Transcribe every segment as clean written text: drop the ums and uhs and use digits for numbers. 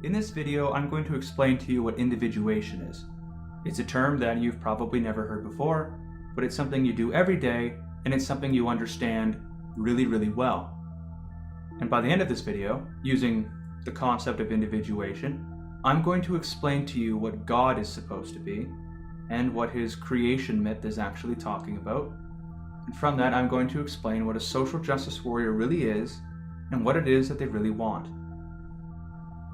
In this video, I'm going to explain to you what individuation is. It's a term that you've probably never heard before, but it's something you do every day, and it's something you understand really, really well. And by the end of this video, using the concept of individuation, I'm going to explain to you what God is supposed to be, and what his creation myth is actually talking about. And from that, I'm going to explain what a social justice warrior really is, and what it is that they really want.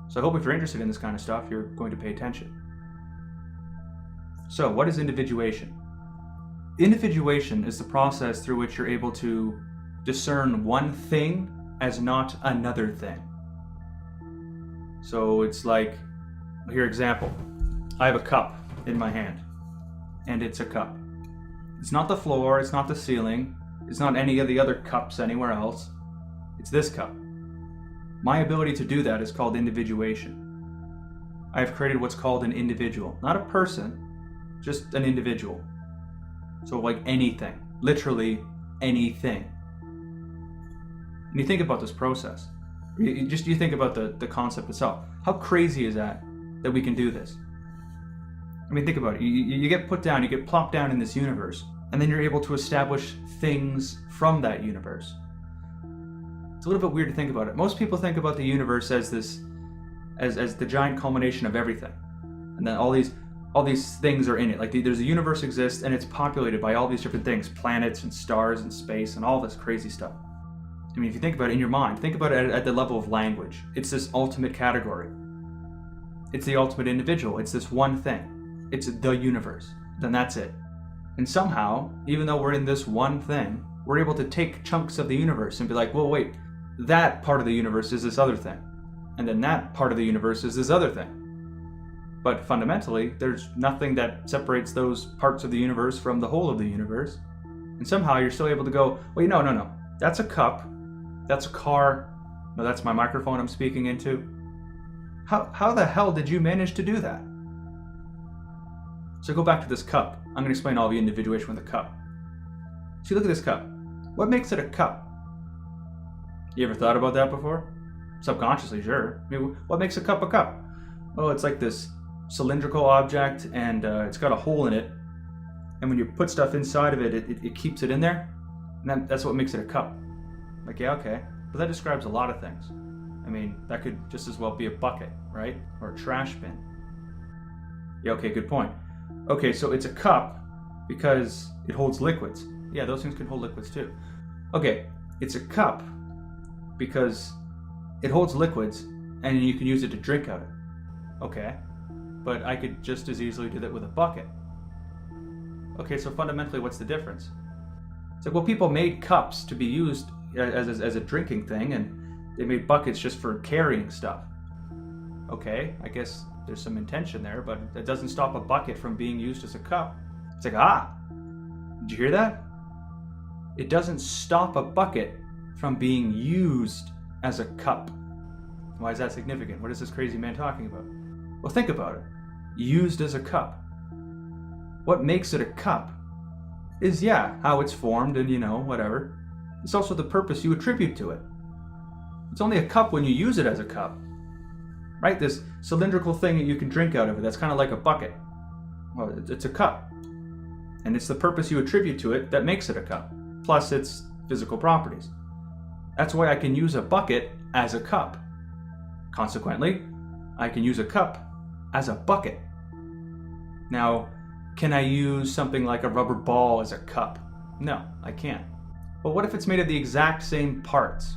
So I hope if you're interested in this kind of stuff, you're going to pay attention. So what is individuation? Individuation is the process through which you're able to discern one thing as not another thing. So it's like, here example, I have a cup in my hand, and it's a cup. It's not the floor, it's not the ceiling, it's not any of the other cups anywhere else. It's this cup. My ability to do that is called individuation. I have created what's called an individual. Not a person, just an individual. So like anything, literally anything. And you think about this process. You think about the concept itself. How crazy is that we can do this? I mean, think about it. You get put down, you get plopped down in this universe, and then you're able to establish things from that universe. It's a little bit weird to think about it. Most people think about the universe as the giant culmination of everything, and then all these things are in it. Like there's a universe exists, and it's populated by all these different things, planets and stars and space and all this crazy stuff. I mean, if you think about it in your mind, think about it at the level of language. It's this ultimate category. It's the ultimate individual. It's this one thing. It's the universe. Then that's it. And somehow, even though we're in this one thing, we're able to take chunks of the universe and be like, well, wait, that part of the universe is this other thing. And then that part of the universe is this other thing. But fundamentally, there's nothing that separates those parts of the universe from the whole of the universe. And somehow you're still able to go, wait, no. That's a cup. That's a car. No, that's my microphone I'm speaking into. How the hell did you manage to do that? So go back to this cup. I'm going to explain all the individuation with a cup. See, look at this cup. What makes it a cup? You ever thought about that before? Subconsciously, sure. I mean, what makes a cup a cup? Oh, it's like this cylindrical object, and it's got a hole in it. And when you put stuff inside of it, it keeps it in there. And that's what makes it a cup. Like, yeah, okay. But that describes a lot of things. I mean, that could just as well be a bucket, right? Or a trash bin. Yeah, okay, good point. Okay, so it's a cup because it holds liquids. Yeah, those things can hold liquids too. Okay, it's a cup because it holds liquids and you can use it to drink out of. Okay, but I could just as easily do that with a bucket. Okay, so fundamentally, what's the difference? It's like, well, people made cups to be used as a drinking thing, and they made buckets just for carrying stuff. Okay, I guess there's some intention there, but it doesn't stop a bucket from being used as a cup. It's like, did you hear that? It doesn't stop a bucket from being used as a cup. Why is that significant? What is this crazy man talking about? Well, think about it. Used as a cup. What makes it a cup is, how it's formed and, whatever. It's also the purpose you attribute to it. It's only a cup when you use it as a cup. Right? This cylindrical thing that you can drink out of it, that's kind of like a bucket. Well, it's a cup. And it's the purpose you attribute to it that makes it a cup. Plus its physical properties. That's why I can use a bucket as a cup. Consequently, I can use a cup as a bucket. Now, can I use something like a rubber ball as a cup? No, I can't. But what if it's made of the exact same parts?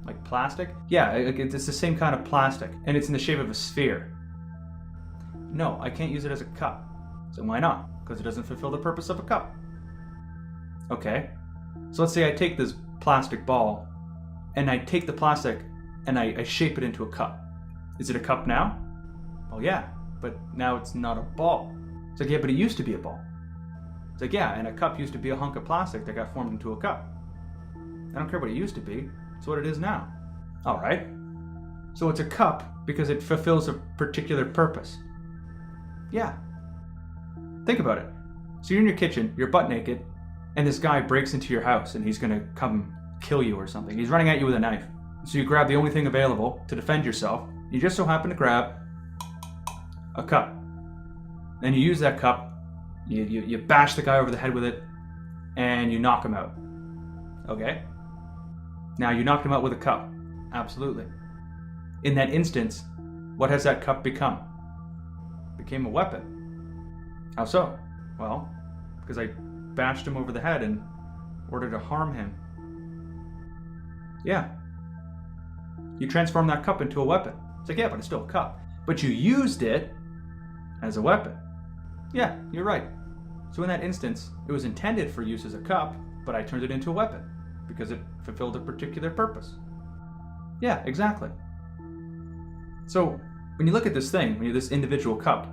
Like plastic? Yeah, it's the same kind of plastic, and it's in the shape of a sphere. No, I can't use it as a cup. So why not? Because it doesn't fulfill the purpose of a cup. Okay, so let's say I take this plastic ball, and I take the plastic, and I shape it into a cup. Is it a cup now? Well, yeah, but now it's not a ball. It's like, yeah, but it used to be a ball. It's like, yeah, and a cup used to be a hunk of plastic that got formed into a cup. I don't care what it used to be. It's what it is now. All right. So it's a cup because it fulfills a particular purpose. Yeah. Think about it. So you're in your kitchen, you're butt naked, and this guy breaks into your house and he's going to come kill you or something. He's running at you with a knife. So you grab the only thing available to defend yourself. You just so happen to grab a cup. Then you use that cup, you bash the guy over the head with it, and you knock him out. Okay? Now you knocked him out with a cup. Absolutely. In that instance, what has that cup become? It became a weapon. How so? Well, because I bashed him over the head in order to harm him. Yeah. You transformed that cup into a weapon. It's like, yeah, but it's still a cup. But you used it as a weapon. Yeah, you're right. So in that instance, it was intended for use as a cup, but I turned it into a weapon because it fulfilled a particular purpose. Yeah, exactly. So when you look at this thing, when you this individual cup,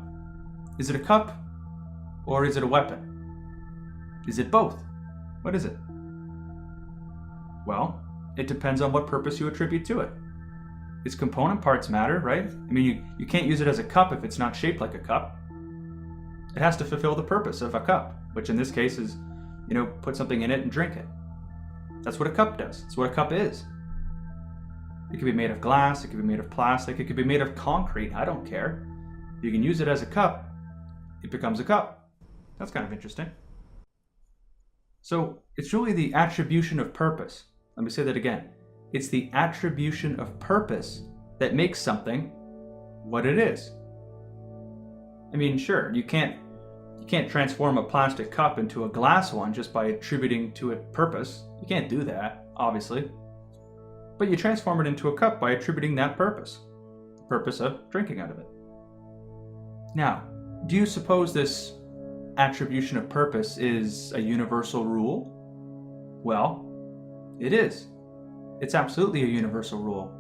is it a cup or is it a weapon? Is it both? What is it? Well, it depends on what purpose you attribute to it. Its component parts matter, right? I mean, you can't use it as a cup if it's not shaped like a cup. It has to fulfill the purpose of a cup, which in this case is, put something in it and drink it. That's what a cup does. It's what a cup is. It could be made of glass, it could be made of plastic, it could be made of concrete, I don't care. If you can use it as a cup, it becomes a cup. That's kind of interesting. So it's really the attribution of purpose. Let me say that again. It's the attribution of purpose that makes something what it is. I mean, sure, you can't transform a plastic cup into a glass one just by attributing to it purpose. You can't do that, obviously. But you transform it into a cup by attributing that purpose. The purpose of drinking out of it. Now, do you suppose this attribution of purpose is a universal rule? Well, it is. It's absolutely a universal rule.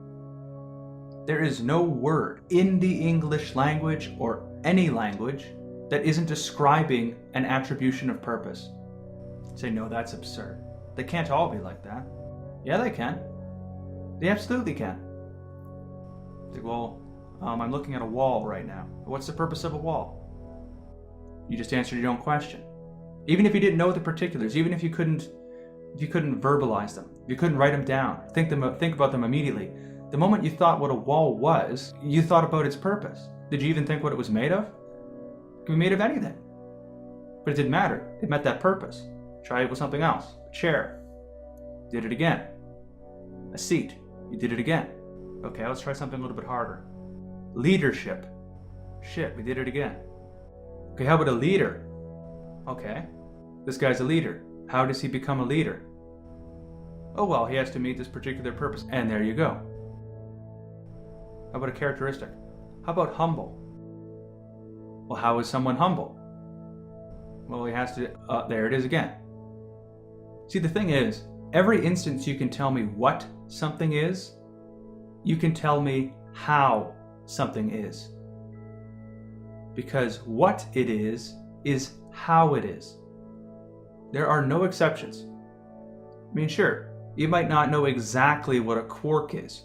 There is no word in the English language or any language that isn't describing an attribution of purpose. Say, no, that's absurd. They can't all be like that. Yeah, they can. They absolutely can. Say, well, I'm looking at a wall right now. What's the purpose of a wall? You just answered your own question. Even if you didn't know the particulars, even if you couldn't verbalize them, if you couldn't write them down, think about them immediately. The moment you thought what a wall was, you thought about its purpose. Did you even think what it was made of? It could be made of anything. But it didn't matter. It met that purpose. Try it with something else. A chair. Did it again. A seat. You did it again. Okay, let's try something a little bit harder. Leadership. Shit, we did it again. Okay, how about a leader? Okay, this guy's a leader. How does he become a leader? Oh well, he has to meet this particular purpose. And there you go. How about a characteristic? How about humble? Well, how is someone humble? Well, he has to... there it is again. See, the thing is, every instance you can tell me what something is, you can tell me how something is. Because what it is how it is. There are no exceptions. I mean, sure, you might not know exactly what a quark is.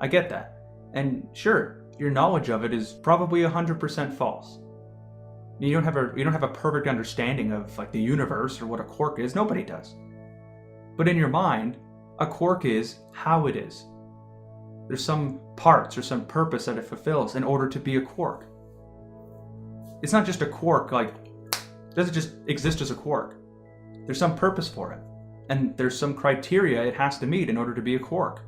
I get that. And sure, your knowledge of it is probably 100% false. You don't have a perfect understanding of like the universe or what a quark is. Nobody does. But in your mind, a quark is how it is. There's some parts or some purpose that it fulfills in order to be a quark. It's not just a quark, like, it doesn't just exist as a quark. There's some purpose for it. And there's some criteria it has to meet in order to be a quark.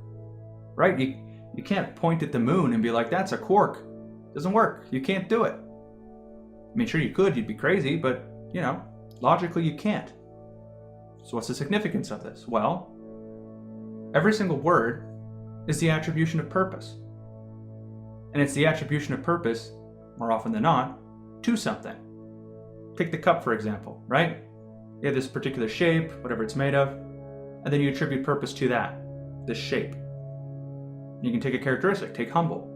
Right? You can't point at the moon and be like, that's a quark. It doesn't work. You can't do it. I mean, sure you could, you'd be crazy, but, logically you can't. So what's the significance of this? Well, every single word is the attribution of purpose. And it's the attribution of purpose, more often than not, to something. Take the cup, for example, right? You have this particular shape, whatever it's made of, and then you attribute purpose to that, this shape. You can take a characteristic, take humble.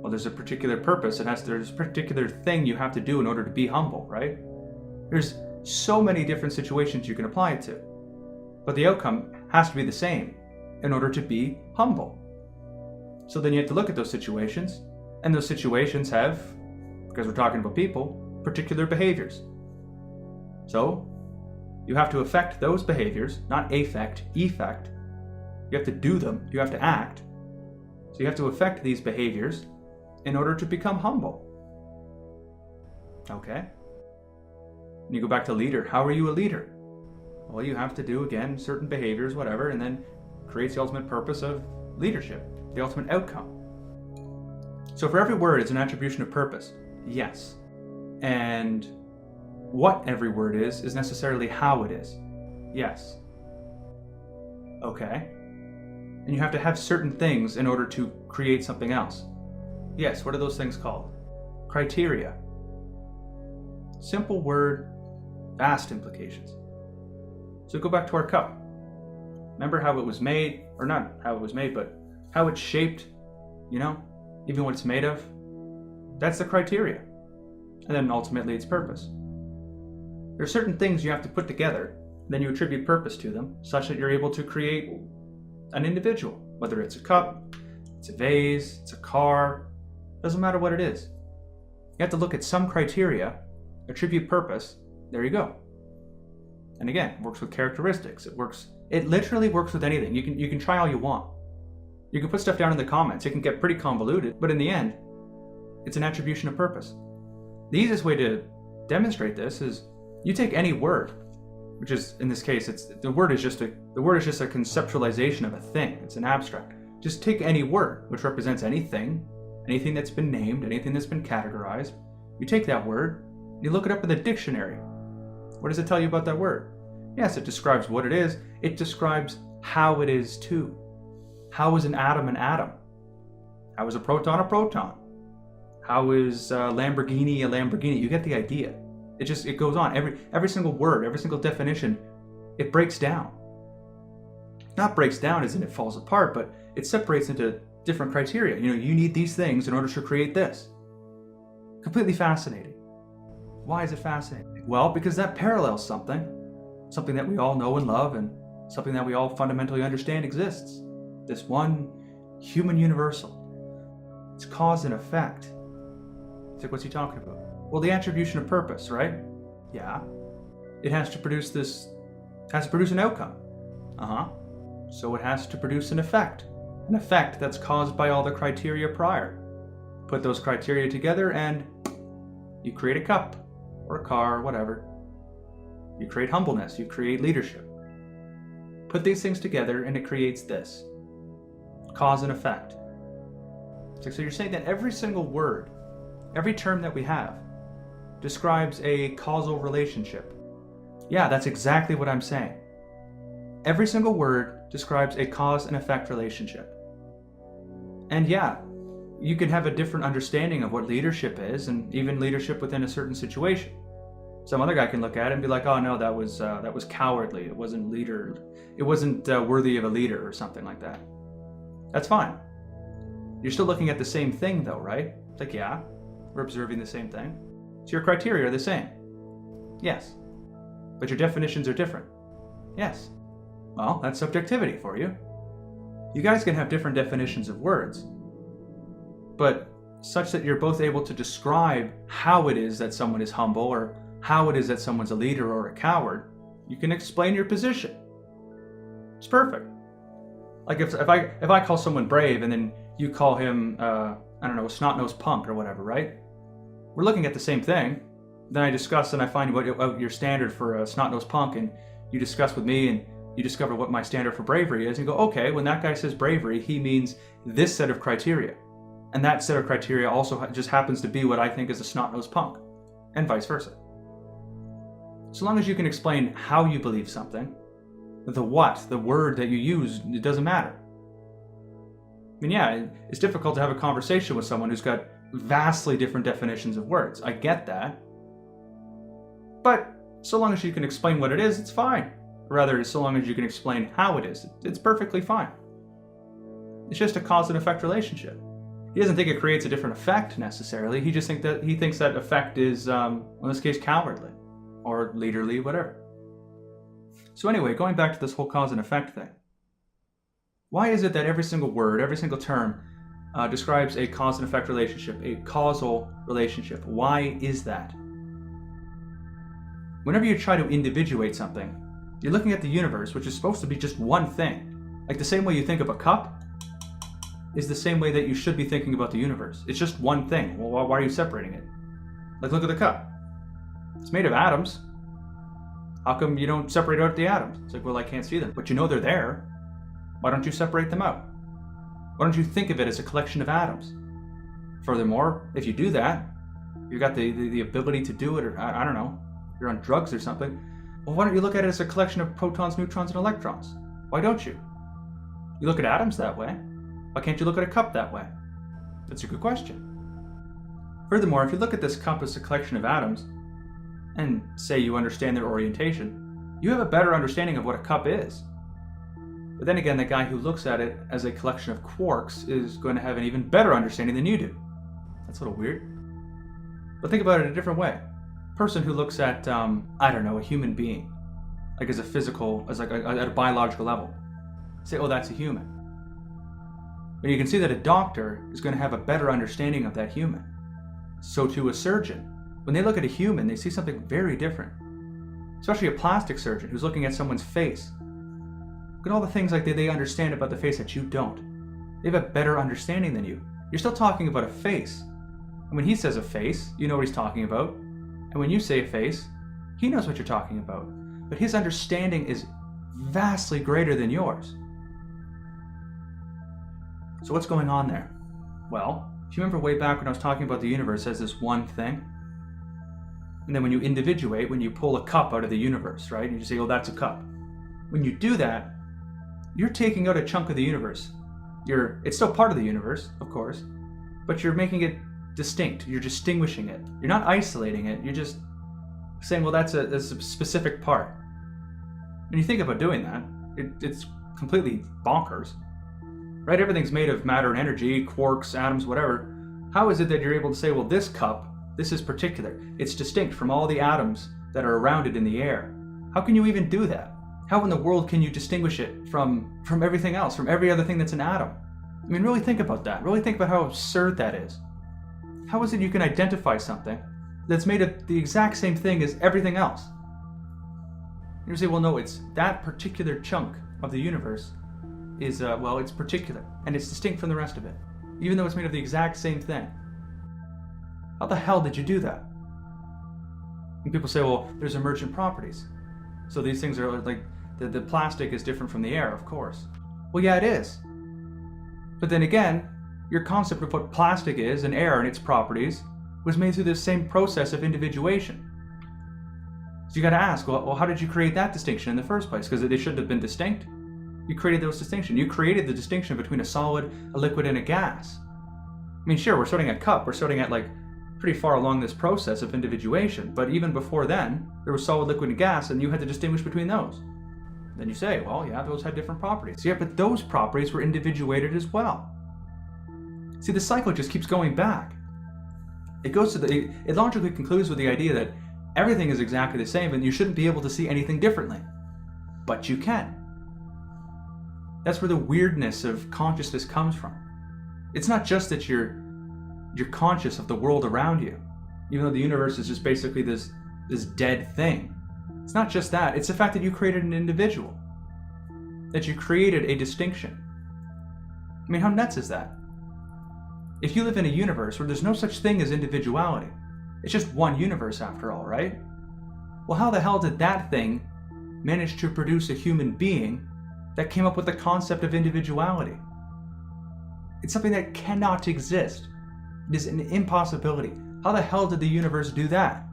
Well, there's a particular purpose, there's a particular thing you have to do in order to be humble, right? There's so many different situations you can apply it to. But the outcome has to be the same in order to be humble. So then you have to look at those situations, and those situations have, because we're talking about people, particular behaviors. So you have to affect those behaviors, not affect, effect. You You have to do them. You have to act. So you have to affect these behaviors in order to become humble. Okay? And you go back to leader. How are you a leader? Well, you have to do, again, certain behaviors, whatever, and then creates the ultimate purpose of leadership, the ultimate outcome. So for every word, it's an attribution of purpose. Yes. And what every word is necessarily how it is. Yes. Okay. And you have to have certain things in order to create something else. Yes, what are those things called? Criteria. Simple word, vast implications. So go back to our cup. Remember how it was made, or not how it was made, but how it's shaped, even what it's made of? That's the criteria. And then ultimately its purpose. There are certain things you have to put together, then you attribute purpose to them, such that you're able to create an individual. Whether it's a cup, it's a vase, it's a car, doesn't matter what it is. You have to look at some criteria, attribute purpose, there you go. And again, it works with characteristics. It literally works with anything. You can try all you want. You can put stuff down in the comments. It can get pretty convoluted, but in the end, it's an attribution of purpose. The easiest way to demonstrate this is you take any word, which is, in this case, the word is just a conceptualization of a thing. It's an abstract. Just take any word, which represents anything that's been named, anything that's been categorized. You take that word, you look it up in the dictionary. What does it tell you about that word? Yes, it describes what it is. It describes how it is too. How is an atom an atom? How is a proton a proton? How is Lamborghini a Lamborghini? You get the idea. It goes on. Every single word, every single definition, it breaks down. Not breaks down as in it falls apart, but it separates into different criteria. You need these things in order to create this. Completely fascinating. Why is it fascinating? Well, because that parallels something that we all know and love, and something that we all fundamentally understand exists. This one human universal. It's cause and effect. It's like, what's he talking about? Well, the attribution of purpose, right? Yeah. It has to produce an outcome. So it has to produce an effect that's caused by all the criteria prior. Put those criteria together and you create a cup or a car or whatever. You create humbleness, you create leadership. Put these things together and it creates this. Cause and effect. So you're saying that every single word, every term that we have, describes a causal relationship. Yeah, that's exactly what I'm saying. Every single word describes a cause and effect relationship. And yeah, you can have a different understanding of what leadership is, and even leadership within a certain situation. Some other guy can look at it and be like, oh no, that was cowardly. It wasn't worthy of a leader or something like that. That's fine. You're still looking at the same thing though, right? It's like, yeah, we're observing the same thing. So your criteria are the same. Yes. But your definitions are different. Yes. Well, that's subjectivity for you. You guys can have different definitions of words, but such that you're both able to describe how it is that someone is humble, or how it is that someone's a leader or a coward. You can explain your position. It's perfect. Like if I call someone brave and then you call him, a snot-nosed punk or whatever, right? We're looking at the same thing. Then I discuss and I find what your standard for a snot-nosed punk, and you discuss with me and you discover what my standard for bravery is. And you go, okay, when that guy says bravery, he means this set of criteria. And that set of criteria also just happens to be what I think is a snot-nosed punk, and vice versa. So long as you can explain how you believe something, the word that you use, it doesn't matter. I mean, yeah, it's difficult to have a conversation with someone who's got vastly different definitions of words. I get that. But so long as you can explain what it is, it's fine. Or rather, so long as you can explain how it is, it's perfectly fine. It's just a cause and effect relationship. He doesn't think it creates a different effect necessarily. He just thinks that effect is, in this case, cowardly or leaderly, whatever. So anyway, going back to this whole cause and effect thing. Why is it that every single word, every single term describes a cause and effect relationship, a causal relationship? Why is that? Whenever you try to individuate something, you're looking at the universe, which is supposed to be just one thing. Like the same way you think of a cup is the same way that you should be thinking about the universe. It's just one thing. Well, why are you separating it? Like, look at the cup. It's made of atoms. How come you don't separate out the atoms? It's like, well, I can't see them. But you know they're there. Why don't you separate them out? Why don't you think of it as a collection of atoms? Furthermore, if you do that, you've got the ability to do it, or I don't know, you're on drugs or something. Well, why don't you look at it as a collection of protons, neutrons, and electrons? Why don't you? You look at atoms that way. Why can't you look at a cup that way? That's a good question. Furthermore, if you look at this cup as a collection of atoms, and say you understand their orientation, you have a better understanding of what a cup is. But then again, the guy who looks at it as a collection of quarks is going to have an even better understanding than you do. That's a little weird. But think about it a different way. A person who looks at, I don't know, a human being, like as a physical, as like at a biological level, say, oh, that's a human. But you can see that a doctor is going to have a better understanding of that human. So too a surgeon. When they look at a human, they see something very different. Especially a plastic surgeon who's looking at someone's face. Look at all the things like they understand about the face that you don't. They have a better understanding than you. You're still talking about a face. And when he says a face, you know what he's talking about. And when you say a face, he knows what you're talking about. But his understanding is vastly greater than yours. So what's going on there? Well, if you remember way back when I was talking about the universe as this one thing, and then when you individuate, when you pull a cup out of the universe, right? And you say, oh, that's a cup. When you do that, you're taking out a chunk of the universe. It's still part of the universe, of course, but you're making it distinct. You're distinguishing it. You're not isolating it. You're just saying, well, that's a specific part. When you think about doing that, it's completely bonkers. Right? Everything's made of matter and energy, quarks, atoms, whatever. How is it that you're able to say, well, this cup, this is particular. It's distinct from all the atoms that are around it in the air. How can you even do that? How in the world can you distinguish it from everything else, from every other thing that's an atom? I mean, really think about that. Really think about how absurd that is. How is it you can identify something that's made of the exact same thing as everything else? You say, well, no, it's that particular chunk of the universe is, well, it's particular, and it's distinct from the rest of it, even though it's made of the exact same thing. How the hell did you do that? And people say, well, there's emergent properties. So these things are like, the plastic is different from the air, of course. Well, yeah, it is. But then again, your concept of what plastic is and air and its properties was made through the same process of individuation. So you got to ask, well, how did you create that distinction in the first place? Because they shouldn't have been distinct. You created those distinctions. You created the distinction between a solid, a liquid, and a gas. I mean, sure, we're starting at cup. We're starting at like pretty far along this process of individuation. But even before then, there was solid, liquid, and gas, and you had to distinguish between those. Then you say, well, yeah, those had different properties. Yeah, but those properties were individuated as well. See, the cycle just keeps going back. It logically concludes with the idea that everything is exactly the same and you shouldn't be able to see anything differently. But you can. That's where the weirdness of consciousness comes from. It's not just that you're conscious of the world around you, even though the universe is just basically this dead thing. It's not just that. It's the fact that you created an individual. That you created a distinction. I mean, how nuts is that? If you live in a universe where there's no such thing as individuality, it's just one universe after all, right? Well, how the hell did that thing manage to produce a human being that came up with the concept of individuality? It's something that cannot exist. It is an impossibility. How the hell did the universe do that?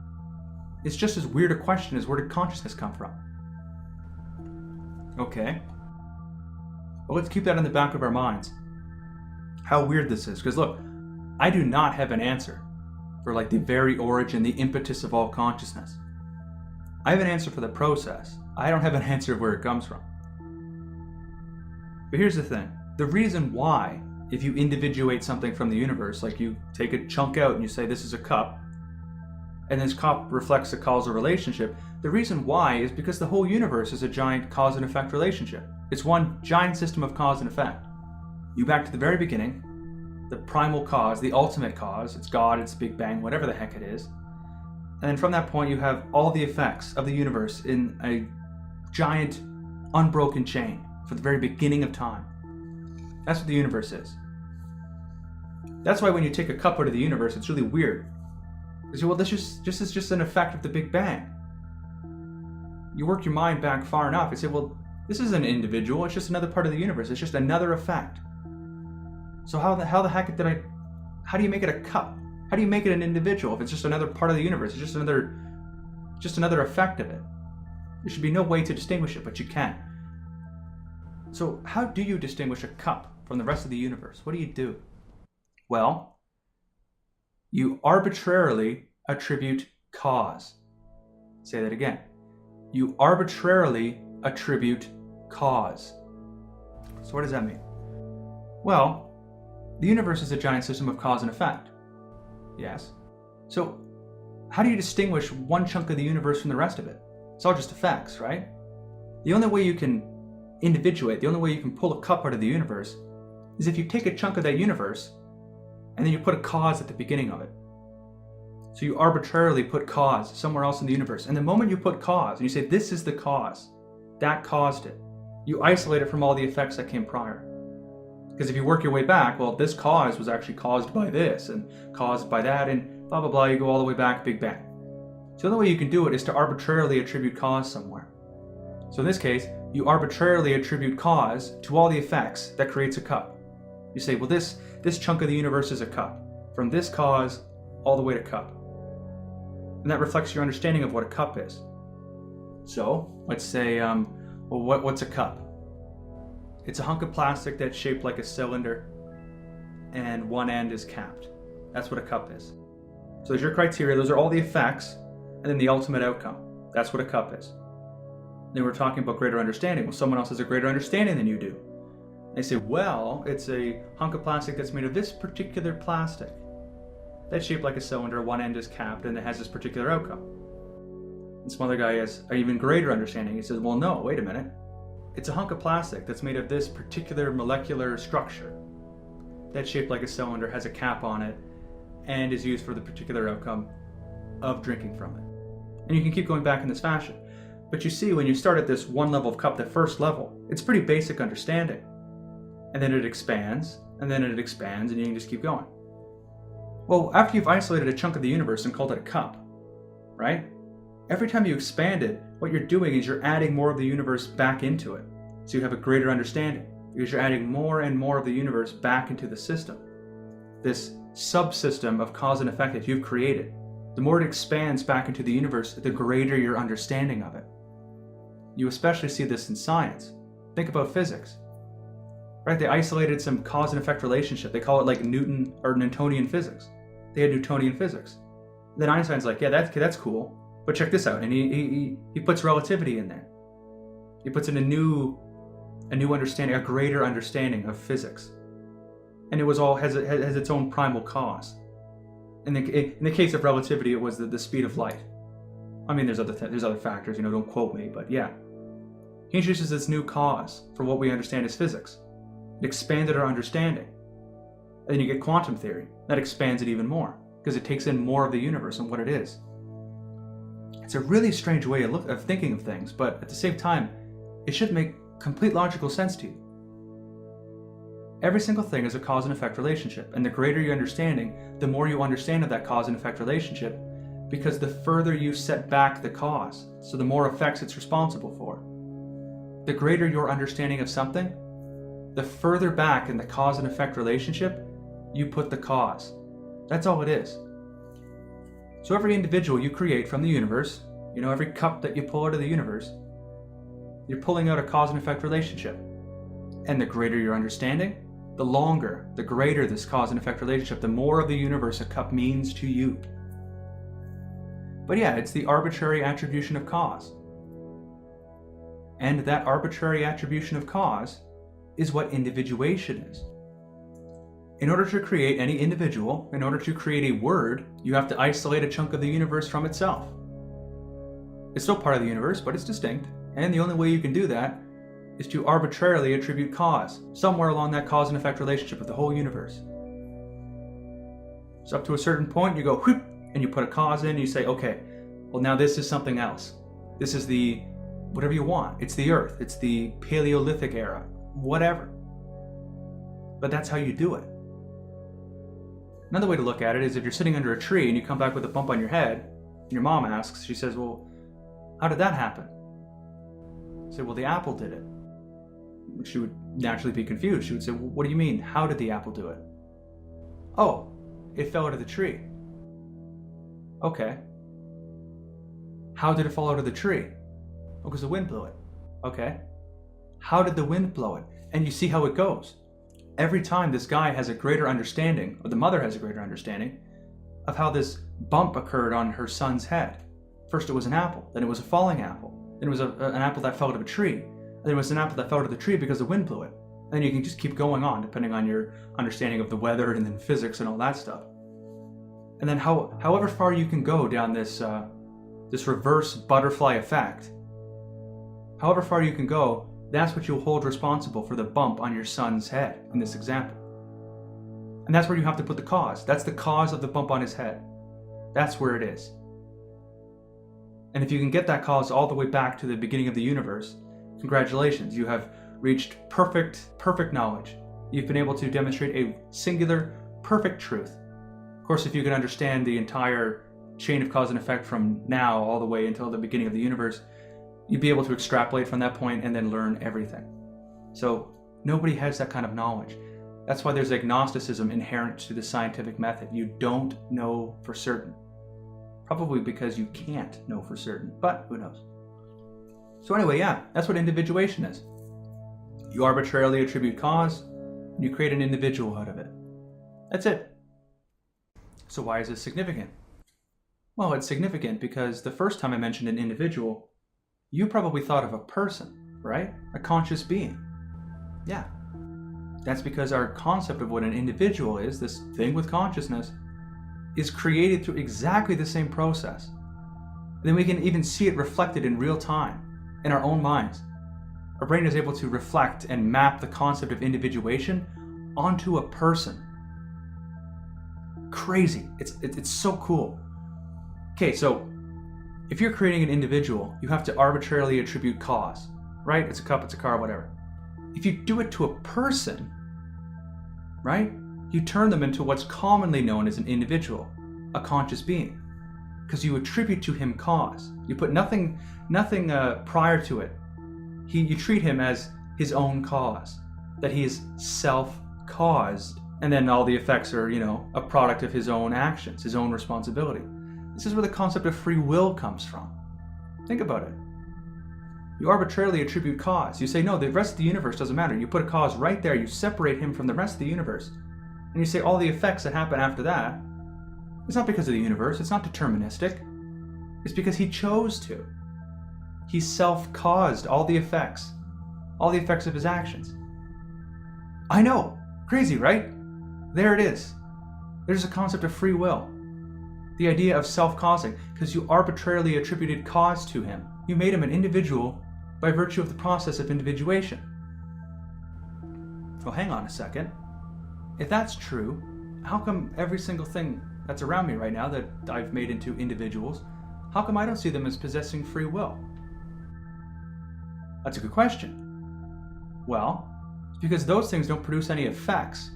It's just as weird a question as where did consciousness come from? Okay. Well, let's keep that in the back of our minds. How weird this is. Because look, I do not have an answer for like the very origin, the impetus of all consciousness. I have an answer for the process. I don't have an answer of where it comes from. But here's the thing. The reason why, if you individuate something from the universe, like you take a chunk out and you say this is a cup, and this cup reflects a causal relationship, the reason why is because the whole universe is a giant cause and effect relationship. It's one giant system of cause and effect. You back to the very beginning, the primal cause, the ultimate cause, it's God, it's Big Bang, whatever the heck it is. And then from that point you have all the effects of the universe in a giant unbroken chain, from the very beginning of time. That's what the universe is. That's why when you take a cup out of the universe, it's really weird. You say, well, this is just an effect of the Big Bang. You work your mind back far enough, you say, well, this isn't an individual, it's just another part of the universe, it's just another effect. So how the heck how do you make it a cup? How do you make it an individual if it's just another part of the universe? It's just another effect of it. There should be no way to distinguish it, but you can. So how do you distinguish a cup from the rest of the universe? What do you do? Well, you arbitrarily attribute cause. Say that again. You arbitrarily attribute cause. So what does that mean? Well, the universe is a giant system of cause and effect. Yes. So how do you distinguish one chunk of the universe from the rest of it? It's all just effects, right? The only way you can individuate, the only way you can pull a cup out of the universe is if you take a chunk of that universe and then you put a cause at the beginning of it. So you arbitrarily put cause somewhere else in the universe. And the moment you put cause and you say, this is the cause, that caused it, you isolate it from all the effects that came prior. Because if you work your way back, well, this cause was actually caused by this and caused by that and blah, blah, blah. You go all the way back, Big Bang. So the only way you can do it is to arbitrarily attribute cause somewhere. So in this case, you arbitrarily attribute cause to all the effects that creates a cup. You say, well, this chunk of the universe is a cup. From this cause all the way to cup. And that reflects your understanding of what a cup is. So let's say, well, what's a cup? It's a hunk of plastic that's shaped like a cylinder and one end is capped. That's what a cup is. So there's your criteria, those are all the effects, and then the ultimate outcome. That's what a cup is. Then we're talking about greater understanding. Well, someone else has a greater understanding than you do. They say, well, it's a hunk of plastic that's made of this particular plastic. That's shaped like a cylinder, one end is capped, and it has this particular outcome. And some other guy has an even greater understanding. He says, well, no, wait a minute. It's a hunk of plastic that's made of this particular molecular structure. That's shaped like a cylinder, has a cap on it, and is used for the particular outcome of drinking from it. And you can keep going back in this fashion. But you see, when you start at this one level of cup, the first level, it's pretty basic understanding. And then it expands, and then it expands, and you can just keep going. Well, after you've isolated a chunk of the universe and called it a cup, right? Every time you expand it, what you're doing is you're adding more of the universe back into it. So you have a greater understanding, because you're adding more and more of the universe back into the system. This subsystem of cause and effect that you've created. The more it expands back into the universe, the greater your understanding of it. You especially see this in science. Think about physics. Right? They isolated some cause and effect relationship. They call it like Newton or Newtonian physics. They had Newtonian physics. Then Einstein's like, yeah, that's cool. But check this out. And he puts relativity in there. He puts in a new understanding, a greater understanding of physics. And it was all has its own primal cause. In the case of relativity, it was the speed of light. I mean, there's other factors, don't quote me, but yeah. He introduces this new cause for what we understand as physics. It expanded our understanding. And then you get quantum theory. That expands it even more, because it takes in more of the universe and what it is. It's a really strange way of thinking of things, but at the same time, it should make complete logical sense to you. Every single thing is a cause and effect relationship, and the greater your understanding, the more you understand of that cause and effect relationship, because the further you set back the cause, so the more effects it's responsible for. The greater your understanding of something, the further back in the cause and effect relationship you put the cause. That's all it is. So every individual you create from the universe, every cup that you pull out of the universe, you're pulling out a cause and effect relationship. And the greater your understanding, the longer, the greater this cause and effect relationship, the more of the universe a cup means to you. But yeah, it's the arbitrary attribution of cause. And that arbitrary attribution of cause is what individuation is. In order to create any individual, in order to create a word, you have to isolate a chunk of the universe from itself. It's still part of the universe, but it's distinct. And the only way you can do that is to arbitrarily attribute cause, somewhere along that cause and effect relationship of the whole universe. So up to a certain point, you go, whoop, and you put a cause in, and you say, okay, well now this is something else. This is the whatever you want. It's the Earth. It's the Paleolithic era. Whatever. But that's how you do it. Another way to look at it is if you're sitting under a tree and you come back with a bump on your head, and your mom asks, she says, well, how did that happen? I say, well, the apple did it. She would naturally be confused. She would say, well, what do you mean? How did the apple do it? Oh, it fell out of the tree. Okay. How did it fall out of the tree? Oh, because the wind blew it. Okay. How did the wind blow it? And you see how it goes. Every time this guy has a greater understanding, or the mother has a greater understanding, of how this bump occurred on her son's head. First it was an apple, then it was a falling apple, then it was an apple that fell out of a tree, then it was an apple that fell out of the tree because the wind blew it. And then you can just keep going on, depending on your understanding of the weather and then physics and all that stuff. And then however far you can go down this reverse butterfly effect, however far you can go, that's what you'll hold responsible for the bump on your son's head in this example. And that's where you have to put the cause. That's the cause of the bump on his head. That's where it is. And if you can get that cause all the way back to the beginning of the universe, congratulations, you have reached perfect knowledge. You've been able to demonstrate a singular, perfect truth. Of course, if you can understand the entire chain of cause and effect from now all the way until the beginning of the universe, you'd be able to extrapolate from that point and then learn everything. So nobody has that kind of knowledge. That's why there's agnosticism inherent to the scientific method. You don't know for certain. Probably because you can't know for certain, but who knows? So anyway, yeah, that's what individuation is. You arbitrarily attribute cause, and you create an individual out of it. That's it. So why is this significant? Well, it's significant because the first time I mentioned an individual, you probably thought of a person, right? A conscious being. Yeah. That's because our concept of what an individual is, this thing with consciousness, is created through exactly the same process. And then we can even see it reflected in real time, in our own minds. Our brain is able to reflect and map the concept of individuation onto a person. Crazy. It's so cool. Okay, so if you're creating an individual, you have to arbitrarily attribute cause, right? It's a cup, it's a car, whatever. If you do it to a person, right, you turn them into what's commonly known as an individual, a conscious being, because you attribute to him cause. You put nothing prior to it. You treat him as his own cause, that he is self-caused, and then all the effects are, a product of his own actions, his own responsibility. This is where the concept of free will comes from. Think about it. You arbitrarily attribute cause. You say, no, the rest of the universe doesn't matter. You put a cause right there. You separate him from the rest of the universe. And you say all the effects that happen after that, it's not because of the universe. It's not deterministic. It's because he chose to. He self-caused all the effects of his actions. I know. Crazy, right? There it is. There's a concept of free will. The idea of self-causing, because you arbitrarily attributed cause to him. You made him an individual by virtue of the process of individuation. Well, hang on a second. If that's true, how come every single thing that's around me right now that I've made into individuals, how come I don't see them as possessing free will? That's a good question. Well, it's because those things don't produce any effects.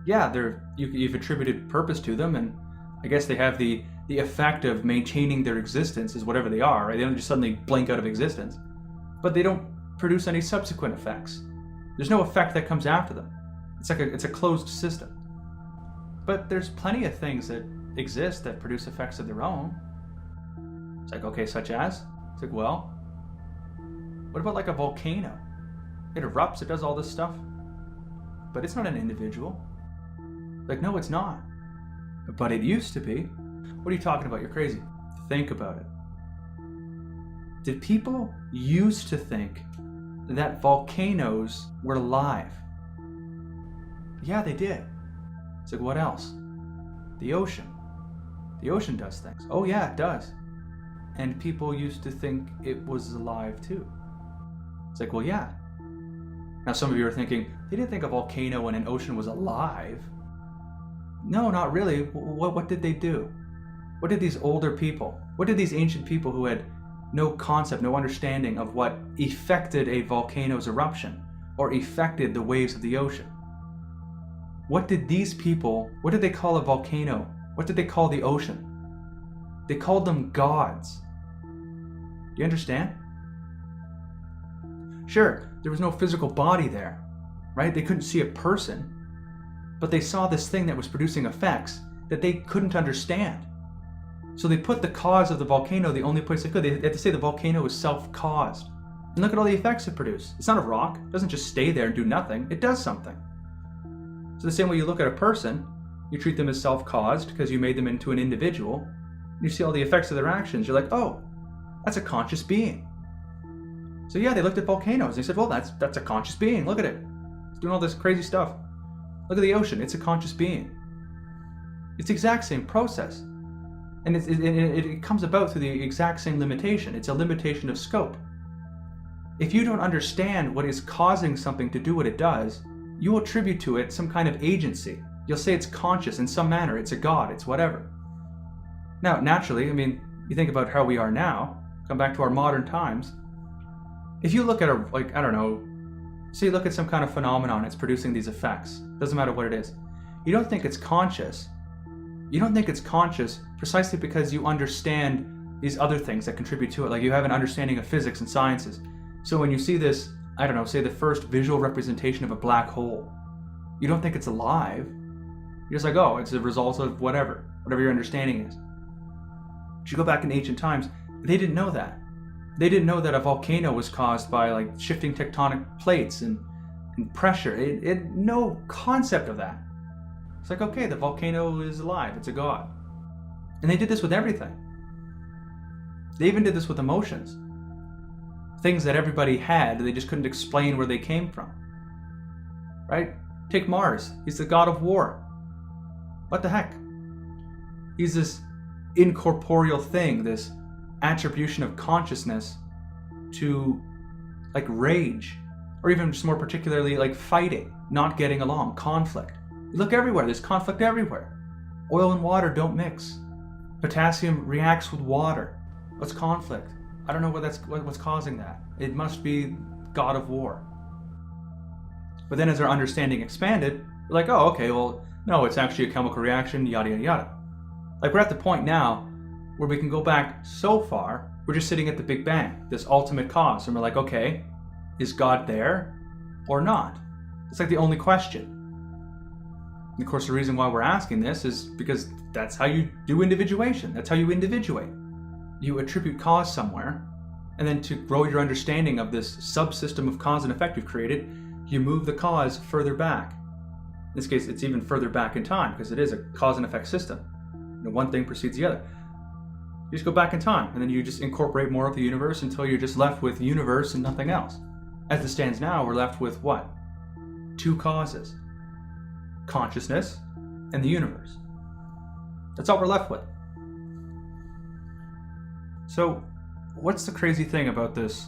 Yeah, you've attributed purpose to them, and I guess they have the effect of maintaining their existence as whatever they are, right? They don't just suddenly blink out of existence. But they don't produce any subsequent effects. There's no effect that comes after them. It's a closed system. But there's plenty of things that exist that produce effects of their own. It's like, okay, such as? It's like, well, what about like a volcano? It erupts, it does all this stuff. But it's not an individual. Like, no, it's not. But it used to be. What are you talking about? You're crazy. Think about it. Did people used to think that volcanoes were alive? Yeah, they did. It's like, what else? The ocean. The ocean does things. Oh yeah, it does. And people used to think it was alive too. It's like, well, yeah. Now some of you are thinking, they didn't think a volcano and an ocean was alive. No, not really. What did they do? What did these older people, what did these ancient people who had no concept, no understanding of what effected a volcano's eruption or effected the waves of the ocean. What did they call a volcano? What did they call the ocean? They called them gods. Do you understand? Sure, there was no physical body there, right? They couldn't see a person, but they saw this thing that was producing effects that they couldn't understand. So they put the cause of the volcano the only place they could. They had to say the volcano was self-caused. And look at all the effects it produced. It's not a rock. It doesn't just stay there and do nothing. It does something. So the same way you look at a person, you treat them as self-caused because you made them into an individual. You see all the effects of their actions. You're like, oh, that's a conscious being. So yeah, they looked at volcanoes. They said, well, that's a conscious being. Look at it. It's doing all this crazy stuff. Look at the ocean. It's a conscious being. It's the exact same process. And it comes about through the exact same limitation. It's a limitation of scope. If you don't understand what is causing something to do what it does, you will attribute to it some kind of agency. You'll say it's conscious in some manner. It's a god. It's whatever. Now, naturally, I mean, you think about how we are now, come back to our modern times. If you look at say you look at some kind of phenomenon, it's producing these effects. Doesn't matter what it is. You don't think it's conscious. You don't think it's conscious precisely because you understand these other things that contribute to it. Like you have an understanding of physics and sciences. So when you see this, say the first visual representation of a black hole, you don't think it's alive. You're just like, oh, it's a result of whatever your understanding is. If you go back in ancient times, they didn't know that. They didn't know that a volcano was caused by like shifting tectonic plates and pressure. It no concept of that. It's like, okay, the volcano is alive. It's a god. And they did this with everything. They even did this with emotions. Things that everybody had, they just couldn't explain where they came from. Right? Take Mars. He's the god of war. What the heck? He's this incorporeal thing, this attribution of consciousness to like rage, or even just more particularly like fighting, not getting along, conflict. You look everywhere, there's conflict everywhere. Oil and water don't mix. Potassium reacts with water. What's conflict? I don't know what's causing that. It must be god of war. But then as our understanding expanded, we're like, oh, okay, well, no, it's actually a chemical reaction, yada, yada, yada. Like we're at the point now where we can go back so far, we're just sitting at the Big Bang, this ultimate cause, and we're like, okay, is God there or not? It's like the only question. And of course, the reason why we're asking this is because that's how you do individuation. That's how you individuate. You attribute cause somewhere, and then to grow your understanding of this subsystem of cause and effect you've created, you move the cause further back. In this case, it's even further back in time because it is a cause and effect system. One thing precedes the other. You just go back in time, and then you just incorporate more of the universe until you're just left with universe and nothing else. As it stands now, we're left with what? Two causes. Consciousness and the universe. That's all we're left with. So, what's the crazy thing about this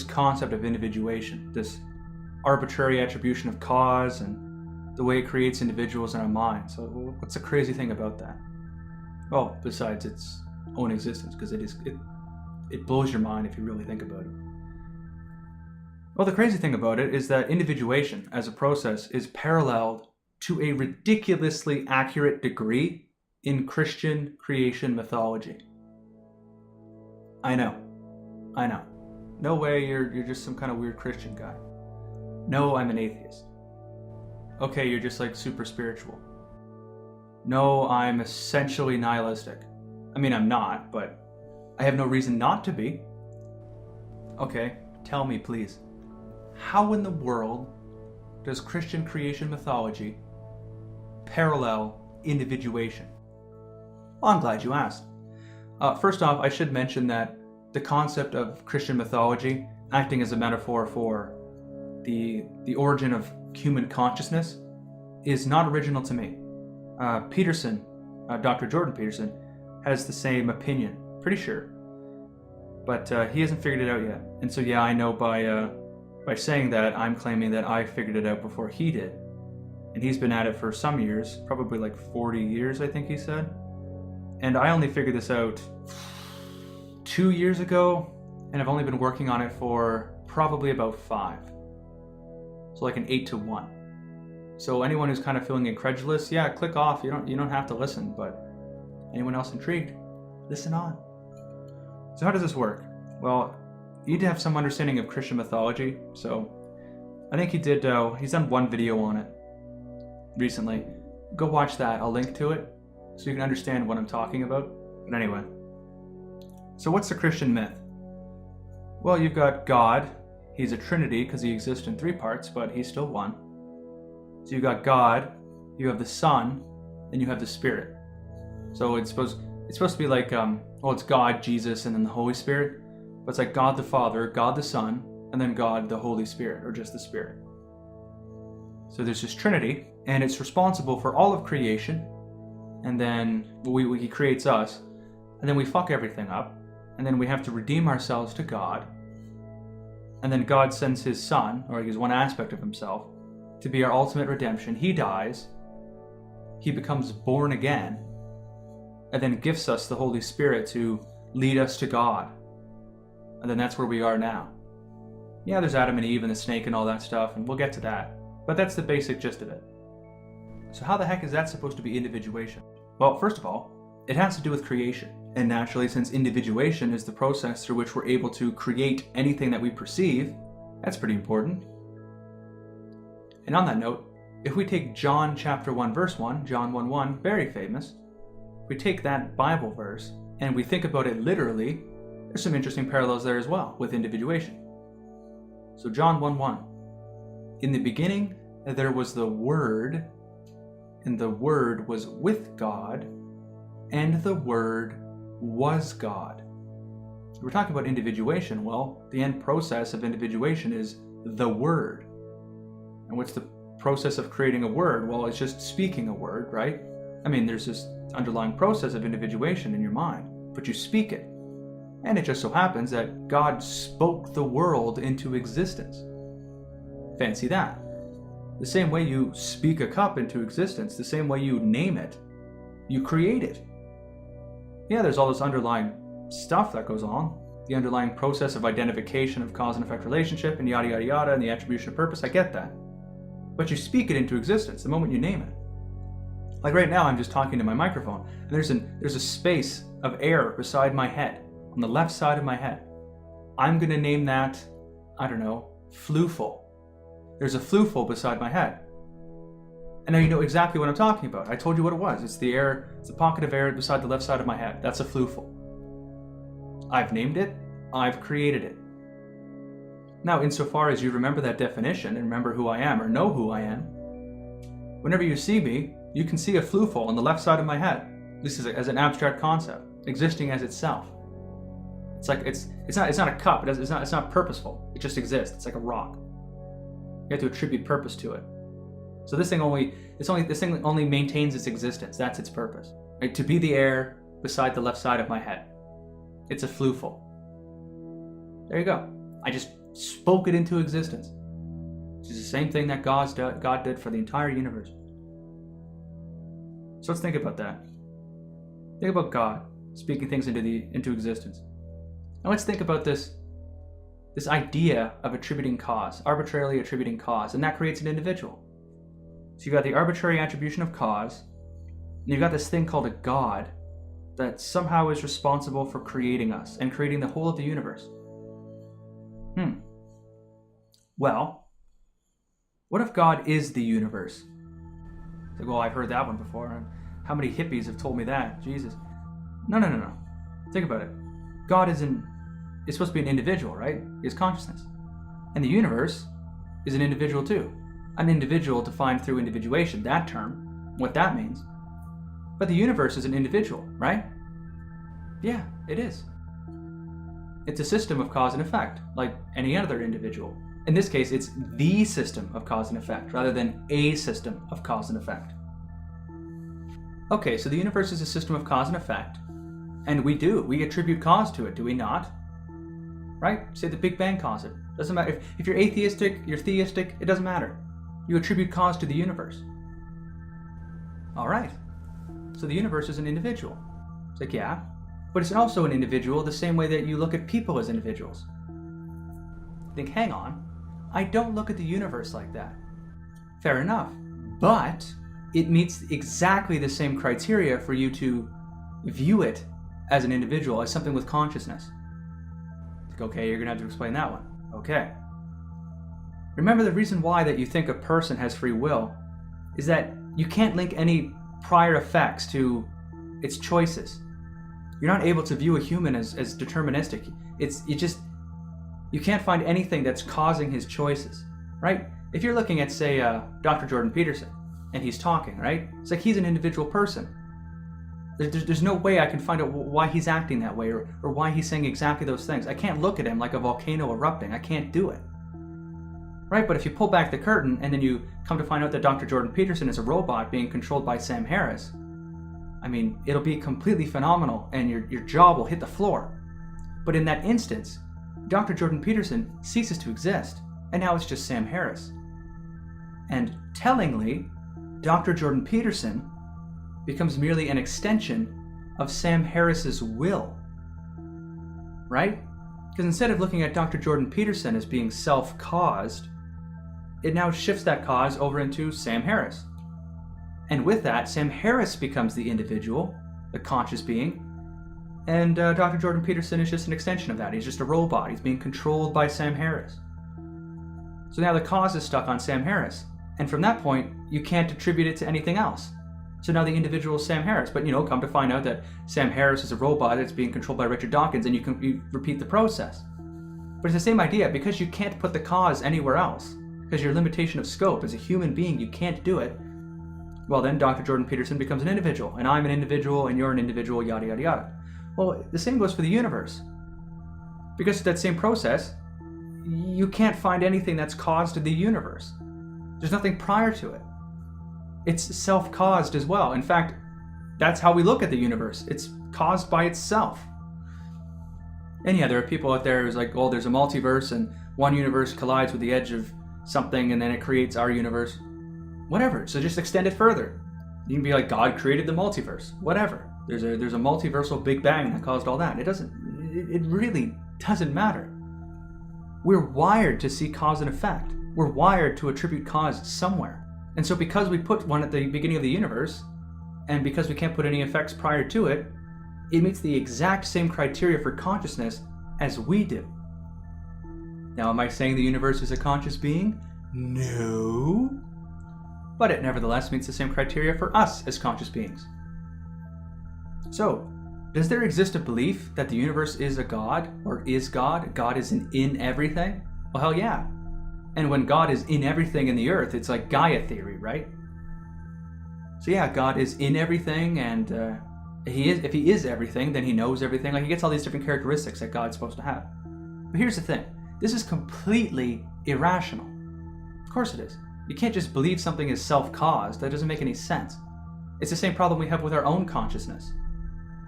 concept of individuation, this arbitrary attribution of cause and the way it creates individuals in our minds? So, what's the crazy thing about that? Well, besides its own existence, because it blows your mind if you really think about it. Well, the crazy thing about it is that individuation as a process is paralleled to a ridiculously accurate degree in Christian creation mythology. I know. No way you're just some kind of weird Christian guy. No, I'm an atheist. Okay, you're just like super spiritual. No, I'm essentially nihilistic. I mean, I'm not, but I have no reason not to be. Okay, tell me, please. How in the world does Christian creation mythology parallel individuation? Well, I'm glad you asked. First off, I should mention that the concept of Christian mythology acting as a metaphor for the origin of human consciousness is not original to me. Peterson, Dr. Jordan Peterson, has the same opinion, pretty sure. But he hasn't figured it out yet. And so yeah, I know by saying that, I'm claiming that I figured it out before he did. And he's been at it for some years, probably like 40 years, I think he said. And I only figured this out 2 years ago, and I've only been working on it for probably about 5. So like an 8 to 1. So anyone who's kind of feeling incredulous, yeah, click off. You don't have to listen, but anyone else intrigued, listen on. So how does this work? Well, you need to have some understanding of Christian mythology. So I think he's done one video on it recently. Go watch that. I'll link to it so you can understand what I'm talking about. But anyway, so what's the Christian myth? Well, you've got God. He's a trinity because he exists in 3 parts, but he's still one. So you've got God, you have the Son, and you have the Spirit. So it's supposed to be like, it's God, Jesus, and then the Holy Spirit. But it's like God the Father, God the Son, and then God the Holy Spirit, or just the Spirit. So there's this Trinity, and it's responsible for all of creation. And then he creates us, and then we fuck everything up, and then we have to redeem ourselves to God. And then God sends his Son, or his one aspect of himself, to be our ultimate redemption. He dies, he becomes born again, and then gifts us the Holy Spirit to lead us to God. And then that's where we are now. Yeah, there's Adam and Eve and the snake and all that stuff, and we'll get to that. But that's the basic gist of it. So how the heck is that supposed to be individuation? Well, first of all, it has to do with creation. And naturally, since individuation is the process through which we're able to create anything that we perceive, that's pretty important. And on that note, if we take John chapter 1 verse 1, John 1:1, very famous, if we take that Bible verse and we think about it literally, there's some interesting parallels there as well with individuation. So John 1:1, in the beginning there was the Word, and the Word was with God, and the Word was God. We're talking about individuation. Well, the end process of individuation is the Word. And what's the process of creating a word? Well, it's just speaking a word, right? I mean, there's this underlying process of individuation in your mind, but you speak it. And it just so happens that God spoke the world into existence. Fancy that. The same way you speak a cup into existence, the same way you name it, you create it. Yeah, there's all this underlying stuff that goes on. The underlying process of identification of cause and effect relationship and yada yada yada and the attribution of purpose, I get that. But you speak it into existence the moment you name it. Like right now, I'm just talking to my microphone, and there's a space of air beside my head, on the left side of my head. I'm gonna name that, I don't know, flufel. There's a flufel beside my head. And now you know exactly what I'm talking about. I told you what it was. It's the air, it's a pocket of air beside the left side of my head. That's a flufel. I've named it, I've created it. Now, insofar as you remember that definition and remember who I am or know who I am, whenever you see me, you can see a flufel on the left side of my head. This is as an abstract concept, existing as itself. It's like it's not a cup. It's not purposeful. It just exists. It's like a rock. You have to attribute purpose to it. So this thing only maintains its existence. That's its purpose. Right? To be the air beside the left side of my head. It's a flufel. There you go. I just spoke it into existence. Which is the same thing that God did for the entire universe. So let's think about that. Think about God speaking things into existence. Now let's think about this idea of attributing cause, arbitrarily attributing cause, and that creates an individual. So you've got the arbitrary attribution of cause, and you've got this thing called a God that somehow is responsible for creating us and creating the whole of the universe. Well, what if God is the universe? It's like, well, I've heard that one before, and how many hippies have told me that? Jesus. No. Think about it. God is supposed to be an individual, right? He has consciousness. And the universe is an individual too. An individual defined through individuation, that term, what that means. But the universe is an individual, right? Yeah, it is. It's a system of cause and effect, like any other individual. In this case, it's the system of cause and effect, rather than a system of cause and effect. Okay, so the universe is a system of cause and effect, and we attribute cause to it, do we not? Right? Say the Big Bang caused it. Doesn't matter. If you're atheistic, you're theistic, it doesn't matter. You attribute cause to the universe. All right. So the universe is an individual. It's like, yeah. but it's also an individual the same way that you look at people as individuals. Think, hang on, I don't look at the universe like that. Fair enough, but it meets exactly the same criteria for you to view it as an individual, as something with consciousness. Like, okay, you're gonna have to explain that one. Okay. Remember, the reason why that you think a person has free will is that you can't link any prior effects to its choices. You're not able to view a human as deterministic. You can't find anything that's causing his choices, right? If you're looking at, say, Dr. Jordan Peterson, and he's talking, right? It's like he's an individual person. There's no way I can find out why he's acting that way or why he's saying exactly those things. I can't look at him like a volcano erupting. I can't do it. Right? But if you pull back the curtain and then you come to find out that Dr. Jordan Peterson is a robot being controlled by Sam Harris, I mean, it'll be completely phenomenal and your jaw will hit the floor. But in that instance, Dr. Jordan Peterson ceases to exist, and now it's just Sam Harris. And tellingly, Dr. Jordan Peterson becomes merely an extension of Sam Harris's will. Right? Because instead of looking at Dr. Jordan Peterson as being self-caused, it now shifts that cause over into Sam Harris. And with that, Sam Harris becomes the individual, the conscious being, and Dr. Jordan Peterson is just an extension of that. He's just a robot. He's being controlled by Sam Harris. So now the cause is stuck on Sam Harris. And from that point, you can't attribute it to anything else. So now the individual is Sam Harris. But, come to find out that Sam Harris is a robot that's being controlled by Richard Dawkins, and you repeat the process. But it's the same idea. Because you can't put the cause anywhere else, because your limitation of scope as a human being, you can't do it, well then Dr. Jordan Peterson becomes an individual, and I'm an individual, and you're an individual, yada yada yada. Well, the same goes for the universe. Because of that same process, you can't find anything that's caused the universe. There's nothing prior to it. It's self-caused as well. In fact, that's how we look at the universe. It's caused by itself. And yeah, there are people out there who's like, oh, there's a multiverse and one universe collides with the edge of something and then it creates our universe. Whatever, so just extend it further. You can be like, God created the multiverse. Whatever. There's a multiversal Big Bang that caused all that. It really doesn't matter. We're wired to see cause and effect. We're wired to attribute cause somewhere. And so because we put one at the beginning of the universe, and because we can't put any effects prior to it, it meets the exact same criteria for consciousness as we do. Now, am I saying the universe is a conscious being? No. But it nevertheless meets the same criteria for us as conscious beings. So, does there exist a belief that the universe is a God, or is God? God is in everything? Well, hell yeah. And when God is in everything in the earth, it's like Gaia theory, right? So yeah, God is in everything, and if he is everything, then he knows everything. Like, he gets all these different characteristics that God's supposed to have. But here's the thing. This is completely irrational. Of course it is. You can't just believe something is self-caused. That doesn't make any sense. It's the same problem we have with our own consciousness.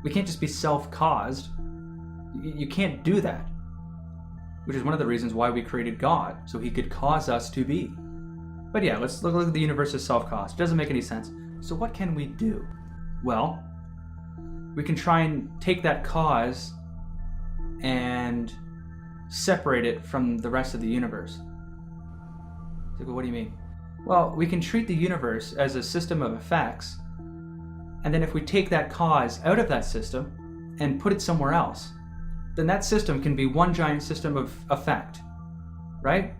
We can't just be self-caused. You can't do that. Which is one of the reasons why we created God, so he could cause us to be. But yeah, let's look at the universe as self-caused. It doesn't make any sense. So what can we do? Well, we can try and take that cause and separate it from the rest of the universe. So what do you mean? Well, we can treat the universe as a system of effects, and then if we take that cause out of that system and put it somewhere else, then that system can be one giant system of effect, right?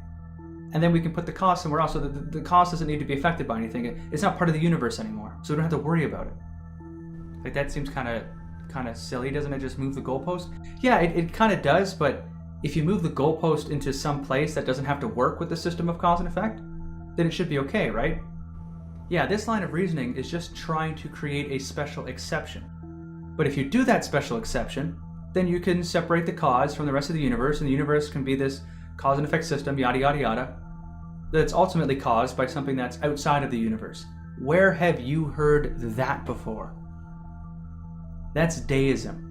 And then we can put the cause somewhere else so that the cause doesn't need to be affected by anything. It's not part of the universe anymore, so we don't have to worry about it. Like, that seems kind of silly. Doesn't it just move the goalpost? Yeah, it kind of does, but if you move the goalpost into some place that doesn't have to work with the system of cause and effect, then it should be okay, right? Yeah, this line of reasoning is just trying to create a special exception. But if you do that special exception, then you can separate the cause from the rest of the universe, and the universe can be this cause and effect system, yada yada yada, that's ultimately caused by something that's outside of the universe. Where have you heard that before? That's deism.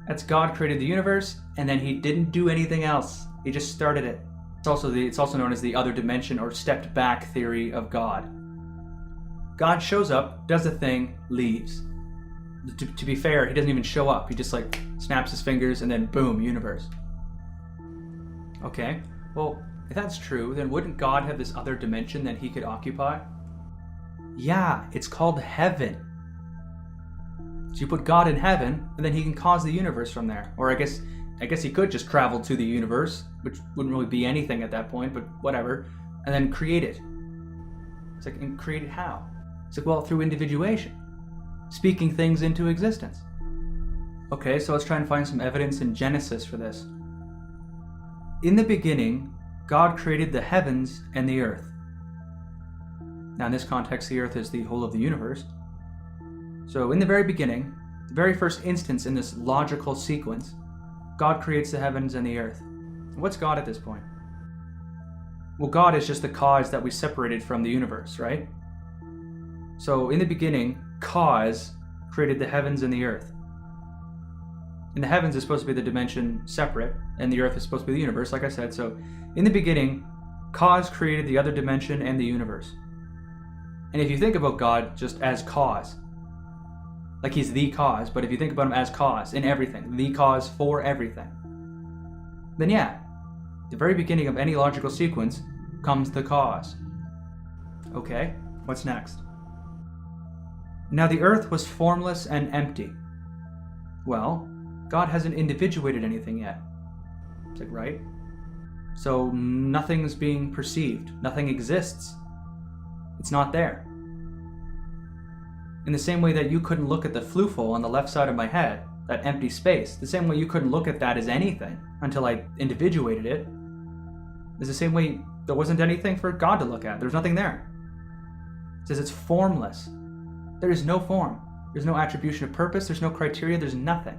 That's God created the universe, and then he didn't do anything else. He just started it. It's also known as the other dimension or stepped back theory of God. God shows up, does a thing, leaves. to be fair, he doesn't even show up. He just like snaps his fingers and then boom, universe. Okay, well, if that's true, then wouldn't God have this other dimension that he could occupy? Yeah, it's called heaven. So you put God in heaven, and then he can cause the universe from there. Or I guess he could just travel to the universe, which wouldn't really be anything at that point, but whatever, and then create it. It's like, and create it how? It's like, well, through individuation. Speaking things into existence. Okay, so let's try and find some evidence in Genesis for this. In the beginning, God created the heavens and the earth. Now in this context, the earth is the whole of the universe. So in the very beginning, the very first instance in this logical sequence, God creates the heavens and the earth. What's God at this point? Well, God is just the cause that we separated from the universe, right? So in the beginning, cause created the heavens and the earth. And the heavens is supposed to be the dimension separate, and the earth is supposed to be the universe, like I said. So in the beginning, cause created the other dimension and the universe. And if you think about God just as cause, like he's the cause, but if you think about him as cause in everything, the cause for everything, then yeah, the very beginning of any logical sequence comes the cause. Okay, what's next? Now the earth was formless and empty. Well, God hasn't individuated anything yet. It's like, right? So nothing's being perceived. Nothing exists. It's not there. In the same way that you couldn't look at the floofle on the left side of my head, that empty space, the same way you couldn't look at that as anything until I individuated it, is the same way there wasn't anything for God to look at. There's nothing there. It says it's formless. There is no form. There's no attribution of purpose. There's no criteria. There's nothing.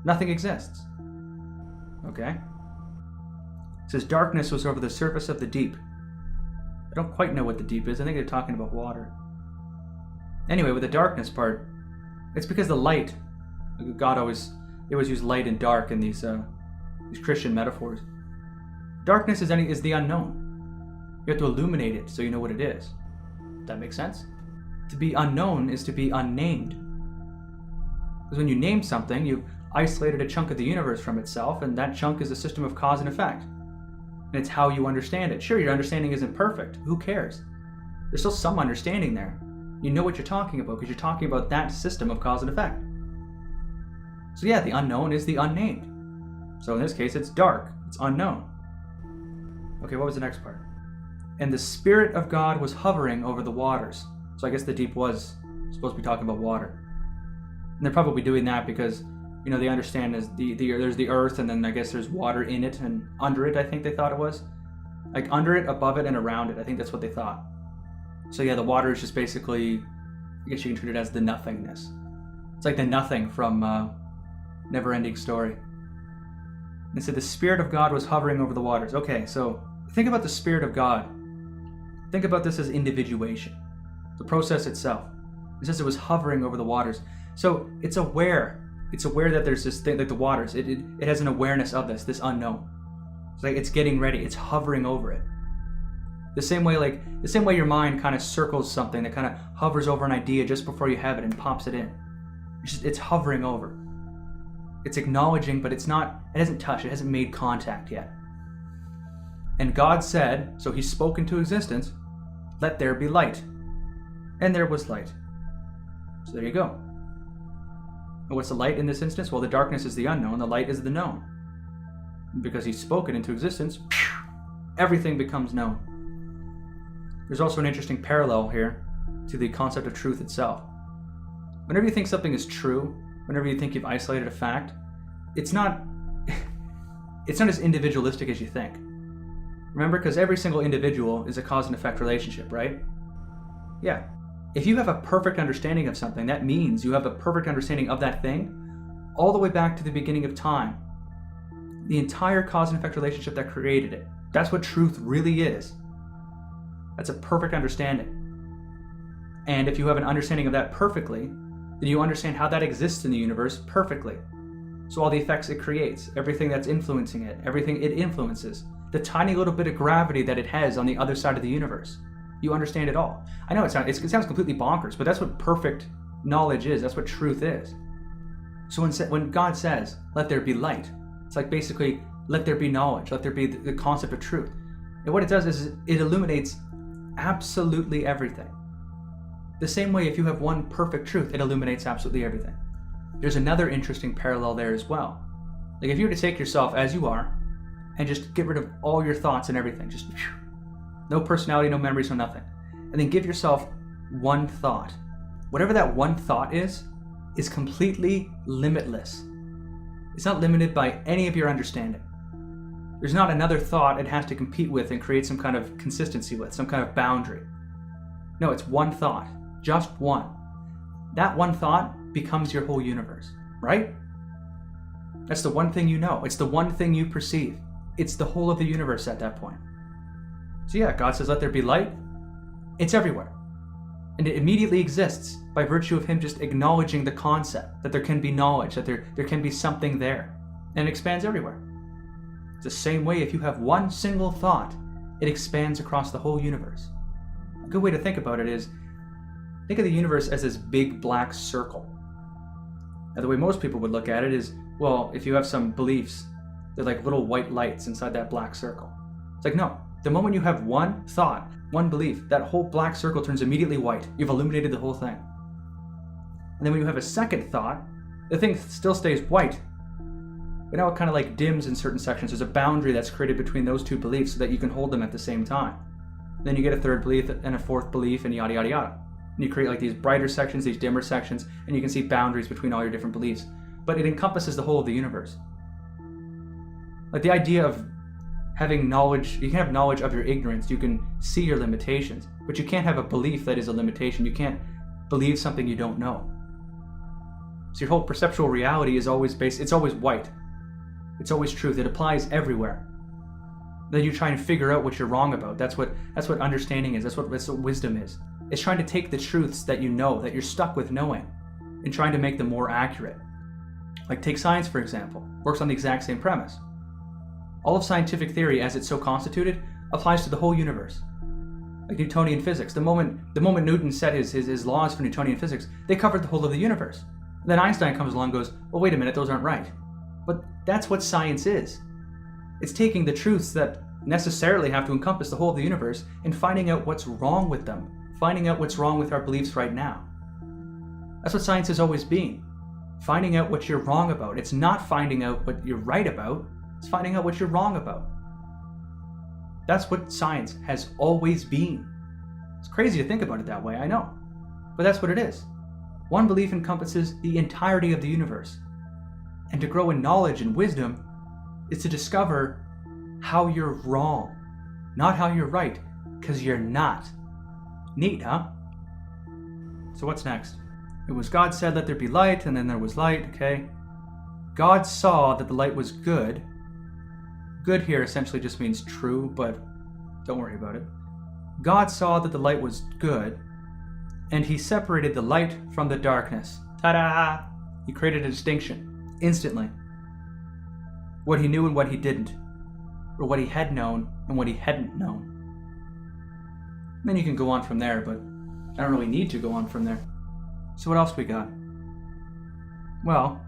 Nothing exists. Okay? It says darkness was over the surface of the deep. I don't quite know what the deep is. I think they're talking about water. Anyway, with the darkness part, it's because the light, they always use light and dark in these Christian metaphors. Darkness is the unknown. You have to illuminate it so you know what it is. Does that make sense? To be unknown is to be unnamed. Because when you name something, you've isolated a chunk of the universe from itself, and that chunk is a system of cause and effect. And it's how you understand it. Sure, your understanding isn't perfect. Who cares? There's still some understanding there. You know what you're talking about because you're talking about that system of cause and effect. So yeah, the unknown is the unnamed. So in this case, it's dark. It's unknown. Okay, what was the next part? And the Spirit of God was hovering over the waters. So I guess the deep was supposed to be talking about water. And they're probably doing that because, they understand there's the earth, and then I guess there's water in it and under it, I think they thought it was. Like under it, above it, and around it. I think that's what they thought. So yeah, the water is just basically, I guess you can treat it as the nothingness. It's like the nothing from Never-Ending Story. And it said the Spirit of God was hovering over the waters. Okay, so think about the Spirit of God. Think about this as individuation. The process itself. It says it was hovering over the waters. So it's aware. It's aware that there's this thing, like the waters. It has an awareness of this unknown. It's like it's getting ready. It's hovering over it. The same way your mind kind of circles something that kind of hovers over an idea just before you have it and pops it in. It's hovering over. It's acknowledging, but it hasn't touched, it hasn't made contact yet. And God said, so he spoke into existence, let there be light. And there was light. So there you go. And what's the light in this instance? Well, the darkness is the unknown, the light is the known. Because he spoke it into existence, everything becomes known. There's also an interesting parallel here to the concept of truth itself. Whenever you think something is true, whenever you think you've isolated a fact, it's not as individualistic as you think. Remember, because every single individual is a cause and effect relationship, right? Yeah. If you have a perfect understanding of something, that means you have a perfect understanding of that thing all the way back to the beginning of time. The entire cause and effect relationship that created it. That's what truth really is. That's a perfect understanding. And if you have an understanding of that perfectly, then you understand how that exists in the universe perfectly. So all the effects it creates, everything that's influencing it, everything it influences, the tiny little bit of gravity that it has on the other side of the universe. You understand it all. I know it sounds completely bonkers, but that's what perfect knowledge is. That's what truth is. So when God says, let there be light, it's like basically, let there be knowledge, let there be the concept of truth. And what it does is it illuminates absolutely everything. The same way if you have one perfect truth, it illuminates absolutely everything. There's another interesting parallel there as well. Like if you were to take yourself as you are and just get rid of all your thoughts and everything, just no personality, no memories, no nothing, and then give yourself one thought. Whatever that one thought is completely limitless. It's not limited by any of your understanding. There's not another thought it has to compete with and create some kind of consistency with, some kind of boundary. No, it's one thought, just one. That one thought becomes your whole universe, right? That's the one thing you know. It's the one thing you perceive. It's the whole of the universe at that point. So yeah, God says, let there be light. It's everywhere. And it immediately exists by virtue of him just acknowledging the concept that there can be knowledge, that there can be something there. And it expands everywhere. It's the same way if you have one single thought, it expands across the whole universe. A good way to think about it is, think of the universe as this big black circle. Now the way most people would look at it is, well, if you have some beliefs, they're like little white lights inside that black circle. It's like, no, the moment you have one thought, one belief, that whole black circle turns immediately white. You've illuminated the whole thing. And then when you have a second thought, the thing still stays white, but now it kind of like dims in certain sections. There's a boundary that's created between those two beliefs so that you can hold them at the same time. Then you get a third belief and a fourth belief and yada, yada, yada. And you create like these brighter sections, these dimmer sections, and you can see boundaries between all your different beliefs. But it encompasses the whole of the universe. Like the idea of having knowledge, you can have knowledge of your ignorance, you can see your limitations, but you can't have a belief that is a limitation. You can't believe something you don't know. So your whole perceptual reality is always it's always white. It's always truth. It applies everywhere. Then you try and figure out what you're wrong about. That's what understanding is. That's what wisdom is. It's trying to take the truths that you know, that you're stuck with knowing, and trying to make them more accurate. Like take science, for example. Works on the exact same premise. All of scientific theory, as it's so constituted, applies to the whole universe. Like Newtonian physics. The moment Newton set his laws for Newtonian physics, they covered the whole of the universe. And then Einstein comes along and goes, well, wait a minute, those aren't right. But that's what science is. It's taking the truths that necessarily have to encompass the whole of the universe and finding out what's wrong with them. Finding out what's wrong with our beliefs right now. That's what science has always been. Finding out what you're wrong about. It's not finding out what you're right about. It's finding out what you're wrong about. That's what science has always been. It's crazy to think about it that way, I know. But that's what it is. One belief encompasses the entirety of the universe. And to grow in knowledge and wisdom is to discover how you're wrong, not how you're right, because you're not. Neat, huh? So what's next? It was God said, let there be light, and then there was light, okay? God saw that the light was good. Good here essentially just means true, but don't worry about it. God saw that the light was good, and he separated the light from the darkness. Ta-da! He created a distinction, instantly. What he knew and what he didn't. Or what he had known and what he hadn't known. And then you can go on from there, but I don't really need to go on from there. So what else we got? Well,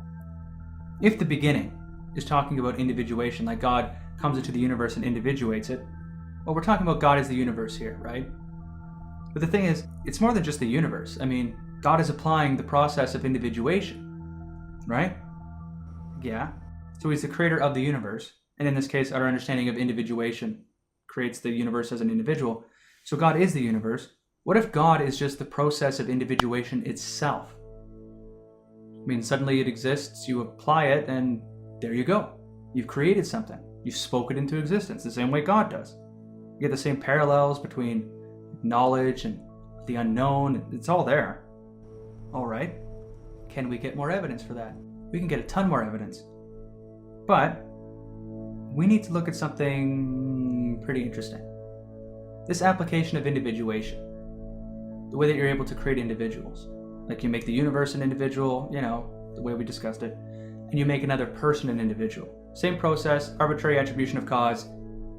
if the beginning is talking about individuation, like God comes into the universe and individuates it, well, we're talking about God as the universe here, right? But the thing is, it's more than just the universe. I mean, God is applying the process of individuation, right? Yeah. So he's the creator of the universe. And in this case, our understanding of individuation creates the universe as an individual. So God is the universe. What if God is just the process of individuation itself? I mean, suddenly it exists, you apply it, and there you go. You've created something. You've spoken it into existence, the same way God does. You get the same parallels between knowledge and the unknown. It's all there. All right. Can we get more evidence for that? We can get a ton more evidence. But we need to look at something pretty interesting. This application of individuation. The way that you're able to create individuals. Like you make the universe an individual, the way we discussed it, and you make another person an individual. Same process, arbitrary attribution of cause.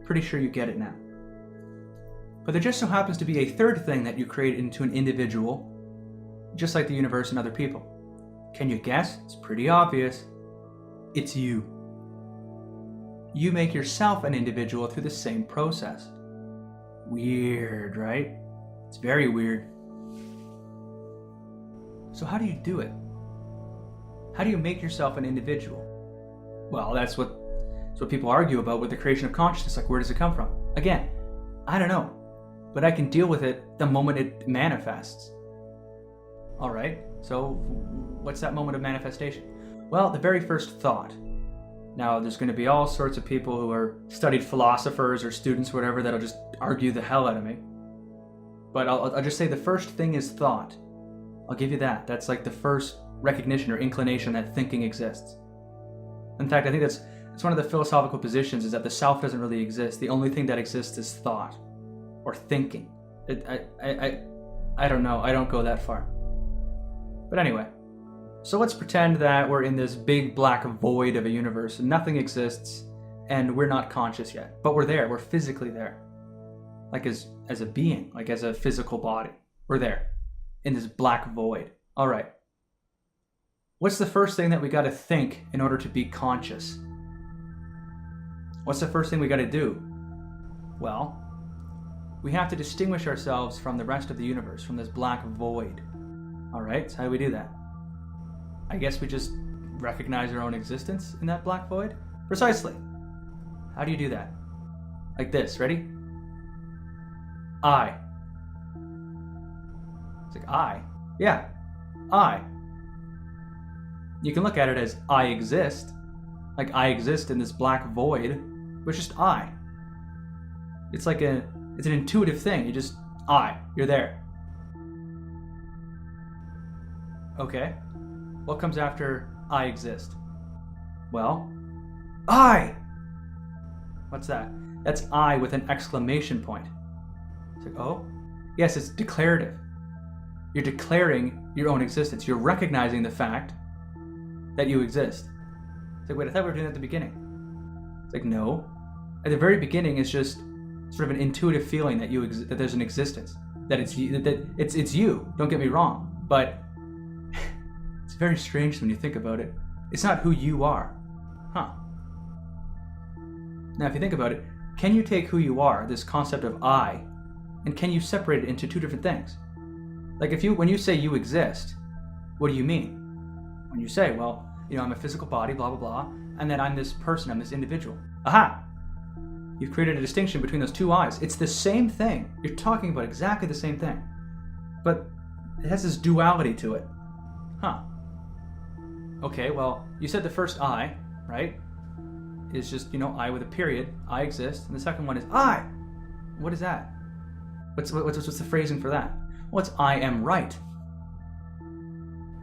Pretty sure you get it now. But there just so happens to be a third thing that you create into an individual just like the universe and other people. Can you guess? It's pretty obvious. It's you. You make yourself an individual through the same process. Weird, right? It's very weird. So how do you do it? How do you make yourself an individual? Well, that's what people argue about with the creation of consciousness. Like, where does it come from? Again, I don't know, but I can deal with it the moment it manifests. All right, so what's that moment of manifestation? Well, the very first thought. Now, there's going to be all sorts of people who are studied philosophers or students or whatever that'll just argue the hell out of me. But I'll just say the first thing is thought. I'll give you that. That's like the first recognition or inclination that thinking exists. In fact, I think that's one of the philosophical positions, is that the self doesn't really exist. The only thing that exists is thought or thinking. I don't know. I don't go that far. But anyway, so let's pretend that we're in this big black void of a universe and nothing exists and we're not conscious yet. But we're there. We're physically there. Like as a being, like as a physical body. We're there in this black void. All right. What's the first thing that we got to think in order to be conscious? What's the first thing we got to do? Well, we have to distinguish ourselves from the rest of the universe, from this black void. All right, so how do we do that? I guess we just recognize our own existence in that black void? Precisely. How do you do that? Like this, ready? I. It's like I. Yeah, I. You can look at it as I exist. Like I exist in this black void, but it's just I. It's like it's an intuitive thing. You're there. Okay. What comes after I exist? Well, I! What's that? That's I with an exclamation point. It's like, oh? Yes, it's declarative. You're declaring your own existence. You're recognizing the fact that you exist. It's like, wait, I thought we were doing that at the beginning. It's like, no. At the very beginning, it's just sort of an intuitive feeling that that there's an existence. That it's you. Don't get me wrong. But it's very strange when you think about it. It's not who you are. Huh. Now, if you think about it, can you take who you are, this concept of I, and can you separate it into two different things? Like when you say you exist, what do you mean? When you say, well, I'm a physical body, blah, blah, blah, and then I'm this person, I'm this individual. Aha! You've created a distinction between those two I's. It's the same thing. You're talking about exactly the same thing. But it has this duality to it. Huh. Okay, well, you said the first I, right, is just, I with a period, I exist, and the second one is I. What is that? What's the phrasing for that? Well, it's I am right.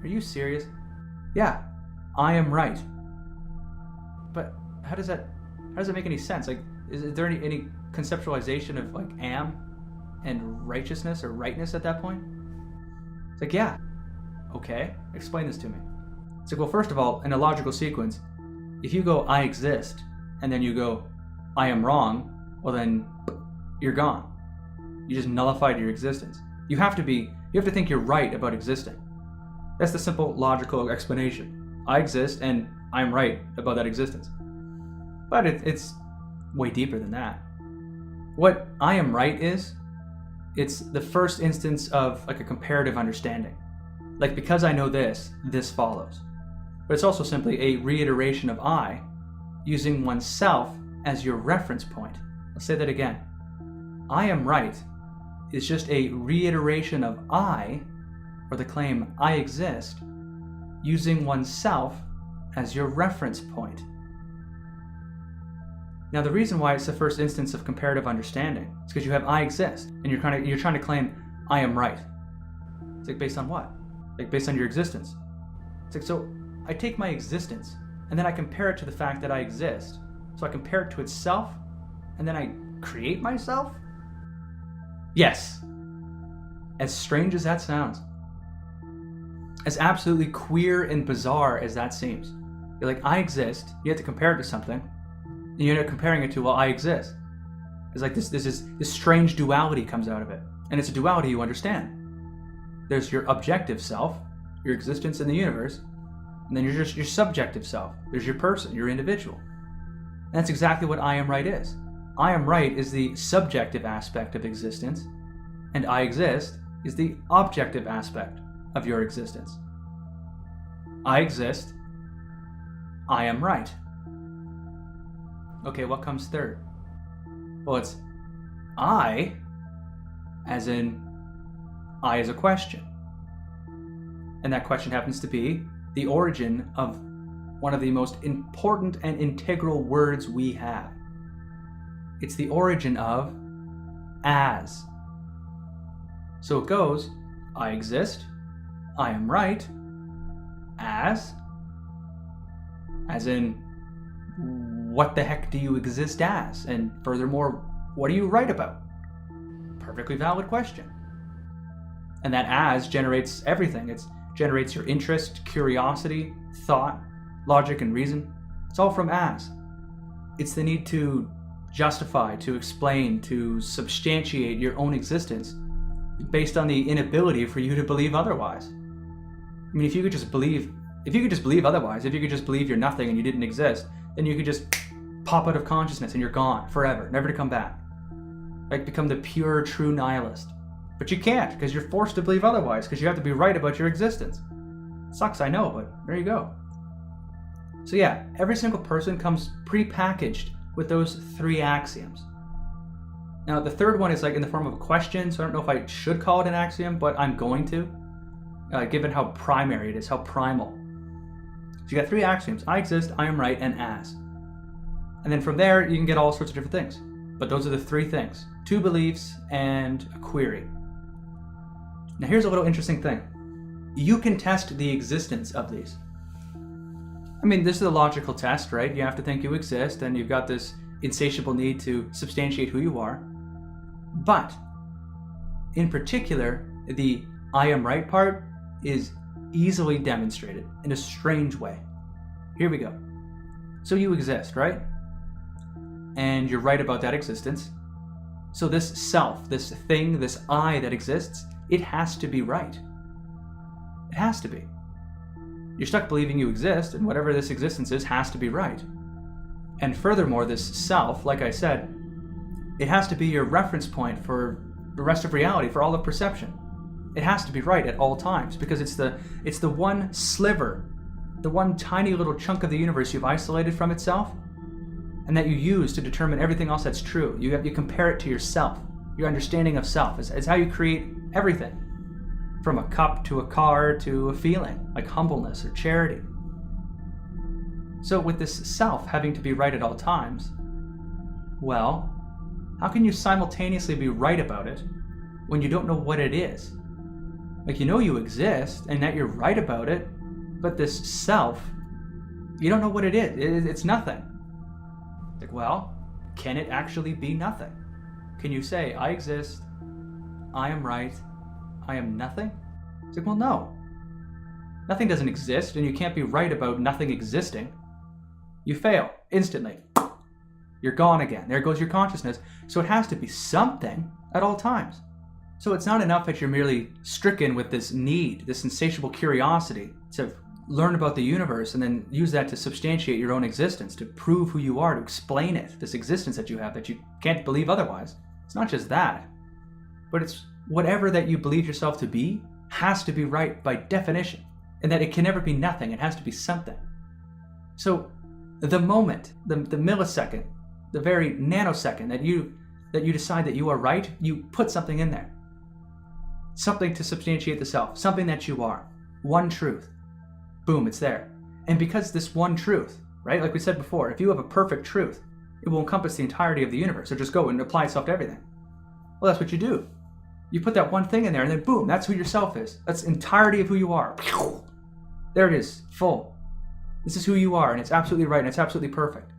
Are you serious? Yeah, I am right. But how does that make any sense? Like, is there any conceptualization of like am and righteousness or rightness at that point? It's like, yeah. Okay, explain this to me. It's like, well, first of all, in a logical sequence, if you go I exist and then you go I am wrong, well then you're gone. You just nullified your existence. You have to think you're right about existing. That's the simple logical explanation. I exist and I'm right about that existence. But it's way deeper than that. What I am right is, it's the first instance of like a comparative understanding. Like, because I know this follows. But it's also simply a reiteration of I, using oneself as your reference point. I'll say that again. I am right is just a reiteration of I, or the claim I exist, using oneself as your reference point. Now, the reason why it's the first instance of comparative understanding is because you have I exist, and you're trying to claim I am right. It's like, based on what? Like, based on your existence. It's like, so I take my existence and then I compare it to the fact that I exist. So I compare it to itself and then I create myself? Yes. As strange as that sounds. As absolutely queer and bizarre as that seems. You're like, I exist, you have to compare it to something, and you end up comparing it to, well, I exist. It's like this strange duality comes out of it. And it's a duality you understand. There's your objective self, your existence in the universe, and then you're just your subjective self. There's your person, your individual. And that's exactly what I am right is. I am right is the subjective aspect of existence, and I exist is the objective aspect of your existence. I exist, I am right. Okay, what comes third? Well, it's I, as in I is a question. And that question happens to be the origin of one of the most important and integral words we have. It's the origin of as. So it goes, I exist, I am right, as in, what the heck do you exist as? And furthermore, what are you right about? Perfectly valid question. And that as generates everything. It generates your interest, curiosity, thought, logic, and reason. It's all from as. It's the need to justify, to explain, to substantiate your own existence based on the inability for you to believe otherwise. I mean, if you could just believe otherwise, if you could just believe you're nothing and you didn't exist, then you could just pop out of consciousness and you're gone forever, never to come back. Like, become the pure, true nihilist. But you can't, because you're forced to believe otherwise, because you have to be right about your existence. Sucks, I know, but there you go. So yeah, every single person comes pre-packaged with those three axioms. Now, the third one is like in the form of a question, so I don't know if I should call it an axiom, but I'm going to, given how primary it is, how primal. So you got three axioms: I exist, I am right, and as. And then from there, you can get all sorts of different things. But those are the three things: two beliefs and a query. Now here's a little interesting thing. You can test the existence of these. I mean, this is a logical test, right? You have to think you exist, and you've got this insatiable need to substantiate who you are. But, in particular, the I am right part is easily demonstrated in a strange way. Here we go. So you exist, right? And you're right about that existence. So this self, this thing, this I that exists, it has to be right. It has to be. You're stuck believing you exist, and whatever this existence is has to be right. And furthermore, this self, like I said, it has to be your reference point for the rest of reality, for all of perception. It has to be right at all times, because it's the one sliver, the one tiny little chunk of the universe you've isolated from itself, and that you use to determine everything else that's true. You compare it to yourself. Your understanding of self is how you create everything, from a cup to a car to a feeling like humbleness or charity. So with this self having to be right at all times, well, how can you simultaneously be right about it when you don't know what it is? Like, you know you exist and that you're right about it, but this self, you don't know what it is. It's nothing. Like, well, can it actually be nothing? Can you say, I exist, I am right, I am nothing? It's like, well, no. Nothing doesn't exist, and you can't be right about nothing existing. You fail instantly. You're gone again. There goes your consciousness. So it has to be something at all times. So it's not enough that you're merely stricken with this need, this insatiable curiosity to learn about the universe and then use that to substantiate your own existence, to prove who you are, to explain it, this existence that you have that you can't believe otherwise. It's not just that, but it's whatever that you believe yourself to be has to be right by definition, and that it can never be nothing. It has to be something. So the moment, the millisecond, the very nanosecond that you decide that you are right, you put something in there. Something to substantiate the self, something that you are. One truth. Boom, it's there. And because this one truth, right, like we said before, if you have a perfect truth, it will encompass the entirety of the universe. So just go and apply itself to everything. Well, that's what you do. You put that one thing in there, and then boom, that's who your self is. That's the entirety of who you are. There it is, full. This is who you are, and it's absolutely right, and it's absolutely perfect.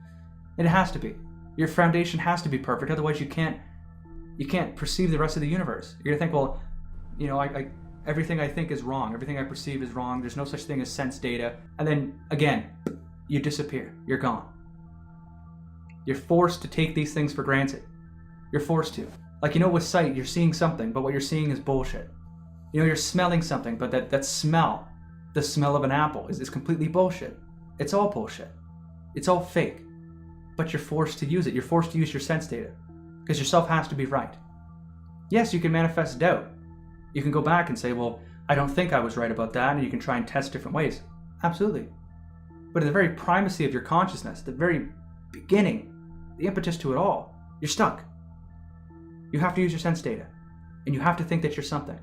And it has to be. Your foundation has to be perfect, otherwise you can't perceive the rest of the universe. You're gonna think, well, you know, everything I think is wrong, everything I perceive is wrong, there's no such thing as sense data, and then, again, you disappear, you're gone. You're forced to take these things for granted. You're forced to. Like, you know, with sight, you're seeing something, but what you're seeing is bullshit. You're smelling something, but that smell, the smell of an apple, is completely bullshit. It's all bullshit. It's all fake. But you're forced to use it. You're forced to use your sense data. Because yourself has to be right. Yes, you can manifest doubt. You can go back and say, well, I don't think I was right about that, and you can try and test different ways. Absolutely. But at the very primacy of your consciousness, the very beginning, the impetus to it all, you're stuck. You have to use your sense data. And you have to think that you're something.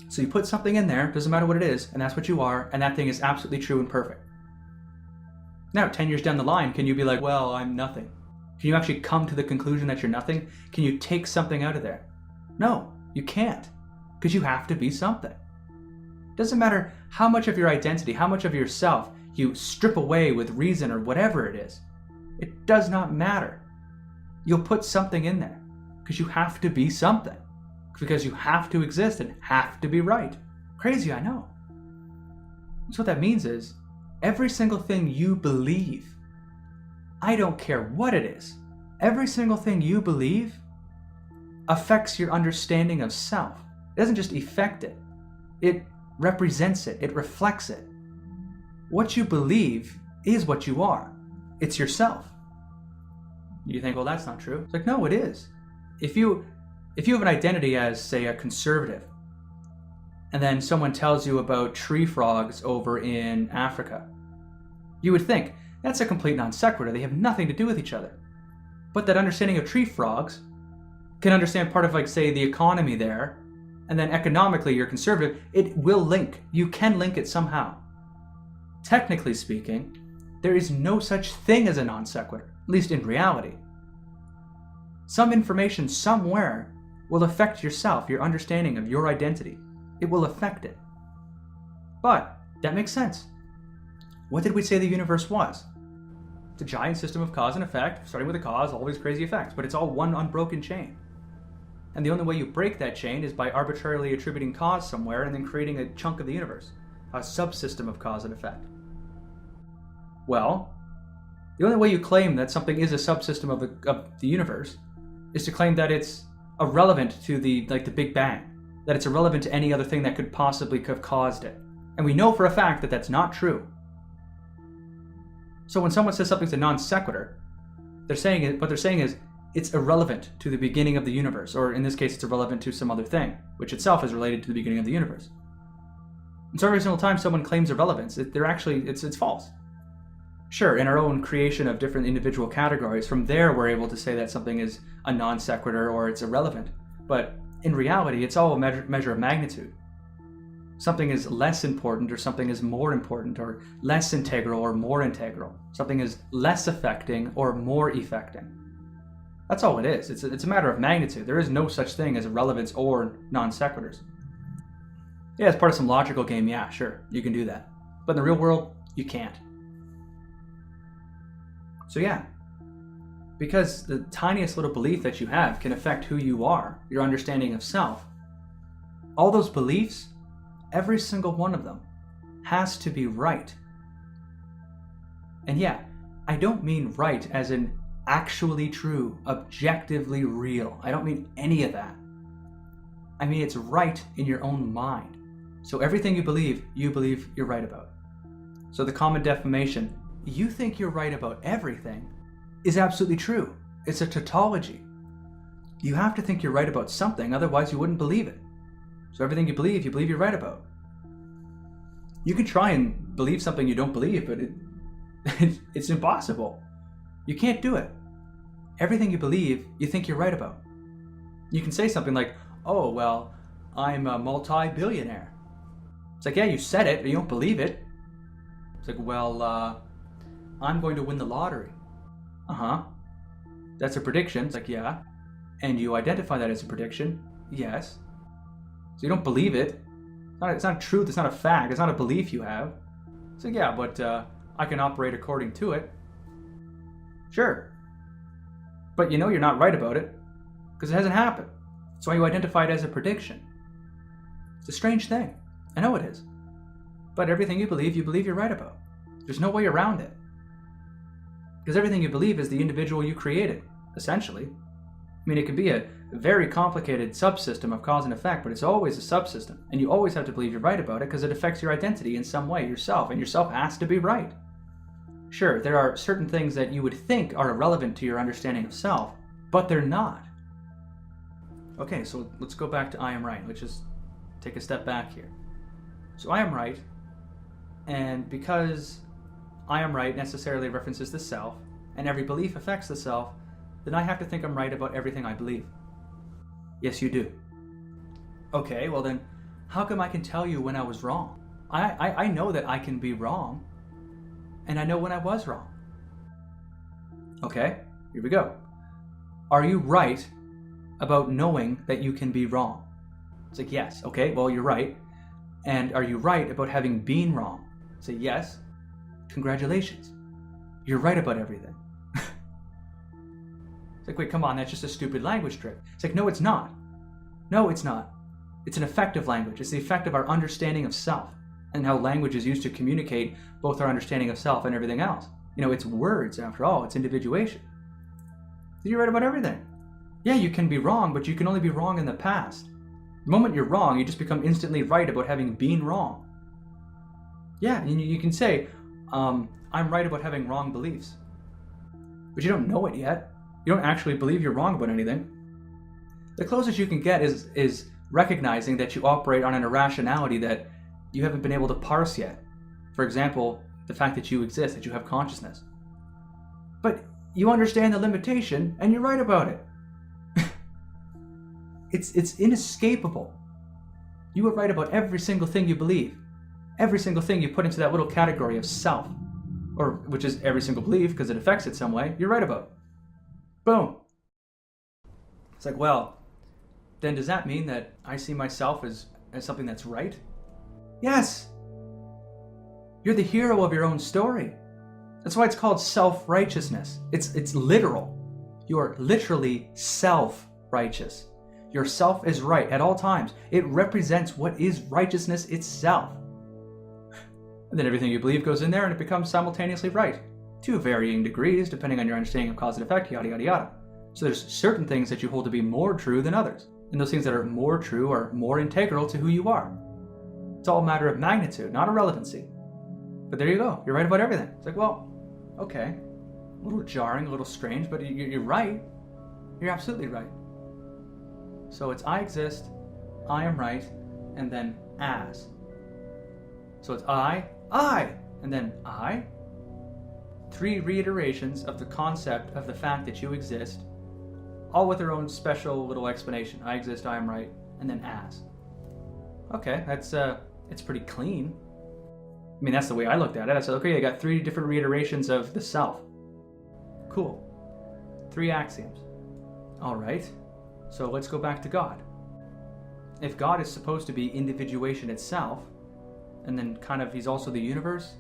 So you put something in there, doesn't matter what it is, and that's what you are, and that thing is absolutely true and perfect. Now, 10 years down the line, can you be like, well, I'm nothing? Can you actually come to the conclusion that you're nothing? Can you take something out of there? No, you can't. Because you have to be something. Doesn't matter how much of your identity, how much of yourself you strip away with reason or whatever it is. It does not matter. You'll put something in there. Because you have to be something. Because you have to exist and have to be right. Crazy, I know. So what that means is, every single thing you believe, I don't care what it is, every single thing you believe affects your understanding of self. It doesn't just affect it. It represents it. It reflects it. What you believe is what you are. It's yourself. You think, well, that's not true. It's like, no, it is. If you have an identity as, say, a conservative, and then someone tells you about tree frogs over in Africa, you would think, that's a complete non sequitur. They have nothing to do with each other. But that understanding of tree frogs can understand part of, like, say, the economy there, and then economically you're conservative, it will link. You can link it somehow. Technically speaking, there is no such thing as a non sequitur, at least in reality. Some information somewhere will affect yourself, your understanding of your identity. It will affect it. But that makes sense. What did we say the universe was? It's a giant system of cause and effect, starting with a cause, all these crazy effects, but it's all one unbroken chain. And the only way you break that chain is by arbitrarily attributing cause somewhere and then creating a chunk of the universe, a subsystem of cause and effect. Well, the only way you claim that something is a subsystem of the universe is to claim that it's irrelevant to the Big Bang, that it's irrelevant to any other thing that could possibly have caused it. And we know for a fact that that's not true. So when someone says something's a non sequitur, what they're saying is it's irrelevant to the beginning of the universe, or in this case, it's irrelevant to some other thing, which itself is related to the beginning of the universe. And so every single time someone claims irrelevance, it's false. Sure, in our own creation of different individual categories, from there we're able to say that something is a non sequitur or it's irrelevant. But in reality, it's all a measure of magnitude. Something is less important or something is more important, or less integral or more integral. Something is less affecting or more effecting. That's all it is. It's a matter of magnitude. There is no such thing as irrelevance or non sequiturs. Yeah, as part of some logical game, yeah, sure, you can do that. But in the real world, you can't. So yeah, because the tiniest little belief that you have can affect who you are, your understanding of self, all those beliefs, every single one of them, has to be right. And yeah, I don't mean right as in actually true, objectively real. I don't mean any of that. I mean it's right in your own mind. So everything you believe you're right about. So the common defamation, you think you're right about everything, is absolutely true. It's a tautology. You have to think you're right about something, otherwise you wouldn't believe it. So everything you believe you're right about. You can try and believe something you don't believe, but it's impossible. You can't do it. Everything you believe, you think you're right about. You can say something like, oh, well, I'm a multi-billionaire. It's like, yeah, you said it, but you don't believe it. It's like, well, I'm going to win the lottery. Uh-huh. That's a prediction. It's like, yeah. And you identify that as a prediction. Yes. So you don't believe it. It's not truth. It's not a fact. It's not a belief you have. So yeah, but I can operate according to it. Sure. But you know you're not right about it because it hasn't happened. That's why you identify it as a prediction. It's a strange thing. I know it is. But everything you believe you're right about. There's no way around it. Because everything you believe is the individual you created, essentially. I mean, it can be a very complicated subsystem of cause and effect, but it's always a subsystem. And you always have to believe you're right about it because it affects your identity in some way, yourself, and yourself has to be right. Sure, there are certain things that you would think are irrelevant to your understanding of self, but they're not. Okay, so let's go back to I am right. Let's just take a step back here. So I am right, and because I am right necessarily references the self, and every belief affects the self, then I have to think I'm right about everything I believe. Yes, you do. Okay, well then, how come I can tell you when I was wrong? I know that I can be wrong, and I know when I was wrong. Okay, here we go. Are you right about knowing that you can be wrong? It's like, yes. Okay, well, you're right. And are you right about having been wrong? Say, yes. Congratulations. You're right about everything. It's like, wait, come on, that's just a stupid language trick. It's like, no, it's not. No, it's not. It's an effective language. It's the effect of our understanding of self and how language is used to communicate both our understanding of self and everything else. You know, it's words, after all. It's individuation. You're right about everything. Yeah, you can be wrong, but you can only be wrong in the past. The moment you're wrong, you just become instantly right about having been wrong. Yeah, you can say, I'm right about having wrong beliefs. But you don't know it yet. You don't actually believe you're wrong about anything. The closest you can get is recognizing that you operate on an irrationality that you haven't been able to parse yet. For example, the fact that you exist, that you have consciousness. But you understand the limitation, and you're right about it. It's inescapable. You are right about every single thing you believe. Every single thing you put into that little category of self, or which is every single belief because it affects it some way, you're right about. Boom. It's like, well, then does that mean that I see myself as something that's right? Yes. You're the hero of your own story. That's why it's called self-righteousness. It's literal. You are literally self-righteous. Your self is right at all times. It represents what is righteousness itself. And then everything you believe goes in there and it becomes simultaneously right. To varying degrees, depending on your understanding of cause and effect, yada yada yada. So there's certain things that you hold to be more true than others. And those things that are more true are more integral to who you are. It's all a matter of magnitude, not irrelevancy. But there you go. You're right about everything. It's like, well, okay. A little jarring, a little strange, but you're right. You're absolutely right. So it's I exist, I am right, and then as. So it's I, and then I. 3 reiterations of the concept of the fact that you exist, all with their own special little explanation. I exist, I am right, and then as. Okay, it's pretty clean. I mean, that's the way I looked at it. I said, okay, I got 3 different reiterations of the self. Cool. 3 axioms. All right. So let's go back to God. If God is supposed to be individuation itself, and then kind of he's also the universe,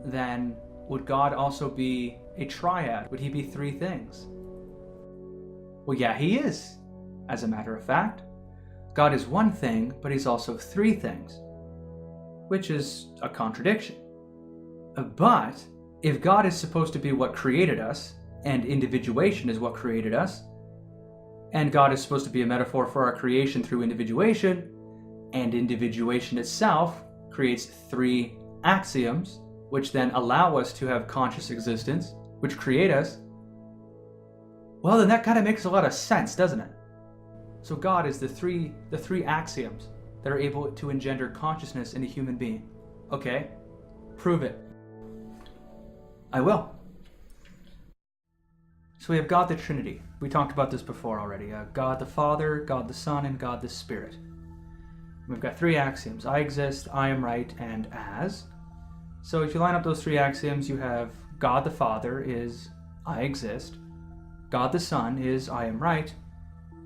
then would God also be a triad? Would he be 3 things? Well, yeah, he is. As a matter of fact, God is one thing, but he's also 3 things, which is a contradiction. But if God is supposed to be what created us, and individuation is what created us, and God is supposed to be a metaphor for our creation through individuation, and individuation itself creates 3 axioms, which then allow us to have conscious existence, which create us, well, then that kind of makes a lot of sense, doesn't it? So God is the three axioms that are able to engender consciousness in a human being. Okay, prove it. I will. So we have God the Trinity. We talked about this before already. God the Father, God the Son, and God the Spirit. We've got 3 axioms. I exist, I am right, and as. So if you line up those 3 axioms, you have God the Father is I exist, God the Son is I am right,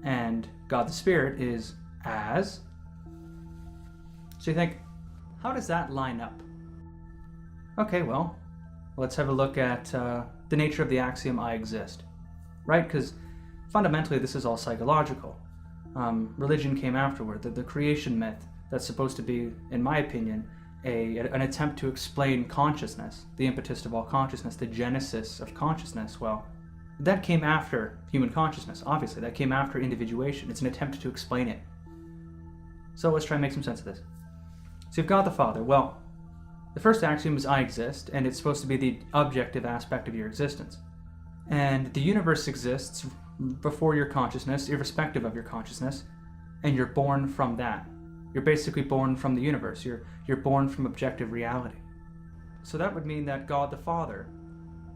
and God the Spirit is as. So you think, how does that line up? Okay, well, let's have a look at the nature of the axiom I exist. Right? Because fundamentally this is all psychological. Religion came afterward. The creation myth that's supposed to be, in my opinion, an attempt to explain consciousness, the impetus of all consciousness, the genesis of consciousness. Well, That came after human consciousness, obviously. That came after individuation. It's an attempt to explain it. So let's try and make some sense of this. So you've God the Father. Well, the first axiom is I exist, and it's supposed to be the objective aspect of your existence. And the universe exists before your consciousness, irrespective of your consciousness, and you're born from that. You're basically born from the universe. You're born from objective reality. So that would mean that God the Father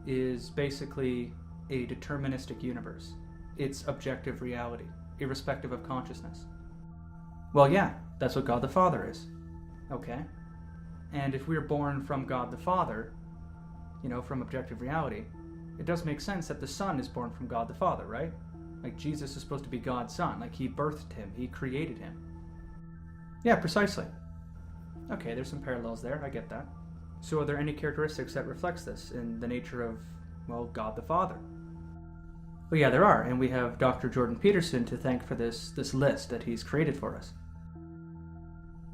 is basically a deterministic universe. It's objective reality, irrespective of consciousness. Well, yeah, that's what God the Father is. Okay? And if we're born from God the Father, from objective reality, it does make sense that the Son is born from God the Father, right? Like Jesus is supposed to be God's Son, like he birthed him, he created him. Yeah, precisely. Okay, there's some parallels there, I get that. So are there any characteristics that reflects this in the nature of, God the Father? Well, yeah, there are, and we have Dr. Jordan Peterson to thank for this list that he's created for us.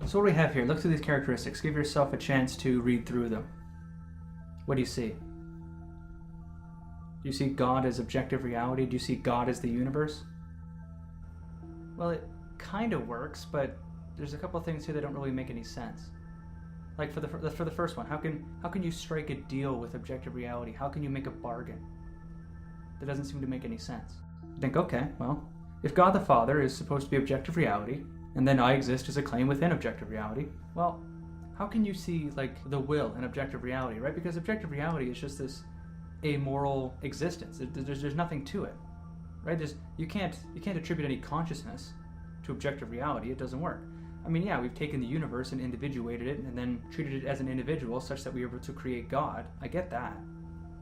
So what do we have here? Look through these characteristics. Give yourself a chance to read through them. What do you see? Do you see God as objective reality? Do you see God as the universe? Well, it kind of works, but there's a couple of things here that don't really make any sense. Like for the first one, how can you strike a deal with objective reality? How can you make a bargain? That doesn't seem to make any sense. You think, okay, well, if God the Father is supposed to be objective reality, and then I exist as a claim within objective reality, well, how can you see the will in objective reality, right? Because objective reality is just this amoral existence. There's nothing to it, right? You can't attribute any consciousness to objective reality. It doesn't work. I mean, yeah, we've taken the universe and individuated it and then treated it as an individual such that we were able to create God. I get that.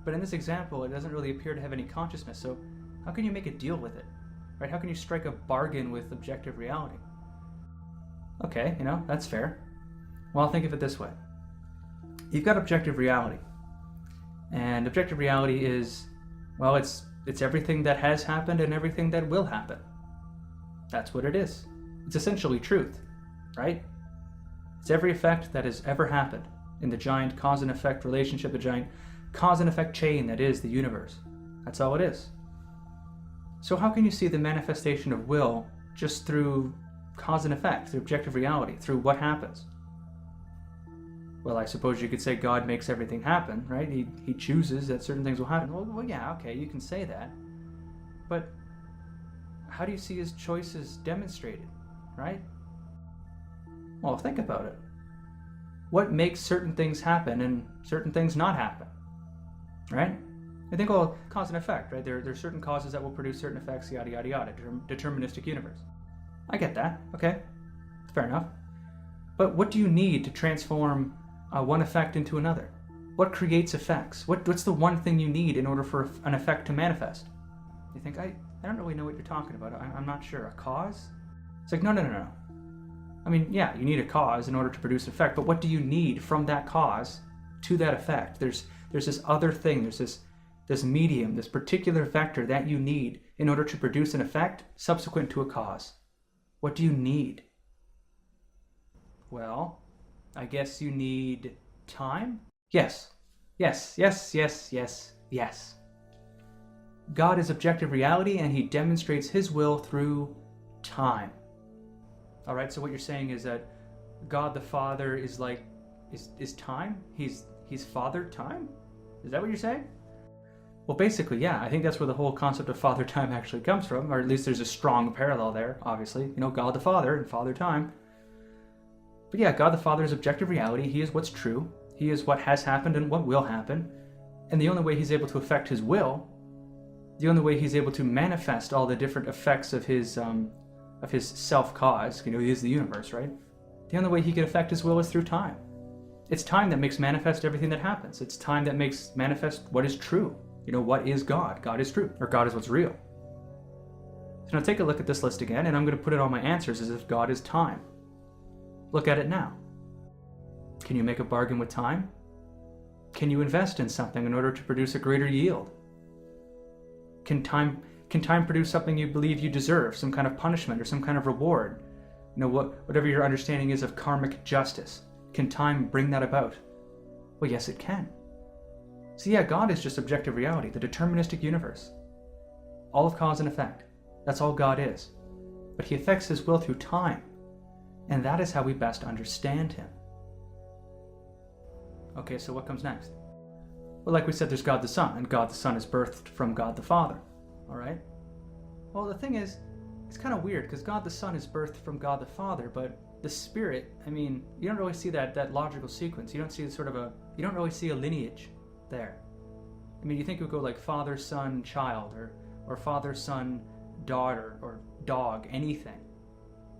But in this example, it doesn't really appear to have any consciousness, so how can you make a deal with it, right? How can you strike a bargain with objective reality? Okay, that's fair. Well, think of it this way. You've got objective reality. And objective reality is, it's everything that has happened and everything that will happen. That's what it is. It's essentially truth, right? It's every effect that has ever happened in the giant cause and effect relationship, the giant cause and effect chain that is the universe. That's all it is. So how can you see the manifestation of will just through cause and effect, through objective reality, through what happens? Well, I suppose you could say God makes everything happen, right? He chooses that certain things will happen. Well, yeah, okay, you can say that. But how do you see his choices demonstrated, right? Well, think about it. What makes certain things happen and certain things not happen, right? I think, cause and effect, right? There are certain causes that will produce certain effects, yada, yada, yada, deterministic universe. I get that, okay, fair enough. But what do you need to transform one effect into another? What creates effects? What's the one thing you need in order for an effect to manifest? You think, I don't really know what you're talking about. I'm not sure. A cause? It's like, no. I mean, yeah, you need a cause in order to produce effect, but what do you need from that cause to that effect? There's this other thing, there's this medium, this particular vector that you need in order to produce an effect subsequent to a cause. What do you need? Well, I guess you need time? Yes. God is objective reality, and he demonstrates his will through time. All right, so what you're saying is that God the Father is time? He's fathered time? Is that what you're saying? Well, basically, yeah. I think that's where the whole concept of father time actually comes from, or at least there's a strong parallel there, obviously. God the Father and father time. But yeah, God the Father is objective reality. He is what's true. He is what has happened and what will happen. And the only way he's able to affect his will, the only way he's able to manifest all the different effects of his self-cause, he is the universe, right? The only way he can affect his will is through time. It's time that makes manifest everything that happens. It's time that makes manifest what is true. What is God? God is true, or God is what's real. So now take a look at this list again, and I'm going to put in all my answers as if God is time. Look at it now. Can you make a bargain with time? Can you invest in something in order to produce a greater yield? Can time produce something you believe you deserve, some kind of punishment or some kind of reward? Whatever your understanding is of karmic justice. Can time bring that about? Well, yes, it can. So yeah, God is just objective reality, the deterministic universe. all of cause and effect. That's all God is. But he affects his will through time, and that is how we best understand him. Okay, so what comes next? Well, like we said, there's God the Son, and God the Son is birthed from God the Father. All right? Well, the thing is, it's kind of weird, because God the Son is birthed from God the Father, but the Spirit, I mean, you don't really see that logical sequence. You don't see you don't really see a lineage there. I mean, you think it would go like father, son, child, or father, son, daughter, or dog, anything.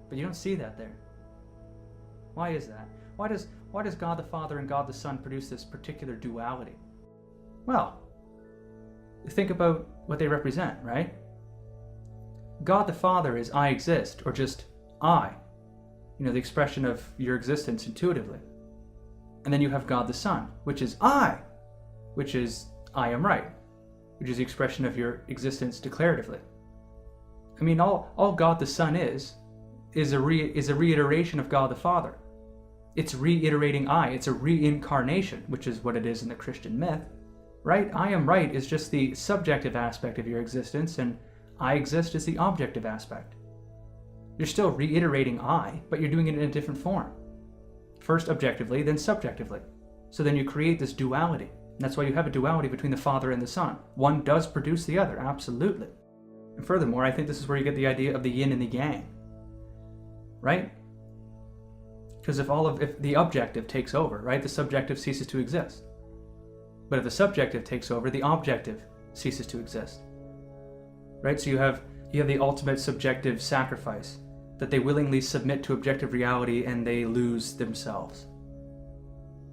But you don't see that there. Why is that? Why does God the Father and God the Son produce this particular duality? Well, think about what they represent, right? God the Father is I exist, or just I. The expression of your existence intuitively. And then you have God the Son, which is I, which is I am right, which is the expression of your existence declaratively. I mean, all God the Son is a reiteration of God the Father. It's reiterating I. It's a reincarnation, which is what it is in the Christian myth, right? I am right is just the subjective aspect of your existence, and I exist is the objective aspect. You're still reiterating I, but you're doing it in a different form. First objectively, then subjectively. So then you create this duality. That's why you have a duality between the Father and the Son. One does produce the other, absolutely. And furthermore, I think this is where you get the idea of the yin and the yang. Right? Because if the objective takes over, right, the subjective ceases to exist. But if the subjective takes over, the objective ceases to exist. Right? So you have the ultimate subjective sacrifice, that they willingly submit to objective reality and they lose themselves.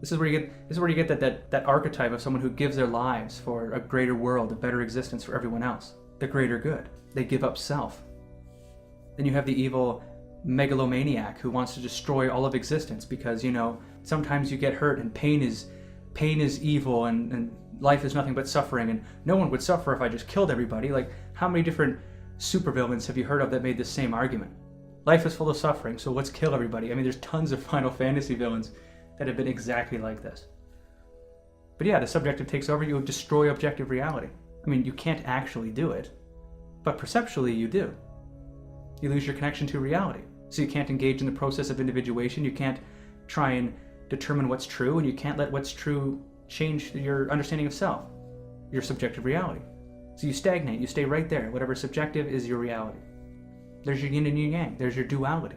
This is where you get that archetype of someone who gives their lives for a greater world, a better existence for everyone else, the greater good. They give up self. Then you have the evil megalomaniac who wants to destroy all of existence because, sometimes you get hurt and pain is evil and life is nothing but suffering, and no one would suffer if I just killed everybody. Like, how many different supervillains have you heard of that made this same argument? Life is full of suffering, so let's kill everybody. I mean, there's tons of Final Fantasy villains that have been exactly like this. But yeah, the subjective takes over, you destroy objective reality. I mean, you can't actually do it, but perceptually you do. You lose your connection to reality. So you can't engage in the process of individuation, you can't try and determine what's true, and you can't let what's true change your understanding of self, your subjective reality. So you stagnate, you stay right there. Whatever subjective is your reality. There's your yin and your yang, there's your duality.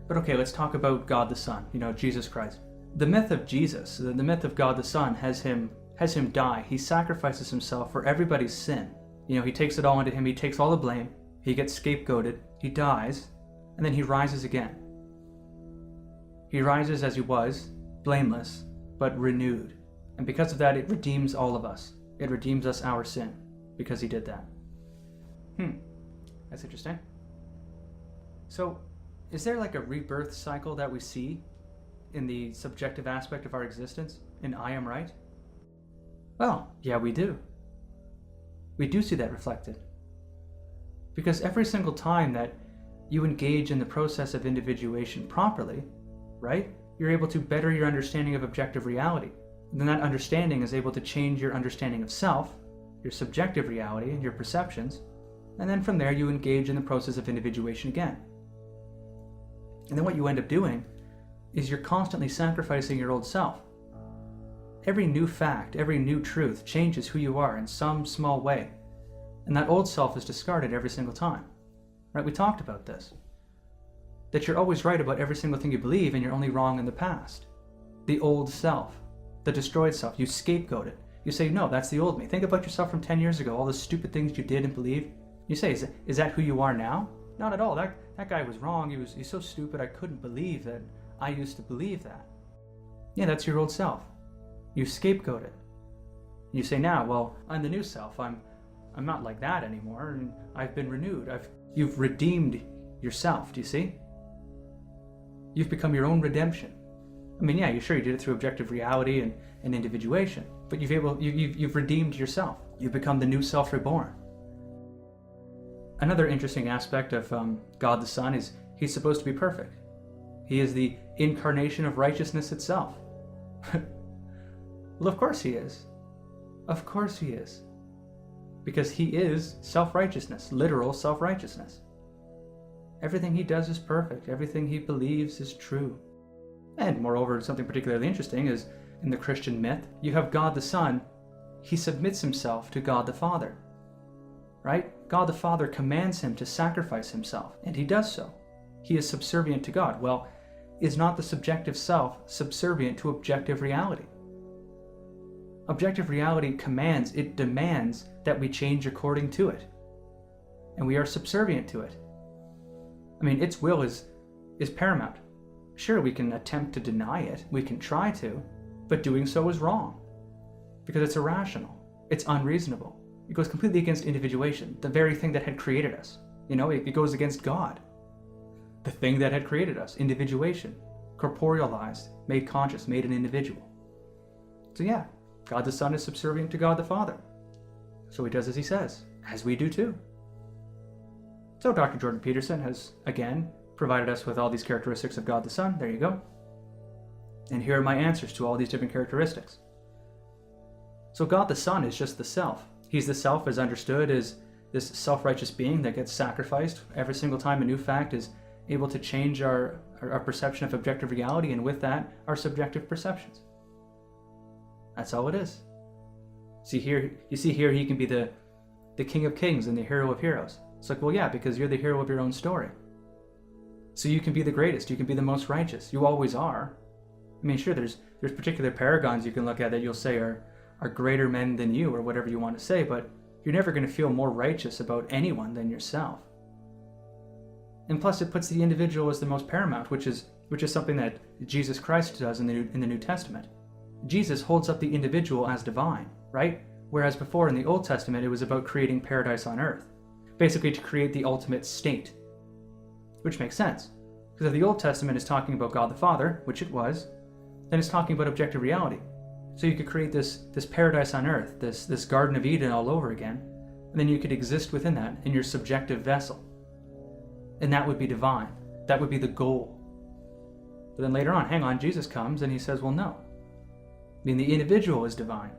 But okay, let's talk about God the Son, Jesus Christ. The myth of Jesus, the myth of God the Son has him die. He sacrifices himself for everybody's sin. He takes it all into him, he takes all the blame, he gets scapegoated, he dies, and then he rises again. He rises as he was, blameless, but renewed. And because of that, it redeems all of us. It redeems us our sin, because he did that. That's interesting. So, is there like a rebirth cycle that we see in the subjective aspect of our existence, in I am right? Well, yeah, we do. We do see that reflected. Because every single time that you engage in the process of individuation properly, right, you're able to better your understanding of objective reality. And then that understanding is able to change your understanding of self, your subjective reality, and your perceptions. And then from there, you engage in the process of individuation again. And then what you end up doing is you're constantly sacrificing your old self. Every new fact, every new truth changes who you are in some small way. And that old self is discarded every single time. Right? We talked about this. That you're always right about every single thing you believe and you're only wrong in the past. The old self, the destroyed self, you scapegoat it. You say, no, that's the old me. Think about yourself from 10 years ago, all the stupid things you did and believed. You say, is that who you are now? Not at all. That guy was wrong. He's so stupid I couldn't believe that I used to believe that. Yeah, that's your old self. You scapegoat it. You say now, well, I'm the new self. I'm not like that anymore, and I've been renewed. You've redeemed yourself, do you see? You've become your own redemption. I mean, yeah, you did it through objective reality and individuation, but you've redeemed yourself. You've become the new self reborn. Another interesting aspect of God the Son is he's supposed to be perfect. He is the incarnation of righteousness itself. Well, of course he is. Of course he is. because he is self-righteousness, literal self-righteousness. Everything he does is perfect. Everything he believes is true. And moreover, something particularly interesting is in the Christian myth, you have God the Son. He submits himself to God the Father. Right? God the Father commands him to sacrifice himself, and he does so. He is subservient to God. Well, is not the subjective self subservient to objective reality? Objective reality commands, it demands that we change according to it. And we are subservient to it. I mean, its will is paramount. Sure, we can attempt to deny it, we can try to, but doing so is wrong. Because it's irrational, it's unreasonable. It goes completely against individuation, the very thing that had created us. You know, it goes against God. The thing that had created us, individuation, corporealized, made conscious, made an individual. So yeah, God the Son is subservient to God the Father. So he does as he says, as we do too. So Dr. Jordan Peterson has, again, provided us with all these characteristics of God the Son. There you go. And here are my answers to all these different characteristics. So God the Son is just the self. He's the self as understood as this self-righteous being that gets sacrificed every single time a new fact is able to change our perception of objective reality, and with that, our subjective perceptions. That's all it is. You see here he can be the King of Kings and the hero of heroes. It's like, well, yeah, because you're the hero of your own story. So you can be the greatest, you can be the most righteous. You always are. I mean, sure, there's particular paragons you can look at that you'll say are greater men than you, or whatever you want to say, but you're never going to feel more righteous about anyone than yourself. And plus, it puts the individual as the most paramount, which is something that Jesus Christ does in the New Testament. Jesus holds up the individual as divine, right? Whereas before in the Old Testament, it was about creating paradise on earth. Basically to create the ultimate state. Which makes sense. Because if the Old Testament is talking about God the Father, which it was, then it's talking about objective reality. So you could create this paradise on earth, this Garden of Eden all over again, and then you could exist within that in your subjective vessel. And that would be divine. That would be the goal. But then later on, hang on, Jesus comes and he says, well, no. I mean, the individual is divine.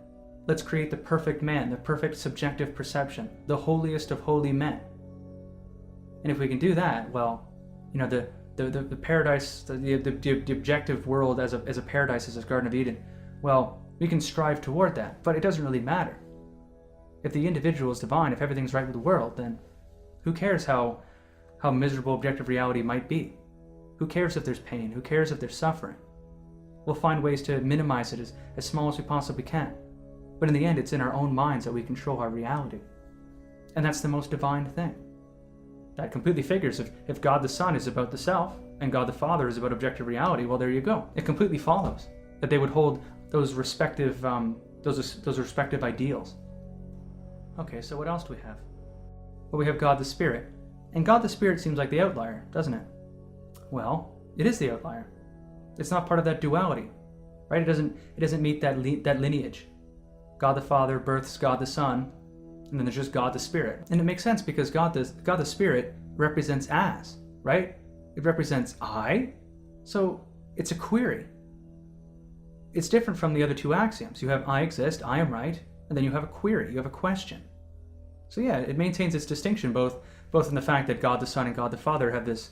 Let's create the perfect man, the perfect subjective perception, the holiest of holy men. And if we can do that, well, you know, the paradise, the objective world as a paradise, as a Garden of Eden, well, we can strive toward that, but it doesn't really matter. If the individual is divine, if everything's right with the world, then who cares how miserable objective reality might be? Who cares if there's pain? Who cares if there's suffering? We'll find ways to minimize it as small as we possibly can. But in the end, it's in our own minds that we control our reality. And that's the most divine thing. That completely figures. If God the Son is about the self, and God the Father is about objective reality, well, there you go. It completely follows that they would hold those respective ideals. Okay, so what else do we have? Well, we have God the Spirit. And God the Spirit seems like the outlier, doesn't it? Well, it is the outlier. It's not part of that duality, right? It doesn't meet that lineage. God the Father births God the Son, and then there's just God the Spirit. And it makes sense because God the Spirit represents as, right? It represents I, so it's a query. It's different from the other two axioms. You have I exist, I am right, and then you have a query, you have a question. So yeah, it maintains its distinction both in the fact that God the Son and God the Father have this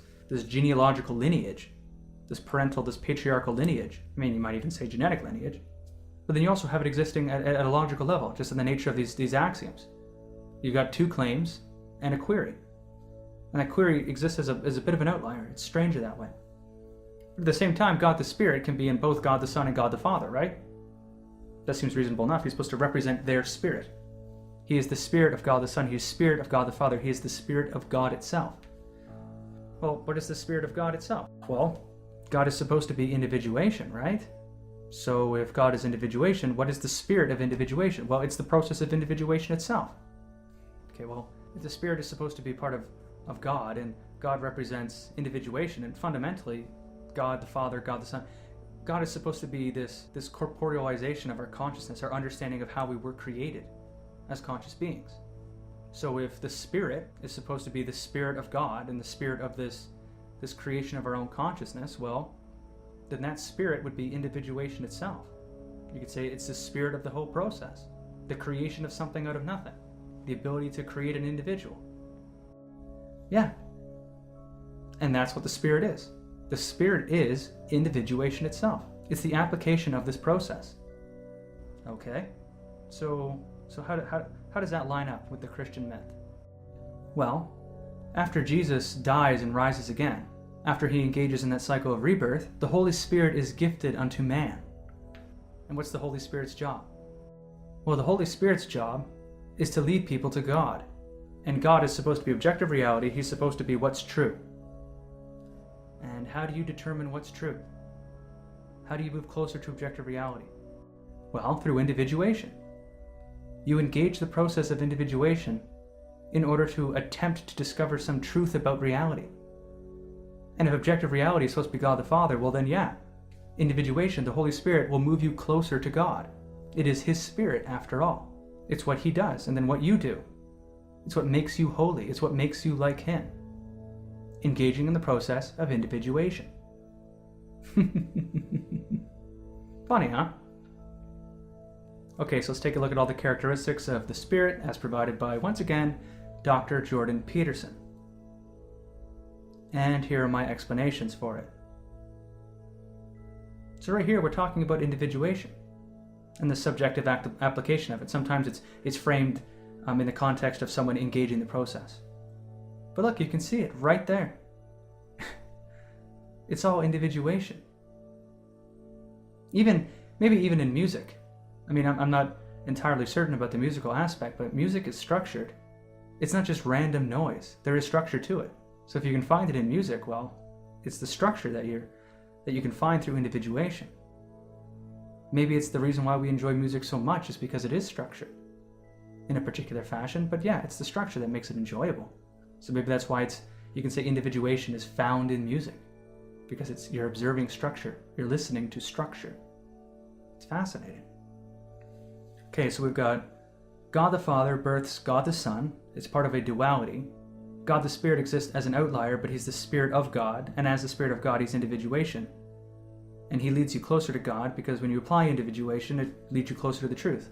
genealogical lineage, this patriarchal lineage. I mean, you might even say genetic lineage. But then you also have it existing at a logical level, just in the nature of these axioms. You've got two claims and a query. And that query exists as a bit of an outlier. It's stranger that way. But at the same time, God the Spirit can be in both God the Son and God the Father, right? That seems reasonable enough. He's supposed to represent their spirit. He is the Spirit of God the Son. He is the Spirit of God the Father. He is the Spirit of God itself. Well, what is the Spirit of God itself? Well, God is supposed to be individuation, right? So if God is individuation, what is the spirit of individuation? Well, it's the process of individuation itself. Okay, well, if the Spirit is supposed to be part of God, and God represents individuation, and fundamentally, God the Father, God the Son, God is supposed to be this corporealization of our consciousness, our understanding of how we were created as conscious beings. So if the Spirit is supposed to be the Spirit of God and the Spirit of this creation of our own consciousness, well, then that Spirit would be individuation itself. You could say it's the spirit of the whole process, the creation of something out of nothing. the ability to create an individual. Yeah. And that's what the Spirit is. The Spirit is individuation itself. It's the application of this process. Okay? So how does that line up with the Christian myth? Well, after Jesus dies and rises again, after he engages in that cycle of rebirth, the Holy Spirit is gifted unto man. And what's the Holy Spirit's job? Well, the Holy Spirit's job is to lead people to God. And God is supposed to be objective reality. He's supposed to be what's true. And how do you determine what's true? How do you move closer to objective reality? Well, through individuation. You engage the process of individuation in order to attempt to discover some truth about reality. And if objective reality is supposed to be God the Father, well then yeah, individuation, the Holy Spirit, will move you closer to God. It is His Spirit, after all. It's what He does, and then what you do. It's what makes you holy. It's what makes you like Him. Engaging in the process of individuation. Funny, huh? Okay, so let's take a look at all the characteristics of the Spirit as provided by, once again, Dr. Jordan Peterson. And here are my explanations for it. So right here we're talking about individuation and the subjective application of it. Sometimes it's framed in the context of someone engaging the process. But look, you can see it right there. It's all individuation. Maybe even in music. I mean, I'm not entirely certain about the musical aspect, but music is structured. It's not just random noise. There is structure to it. So if you can find it in music, well, it's the structure that you can find through individuation. Maybe it's the reason why we enjoy music so much is because it is structured in a particular fashion, but yeah, it's the structure that makes it enjoyable. So maybe that's why you can say individuation is found in music, because you're observing structure, you're listening to structure. It's fascinating. Okay, so we've got God the Father births God the Son. It's part of a duality. God the Spirit exists as an outlier, but He's the Spirit of God, and as the Spirit of God, He's individuation. And He leads you closer to God, because when you apply individuation, it leads you closer to the truth.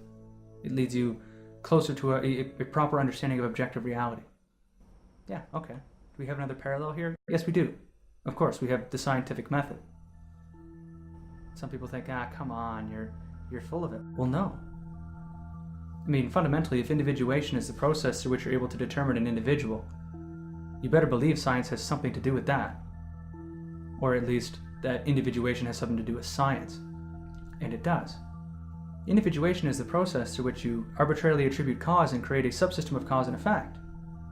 It leads you closer to a proper understanding of objective reality. Yeah, okay. Do we have another parallel here? Yes, we do. Of course, we have the scientific method. Some people think, come on, you're full of it. Well, no. I mean, fundamentally, if individuation is the process through which you're able to determine an individual, you better believe science has something to do with that. Or at least that individuation has something to do with science. And it does. Individuation is the process through which you arbitrarily attribute cause and create a subsystem of cause and effect.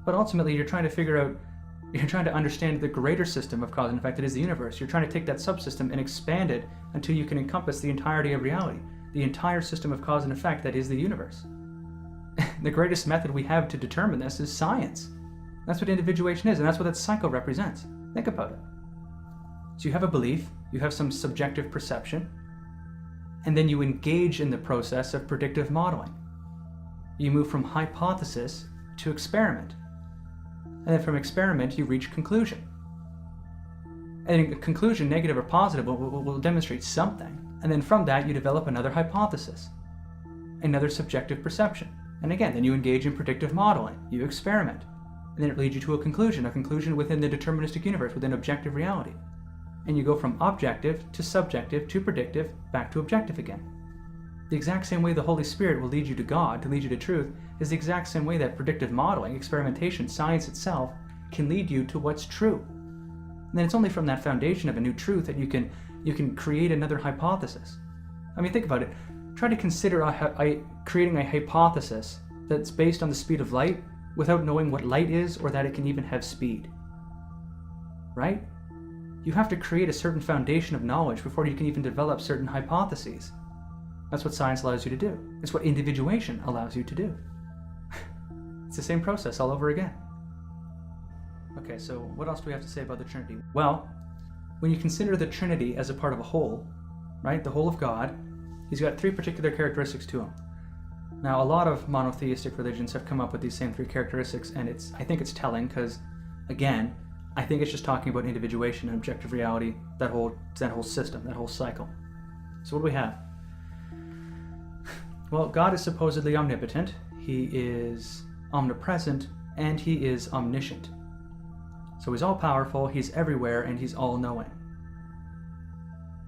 But ultimately, you're trying to understand the greater system of cause and effect that is the universe. You're trying to take that subsystem and expand it until you can encompass the entirety of reality, the entire system of cause and effect that is the universe. The greatest method we have to determine this is science. That's what individuation is, and that's what that cycle represents. Think about it. So you have a belief, you have some subjective perception, and then you engage in the process of predictive modeling. You move from hypothesis to experiment. And then from experiment, you reach conclusion. And a conclusion, negative or positive, will demonstrate something. And then from that, you develop another hypothesis, another subjective perception. And again, then you engage in predictive modeling. You experiment. And then it leads you to a conclusion within the deterministic universe, within objective reality. And you go from objective to subjective to predictive, back to objective again. The exact same way the Holy Spirit will lead you to God, to lead you to truth, is the exact same way that predictive modeling, experimentation, science itself, can lead you to what's true. And then it's only from that foundation of a new truth that you can create another hypothesis. I mean, think about it. Try to consider creating a hypothesis that's based on the speed of light without knowing what light is or that it can even have speed. Right? You have to create a certain foundation of knowledge before you can even develop certain hypotheses. That's what science allows you to do. It's what individuation allows you to do. It's the same process all over again. Okay, so what else do we have to say about the Trinity? Well, when you consider the Trinity as a part of a whole, right, the whole of God, He's got three particular characteristics to Him. Now, a lot of monotheistic religions have come up with these same three characteristics, and I think it's telling because, again, I think it's just talking about individuation and objective reality, that whole system, that whole cycle. So what do we have? Well, God is supposedly omnipotent. He is omnipresent, and he is omniscient. So he's all-powerful, he's everywhere, and he's all-knowing.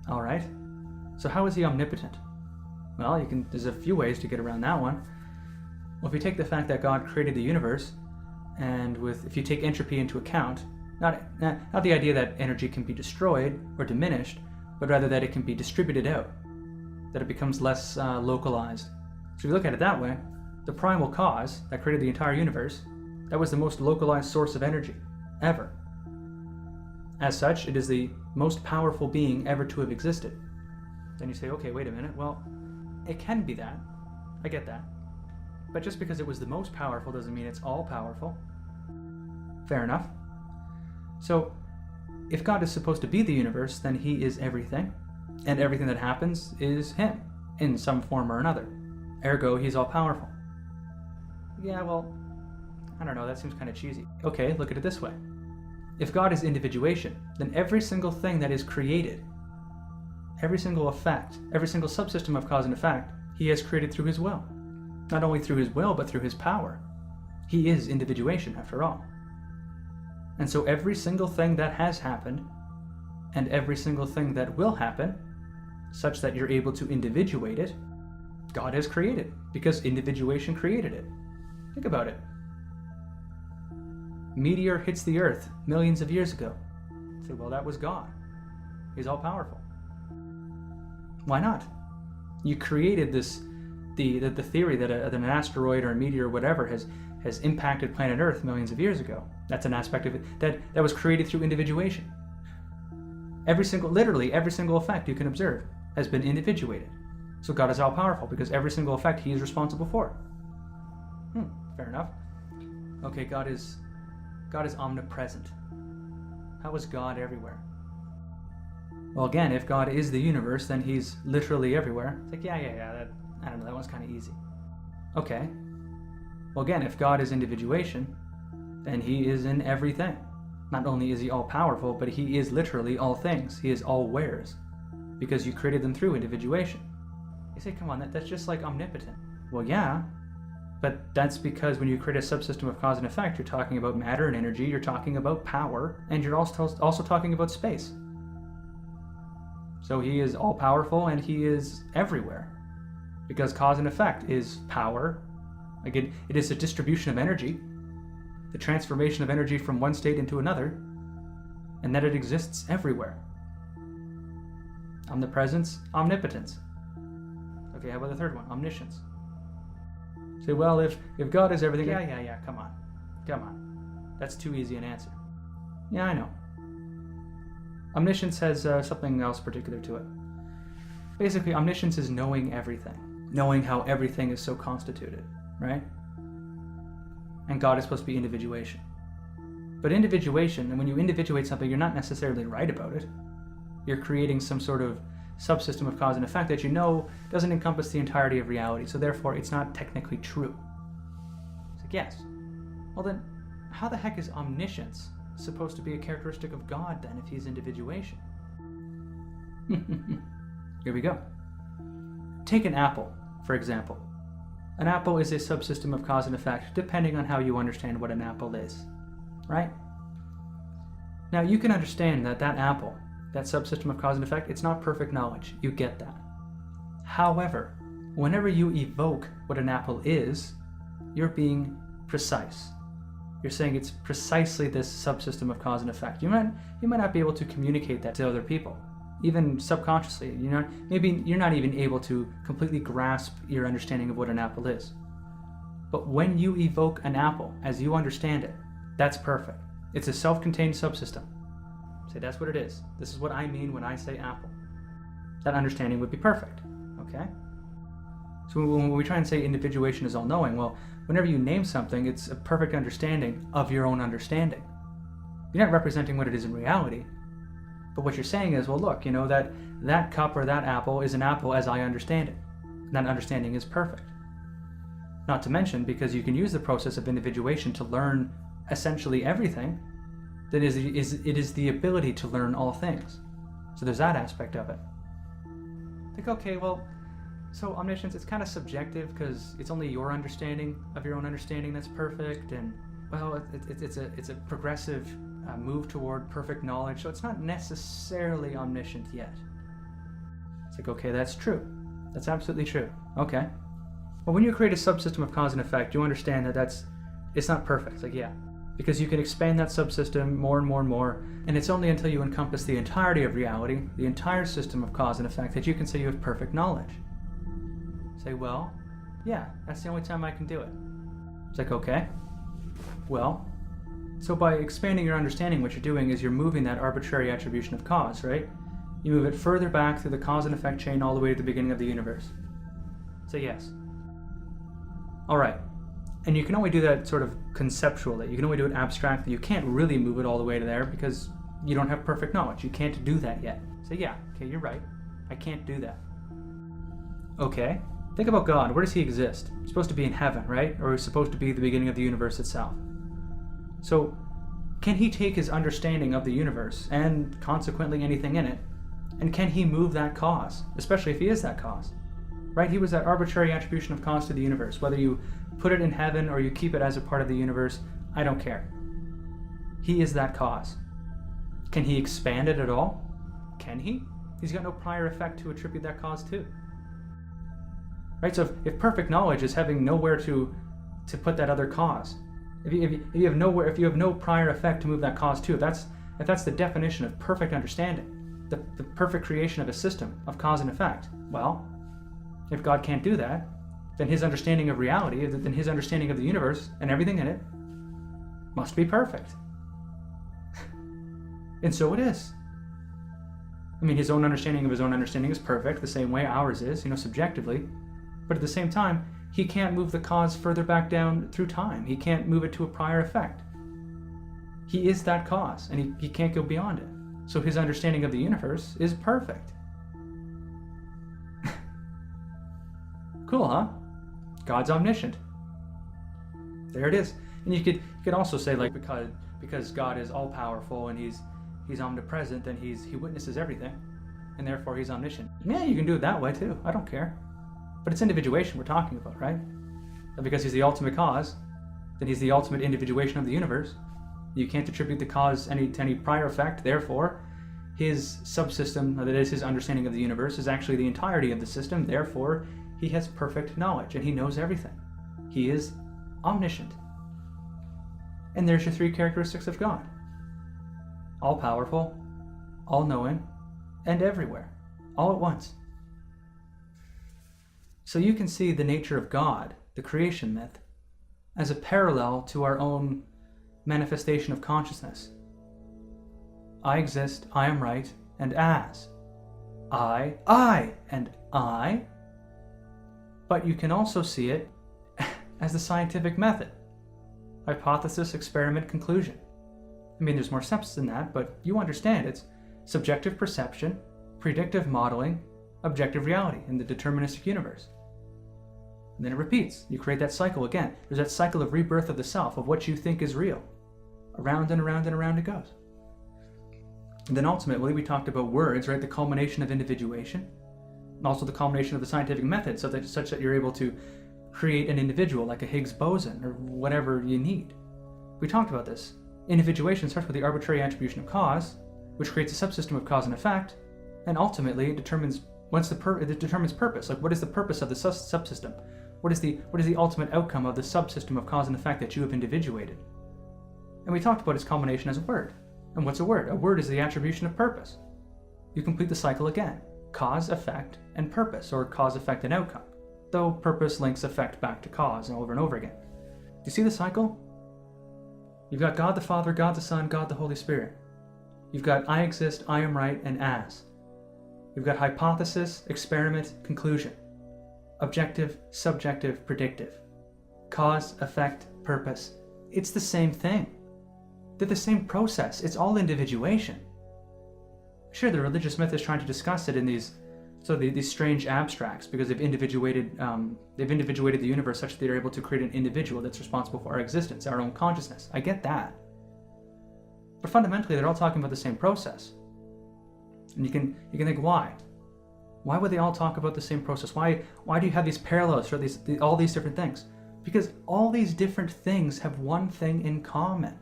All right. So how is he omnipotent? Well, there's a few ways to get around that one. Well, if you take the fact that God created the universe, and if you take entropy into account, not the idea that energy can be destroyed or diminished, but rather that it can be distributed out, that it becomes less localized. So if you look at it that way, the primal cause that created the entire universe, that was the most localized source of energy ever. As such, it is the most powerful being ever to have existed. Then you say, okay, wait a minute, well, it can be that. I get that. But just because it was the most powerful doesn't mean it's all powerful. Fair enough. So, if God is supposed to be the universe, then he is everything, and everything that happens is him, in some form or another. Ergo, he's all-powerful. Yeah, well, I don't know, that seems kind of cheesy. Okay, look at it this way. If God is individuation, then every single thing that is created, every single effect, every single subsystem of cause and effect, he has created through his will. Not only through his will, but through his power. He is individuation, after all. And so every single thing that has happened, and every single thing that will happen, such that you're able to individuate it, God has created, because individuation created it. Think about it. Meteor hits the Earth millions of years ago. Say, well, that was God. He's all-powerful. Why not? You created the theory that an asteroid or a meteor or whatever has impacted planet Earth millions of years ago. That's an aspect of it that was created through individuation. Literally every single effect you can observe has been individuated. So God is all-powerful because every single effect he is responsible for. Fair enough. Okay, God is omnipresent. How is God everywhere? Well, again, if God is the universe, then he's literally everywhere. It's like, yeah, I don't know, that one's kind of easy. Okay. Well, again, if God is individuation, then he is in everything. Not only is he all-powerful, but he is literally all things. He is all-wares, because you created them through individuation. You say, come on, that's just like omnipotent. Well, yeah, but that's because when you create a subsystem of cause and effect, you're talking about matter and energy, you're talking about power, and you're also talking about space. So he is all-powerful and he is everywhere, because cause and effect is power. Again, it is a distribution of energy, the transformation of energy from one state into another, and that it exists everywhere. Omnipresence, omnipotence. Okay, how about the third one? Omniscience. Say, well, if God is everything... Yeah, come on. That's too easy an answer. Yeah, I know. Omniscience has something else particular to it. Basically, omniscience is knowing everything. Knowing how everything is so constituted, right? And God is supposed to be individuation. But individuation, and when you individuate something, you're not necessarily right about it. You're creating some sort of subsystem of cause and effect that you know doesn't encompass the entirety of reality, so therefore it's not technically true. It's like, yes. Well then, how the heck is omniscience supposed to be a characteristic of God then if he's individuation? Here we go. Take an apple, for example. An apple is a subsystem of cause and effect depending on how you understand what an apple is, right? Now you can understand that apple, that subsystem of cause and effect, it's not perfect knowledge. You get that. However, whenever you evoke what an apple is, you're being precise. You're saying it's precisely this subsystem of cause and effect. You might not be able to communicate that to other people, even subconsciously. Maybe you're not even able to completely grasp your understanding of what an apple is. But when you evoke an apple as you understand it, that's perfect. It's a self-contained subsystem. Say, that's what it is. This is what I mean when I say apple. That understanding would be perfect, okay? So when we try and say individuation is all-knowing, well, whenever you name something, it's a perfect understanding of your own understanding. You're not representing what it is in reality, but what you're saying is, well, look, that cup or that apple is an apple as I understand it. That understanding is perfect. Not to mention, because you can use the process of individuation to learn essentially everything, that it is the ability to learn all things. So there's that aspect of it. Think, okay, well, So omniscience, it's kind of subjective because it's only your understanding of your own understanding that's perfect, and well, it's a progressive move toward perfect knowledge, so it's not necessarily omniscient yet. It's like, okay, that's true. That's absolutely true. Okay. Well, when you create a subsystem of cause and effect, you understand that it's not perfect. It's like, yeah. Because you can expand that subsystem more and more and more, and it's only until you encompass the entirety of reality, the entire system of cause and effect, that you can say you have perfect knowledge. Say, well, yeah, that's the only time I can do it. It's like, okay. Well, so by expanding your understanding, what you're doing is you're moving that arbitrary attribution of cause, right? You move it further back through the cause and effect chain all the way to the beginning of the universe. Say yes. All right. And you can only do that sort of conceptually. You can only do it abstractly. You can't really move it all the way to there because you don't have perfect knowledge. You can't do that yet. Say, yeah, okay, you're right. I can't do that. Okay. Think about God. Where does he exist? He's supposed to be in heaven, right? Or he's supposed to be the beginning of the universe itself. So, can he take his understanding of the universe, and consequently anything in it, and can he move that cause, especially if he is that cause? Right? He was that arbitrary attribution of cause to the universe. Whether you put it in heaven or you keep it as a part of the universe, I don't care. He is that cause. Can he expand it at all? Can he? He's got no prior effect to attribute that cause to. Right? So if perfect knowledge is having nowhere to put that other cause, if you have no prior effect to move that cause to, if that's the definition of perfect understanding, the perfect creation of a system of cause and effect, well, if God can't do that, then his understanding of reality, then his understanding of the universe and everything in it must be perfect. And so it is. I mean, his own understanding of his own understanding is perfect, the same way ours is, subjectively. But at the same time, he can't move the cause further back down through time. He can't move it to a prior effect. He is that cause, and he can't go beyond it. So his understanding of the universe is perfect. Cool, huh? God's omniscient. There it is. And you could also say, like, because God is all powerful and he's omnipresent, then he witnesses everything, and therefore he's omniscient. Yeah, you can do it that way too. I don't care. But it's individuation we're talking about, right? And because he's the ultimate cause, then he's the ultimate individuation of the universe. You can't attribute the cause to any prior effect. Therefore, his subsystem, that is his understanding of the universe, is actually the entirety of the system. Therefore, he has perfect knowledge and he knows everything. He is omniscient. And there's your three characteristics of God. All-powerful, all-knowing, and everywhere, all at once. So you can see the nature of God, the creation myth, as a parallel to our own manifestation of consciousness. I exist, I am right, and as. I, and I. But you can also see it as the scientific method. Hypothesis, experiment, conclusion. I mean, there's more steps than that, but you understand it's subjective perception, predictive modeling, objective reality in the deterministic universe. And then it repeats. You create that cycle again. There's that cycle of rebirth of the self, of what you think is real. Around and around and around it goes. And then ultimately, we talked about words, right? The culmination of individuation, and also the culmination of the scientific method, such that you're able to create an individual, like a Higgs boson, or whatever you need. We talked about this. Individuation starts with the arbitrary attribution of cause, which creates a subsystem of cause and effect, and ultimately it determines purpose. Like, what is the purpose of the subsystem? What is the ultimate outcome of the subsystem of cause and effect that you have individuated? And we talked about its culmination as a word. And what's a word? A word is the attribution of purpose. You complete the cycle again. Cause, effect, and purpose, or cause, effect, and outcome. Though purpose links effect back to cause and over again. Do you see the cycle? You've got God the Father, God the Son, God the Holy Spirit. You've got I exist, I am right, and as. You've got hypothesis, experiment, conclusion. Objective, subjective, predictive. Cause, effect, purpose. It's the same thing. They're the same process. It's all individuation. Sure, the religious myth is trying to discuss it in these strange abstracts because they've individuated the universe such that they're able to create an individual that's responsible for our existence, our own consciousness. I get that. But fundamentally, they're all talking about the same process. And you can think, why? Why would they all talk about the same process? Why do you have these parallels for all these different things? Because all these different things have one thing in common.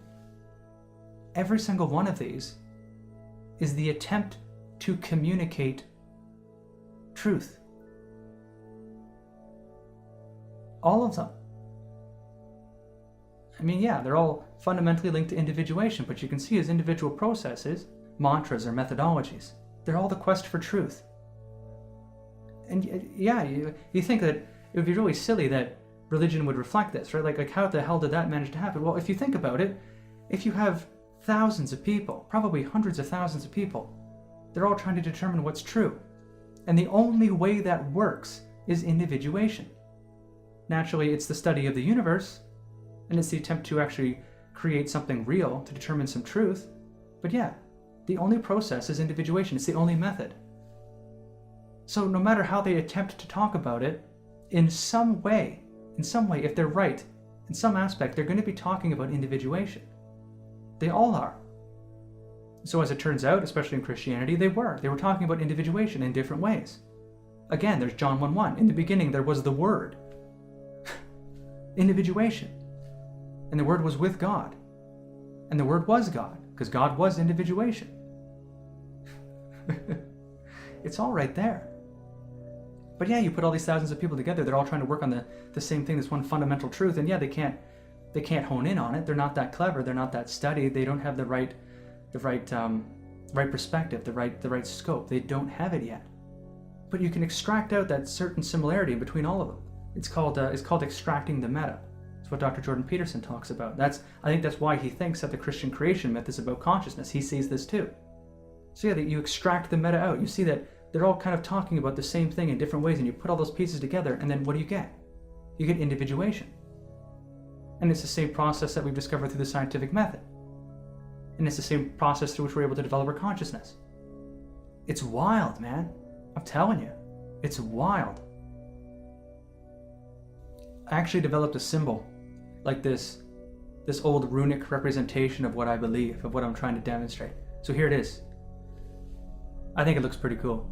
Every single one of these is the attempt to communicate truth. All of them. I mean, yeah, they're all fundamentally linked to individuation, but you can see as individual processes, mantras or methodologies, they're all the quest for truth. And yeah, you think that it would be really silly that religion would reflect this, right? Like how the hell did that manage to happen? Well, if you think about it, if you have thousands of people, probably hundreds of thousands of people, they're all trying to determine what's true. And the only way that works is individuation. Naturally, it's the study of the universe, and it's the attempt to actually create something real to determine some truth. But yeah, the only process is individuation. It's the only method. So no matter how they attempt to talk about it, in some way, if they're right, in some aspect, they're going to be talking about individuation. They all are. So as it turns out, especially in Christianity, they were talking about individuation in different ways. Again, there's John 1:1. In the beginning, there was the Word. Individuation. And the Word was with God. And the Word was God, because God was individuation. It's all right there. But yeah, you put all these thousands of people together, they're all trying to work on the same thing, this one fundamental truth, and yeah, they can't hone in on it. They're not that clever, they're not that studied, they don't have the right perspective, the right scope. They don't have it yet. But you can extract out that certain similarity between all of them. It's called extracting the meta. It's what Dr. Jordan Peterson talks about. I think that's why he thinks that the Christian creation myth is about consciousness. He sees this too. So yeah, that you extract the meta out. You see that they're all kind of talking about the same thing in different ways, and you put all those pieces together, and then what do you get? You get individuation. And it's the same process that we've discovered through the scientific method. And it's the same process through which we're able to develop our consciousness. It's wild, man. I'm telling you. It's wild. I actually developed a symbol, like this old runic representation of what I believe, of what I'm trying to demonstrate. So here it is. I think it looks pretty cool.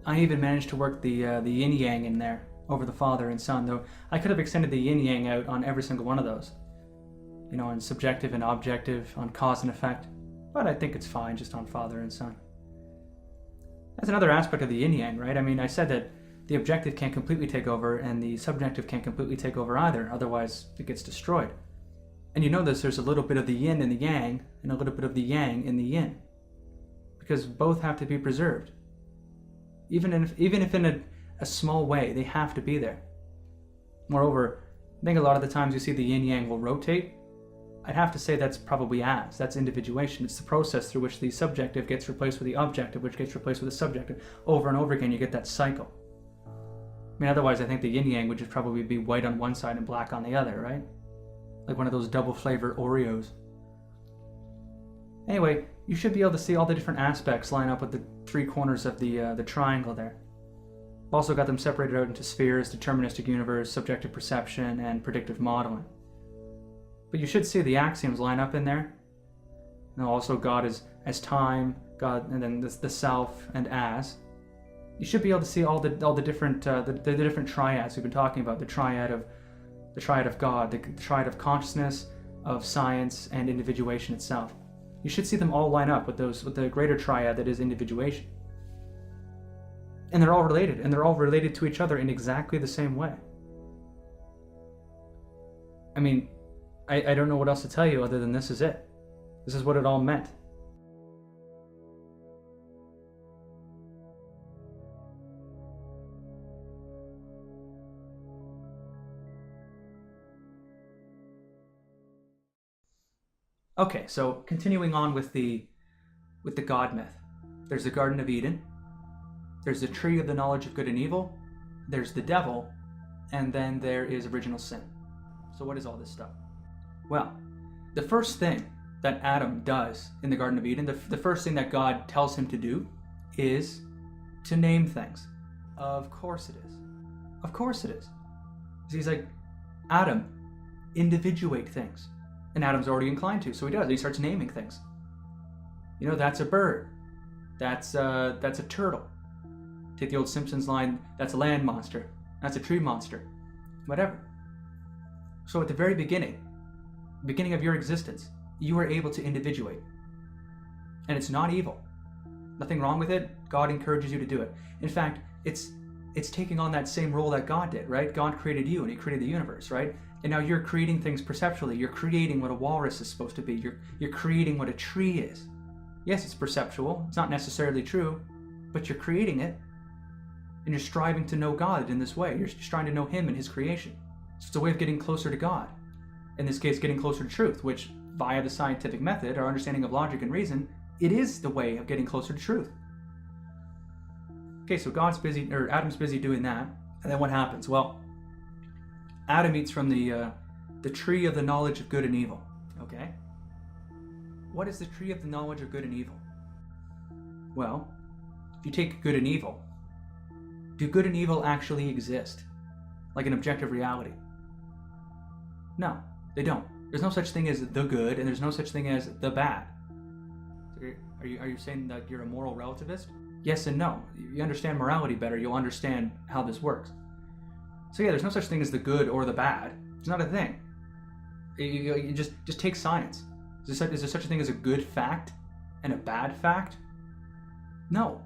I even managed to work the yin-yang in there over the father and son, though I could have extended the yin-yang out on every single one of those. You know, on subjective and objective, on cause and effect. But I think it's fine just on father and son. That's another aspect of the yin-yang, right? I mean, I said that the objective can't completely take over and the subjective can't completely take over either, otherwise it gets destroyed. And you know this, there's a little bit of the yin in the yang and a little bit of the yang in the yin. Because both have to be preserved. Even if in a small way, they have to be there. Moreover, I think a lot of the times you see the yin-yang will rotate. I'd have to say that's probably that's individuation. It's the process through which the subjective gets replaced with the objective, which gets replaced with the subjective. Over and over again, you get that cycle. I mean, otherwise I think the yin-yang would just probably be white on one side and black on the other, right? Like one of those double flavor Oreos. Anyway, you should be able to see all the different aspects line up with the three corners of the triangle there. I've also got them separated out into spheres, deterministic universe, subjective perception, and predictive modeling. But you should see the axioms line up in there. And also God as time, God, and then the self and as. You should be able to see all the different the different triads we've been talking about. The triad of God, the triad of consciousness, of science, and individuation itself. You should see them all line up with the greater triad that is individuation. And they're all related, and they're all related to each other in exactly the same way. I mean, I don't know what else to tell you other than this is it. This is what it all meant. Okay, so continuing on with the God myth. There's the Garden of Eden. There's the tree of the knowledge of good and evil. There's the devil. And then there is original sin. So what is all this stuff? Well, the first thing that Adam does in the Garden of Eden, the first thing that God tells him to do is to name things. Of course it is. Of course it is. He's like, Adam, individuate things. And Adam's already inclined to, so he does. He starts naming things. You know, that's a bird. That's a turtle. Take the old Simpsons line, that's a land monster. That's a tree monster. Whatever. So at the very beginning of your existence, you were able to individuate. And it's not evil. Nothing wrong with it. God encourages you to do it. In fact, it's taking on that same role that God did, right? God created you and he created the universe, right? And now you're creating things perceptually. You're creating what a walrus is supposed to be. You're creating what a tree is. Yes, it's perceptual. It's not necessarily true, but you're creating it. And you're striving to know God in this way. You're trying to know him and his creation. So it's a way of getting closer to God. In this case, getting closer to truth, which via the scientific method, our understanding of logic and reason, it is the way of getting closer to truth. Okay, so Adam's busy doing that, and then what happens? Well, Adam eats from the tree of the knowledge of good and evil. Okay? What is the tree of the knowledge of good and evil? Well, if you take good and evil, do good and evil actually exist? Like an objective reality? No, they don't. There's no such thing as the good, and there's no such thing as the bad. So are you saying that you're a moral relativist? Yes and no. You understand morality better, you'll understand how this works. So yeah, there's no such thing as the good or the bad. It's not a thing. You just take science. Is there such a thing as a good fact and a bad fact? No.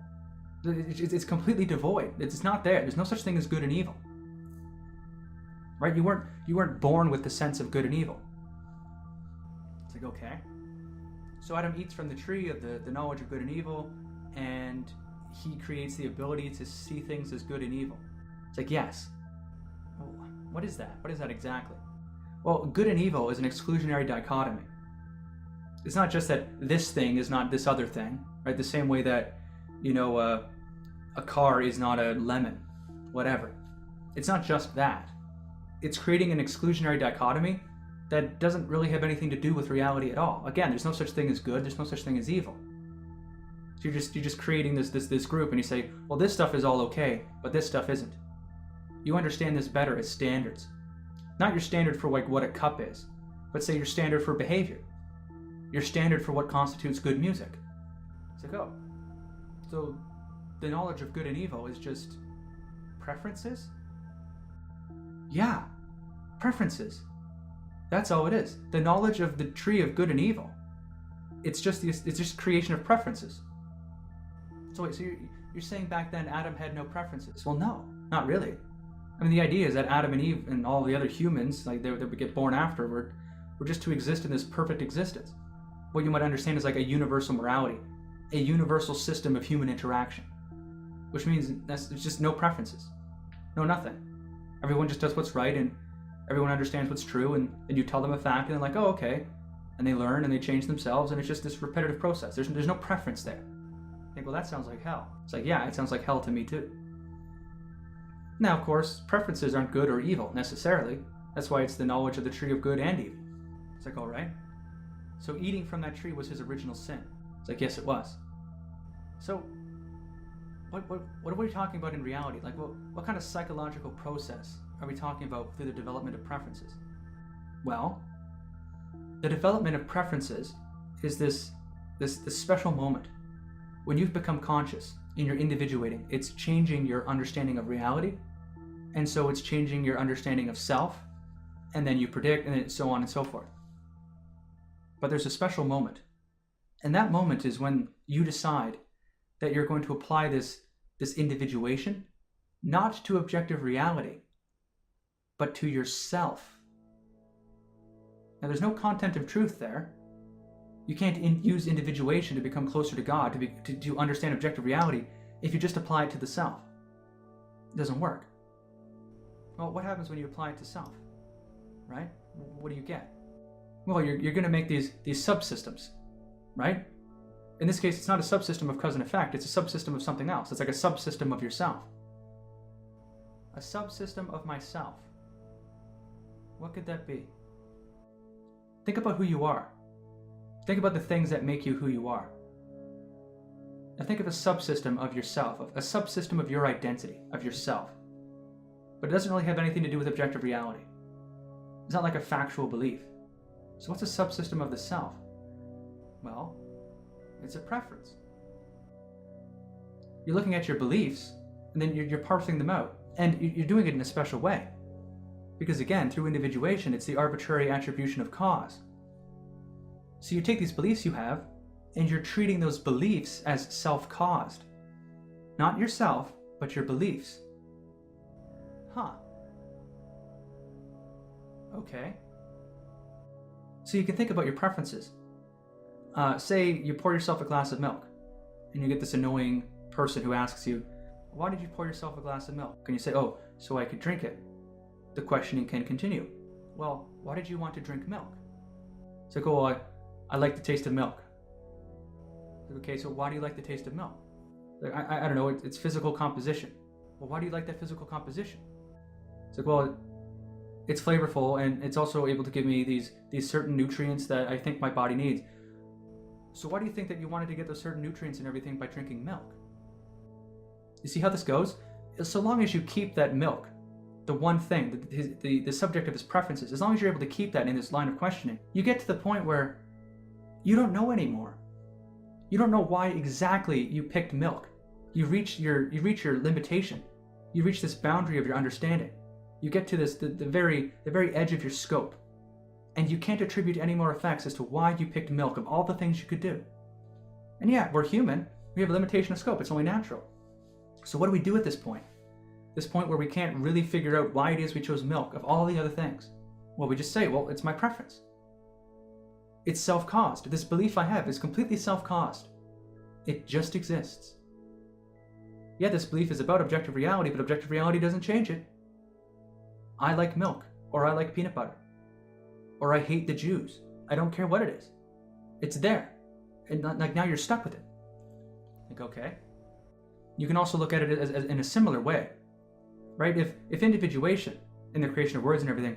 It's completely devoid. It's not there. There's no such thing as good and evil. Right? You weren't born with the sense of good and evil. It's like, okay. So Adam eats from the tree of the knowledge of good and evil, and he creates the ability to see things as good and evil. It's like, yes. Well, what is that? What is that exactly? Well, good and evil is an exclusionary dichotomy. It's not just that this thing is not this other thing, right? The same way that, a car is not a lemon, whatever. It's not just that. It's creating an exclusionary dichotomy that doesn't really have anything to do with reality at all. Again, there's no such thing as good, there's no such thing as evil. So you're just creating this group, and you say, well, this stuff is all okay, but this stuff isn't. You understand this better as standards. Not your standard for like what a cup is, but say your standard for behavior. Your standard for what constitutes good music. It's like, oh, so the knowledge of good and evil is just preferences? Yeah, preferences. That's all it is. The knowledge of the tree of good and evil. It's just creation of preferences. So wait, so you're saying back then Adam had no preferences? Well, no, not really. I mean, the idea is that Adam and Eve and all the other humans, like that would get born afterward, were just to exist in this perfect existence. What you might understand is like a universal morality, a universal system of human interaction, which means there's just no preferences, no nothing. Everyone just does what's right, and everyone understands what's true, and you tell them a fact, and they're like, oh, okay, and they learn and they change themselves, and it's just this repetitive process. There's no preference there. I think, well, that sounds like hell. It's like, yeah, it sounds like hell to me too. Now, of course, preferences aren't good or evil necessarily. That's why it's the knowledge of the tree of good and evil. It's like, all right. So eating from that tree was his original sin. It's like, yes, it was. So, what are we talking about in reality? Like, what kind of psychological process are we talking about through the development of preferences? Well, the development of preferences is this special moment when you've become conscious and you're individuating. It's changing your understanding of reality, and so it's changing your understanding of self, and then you predict, and then so on and so forth. But there's a special moment, and that moment is when you decide that you're going to apply this individuation not to objective reality, but to yourself. Now, there's no content of truth there. You can't use individuation to become closer to God, to understand objective reality, if you just apply it to the self. It doesn't work. Well, what happens when you apply it to self? Right? What do you get? Well, you're going to make these subsystems, right? In this case, it's not a subsystem of cause and effect, it's a subsystem of something else. It's like a subsystem of yourself. A subsystem of myself. What could that be? Think about who you are. Think about the things that make you who you are. Now think of a subsystem of yourself, a subsystem of your identity, of yourself. But it doesn't really have anything to do with objective reality. It's not like a factual belief. So what's a subsystem of the self? Well, it's a preference. You're looking at your beliefs, and then you're parsing them out. And you're doing it in a special way. Because again, through individuation, it's the arbitrary attribution of cause. So you take these beliefs you have, and you're treating those beliefs as self-caused. Not yourself, but your beliefs. Huh. Okay. So you can think about your preferences. Say you pour yourself a glass of milk, and you get this annoying person who asks you, why did you pour yourself a glass of milk? And you say, oh, so I could drink it. The questioning can continue. Well, why did you want to drink milk? It's like, oh, I like the taste of milk. Like, okay, so why do you like the taste of milk? Like, I don't know, it's physical composition. Well, why do you like that physical composition? It's like, well, it's flavorful, and it's also able to give me these certain nutrients that I think my body needs. So why do you think that you wanted to get those certain nutrients and everything by drinking milk? You see how this goes? So long as you keep that milk, the one thing, the subject of his preferences, as long as you're able to keep that in this line of questioning, you get to the point where you don't know anymore. You don't know why exactly you picked milk. You reach your limitation. You reach this boundary of your understanding. You get to this the very edge of your scope. And you can't attribute any more effects as to why you picked milk of all the things you could do. And yeah, we're human. We have a limitation of scope. It's only natural. So what do we do at this point? This point where we can't really figure out why it is we chose milk of all the other things. Well, we just say, well, it's my preference. It's self-caused. This belief I have is completely self-caused. It just exists. Yeah, this belief is about objective reality, but objective reality doesn't change it. I like milk, or I like peanut butter, or I hate the Jews. I don't care what it is. It's there. And like now you're stuck with it. Like, okay. You can also look at it as in a similar way, right? If individuation, in the creation of words and everything,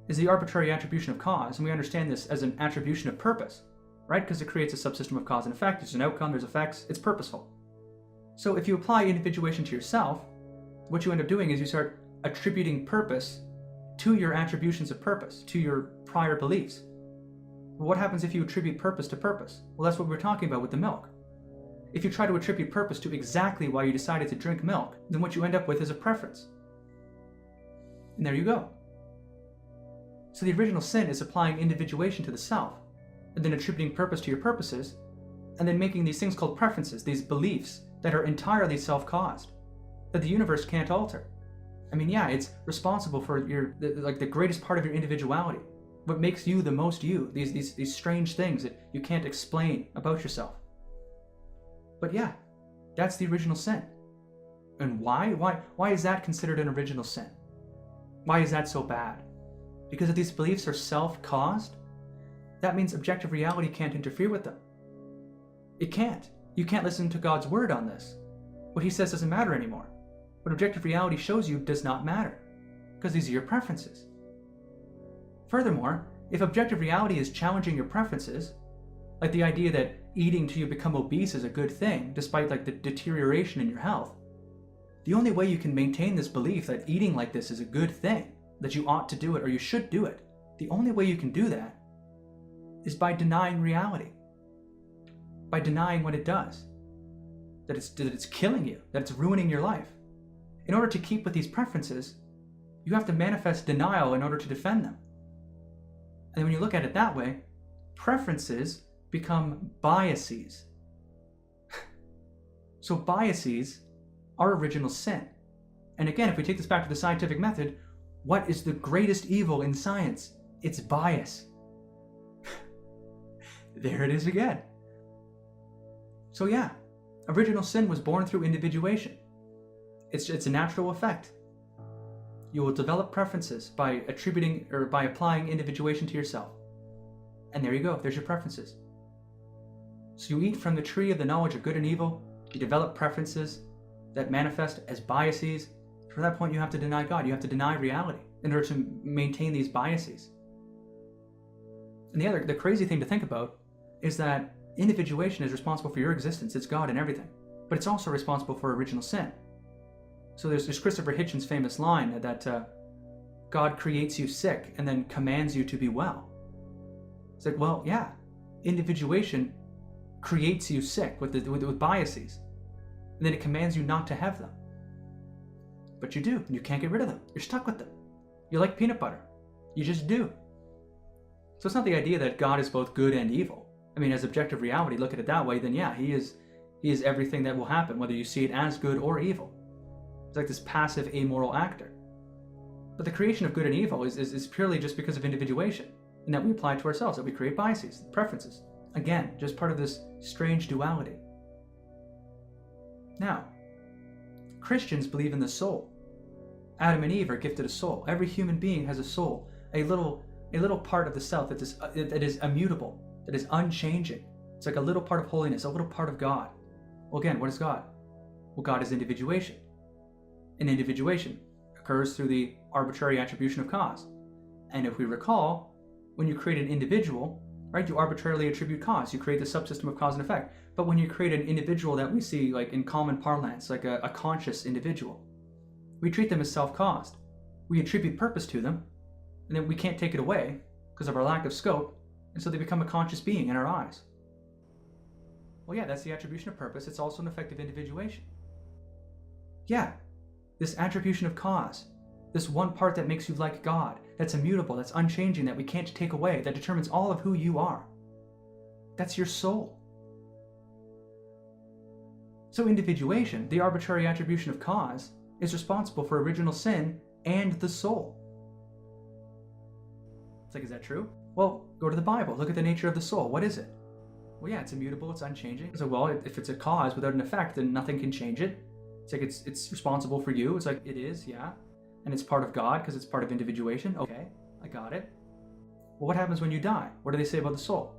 is the arbitrary attribution of cause, and we understand this as an attribution of purpose, right? Because it creates a subsystem of cause and effect. There's an outcome, there's effects, it's purposeful. So if you apply individuation to yourself, what you end up doing is you start attributing purpose to your attributions of purpose, to your prior beliefs. Well, what happens if you attribute purpose to purpose? Well, that's what we were talking about with the milk. If you try to attribute purpose to exactly why you decided to drink milk, then what you end up with is a preference. And there you go. So the original sin is applying individuation to the self, and then attributing purpose to your purposes, and then making these things called preferences, these beliefs that are entirely self-caused, that the universe can't alter. I mean, yeah, it's responsible for the greatest part of your individuality, what makes you the most you, these strange things that you can't explain about yourself. But yeah, that's the original sin. And why? Why is that considered an original sin? Why is that so bad? Because if these beliefs are self-caused, that means objective reality can't interfere with them. It can't. You can't listen to God's word on this. What he says doesn't matter anymore. What objective reality shows you does not matter, because these are your preferences. Furthermore, if objective reality is challenging your preferences, like the idea that eating till you become obese is a good thing, despite like the deterioration in your health, the only way you can maintain this belief that eating like this is a good thing, that you ought to do it or you should do it, the only way you can do that is by denying reality, by denying what it does, that it's killing you, that it's ruining your life. In order to keep with these preferences, you have to manifest denial in order to defend them. And when you look at it that way, preferences become biases. So biases are original sin. And again, if we take this back to the scientific method, what is the greatest evil in science? It's bias. There it is again. So yeah, original sin was born through individuation. It's a natural effect. You will develop preferences by attributing or by applying individuation to yourself. And there you go, there's your preferences. So you eat from the tree of the knowledge of good and evil, you develop preferences that manifest as biases. From that point you have to deny God, you have to deny reality in order to maintain these biases. And the crazy thing to think about is that individuation is responsible for your existence, it's God and everything, but it's also responsible for original sin. So there's Christopher Hitchens' famous line that God creates you sick and then commands you to be well. It's like, well, yeah, individuation creates you sick with biases. and then it commands you not to have them. But you do, and you can't get rid of them. You're stuck with them. You're like peanut butter. You just do. So it's not the idea that God is both good and evil. I mean, as objective reality, look at it that way, then yeah, he is everything that will happen, whether you see it as good or evil. It's like this passive, amoral actor. But the creation of good and evil is purely just because of individuation, and that we apply to ourselves, that we create biases, preferences. Again, just part of this strange duality. Now, Christians believe in the soul. Adam and Eve are gifted a soul. Every human being has a soul, a little part of the self that is immutable, that is unchanging. It's like a little part of holiness, a little part of God. Well, again, what is God? Well, God is individuation. And individuation occurs through the arbitrary attribution of cause. And if we recall, when you create an individual, right, you arbitrarily attribute cause. You create the subsystem of cause and effect. But when you create an individual that we see, like in common parlance, like a conscious individual, we treat them as self-caused. We attribute purpose to them, and then we can't take it away because of our lack of scope, and so they become a conscious being in our eyes. Well, yeah, that's the attribution of purpose. It's also an effect of individuation. Yeah, this attribution of cause, this one part that makes you like God, that's immutable, that's unchanging, that we can't take away, that determines all of who you are. That's your soul. So individuation, the arbitrary attribution of cause, is responsible for original sin and the soul. It's like, is that true? Well, go to the Bible. Look at the nature of the soul. What is it? Well, yeah, it's immutable. It's unchanging. So, well, if it's a cause without an effect, then nothing can change it. It's like it's responsible for you. It's like, it is, yeah. And it's part of God because it's part of individuation. Okay, I got it. Well, what happens when you die? What do they say about the soul?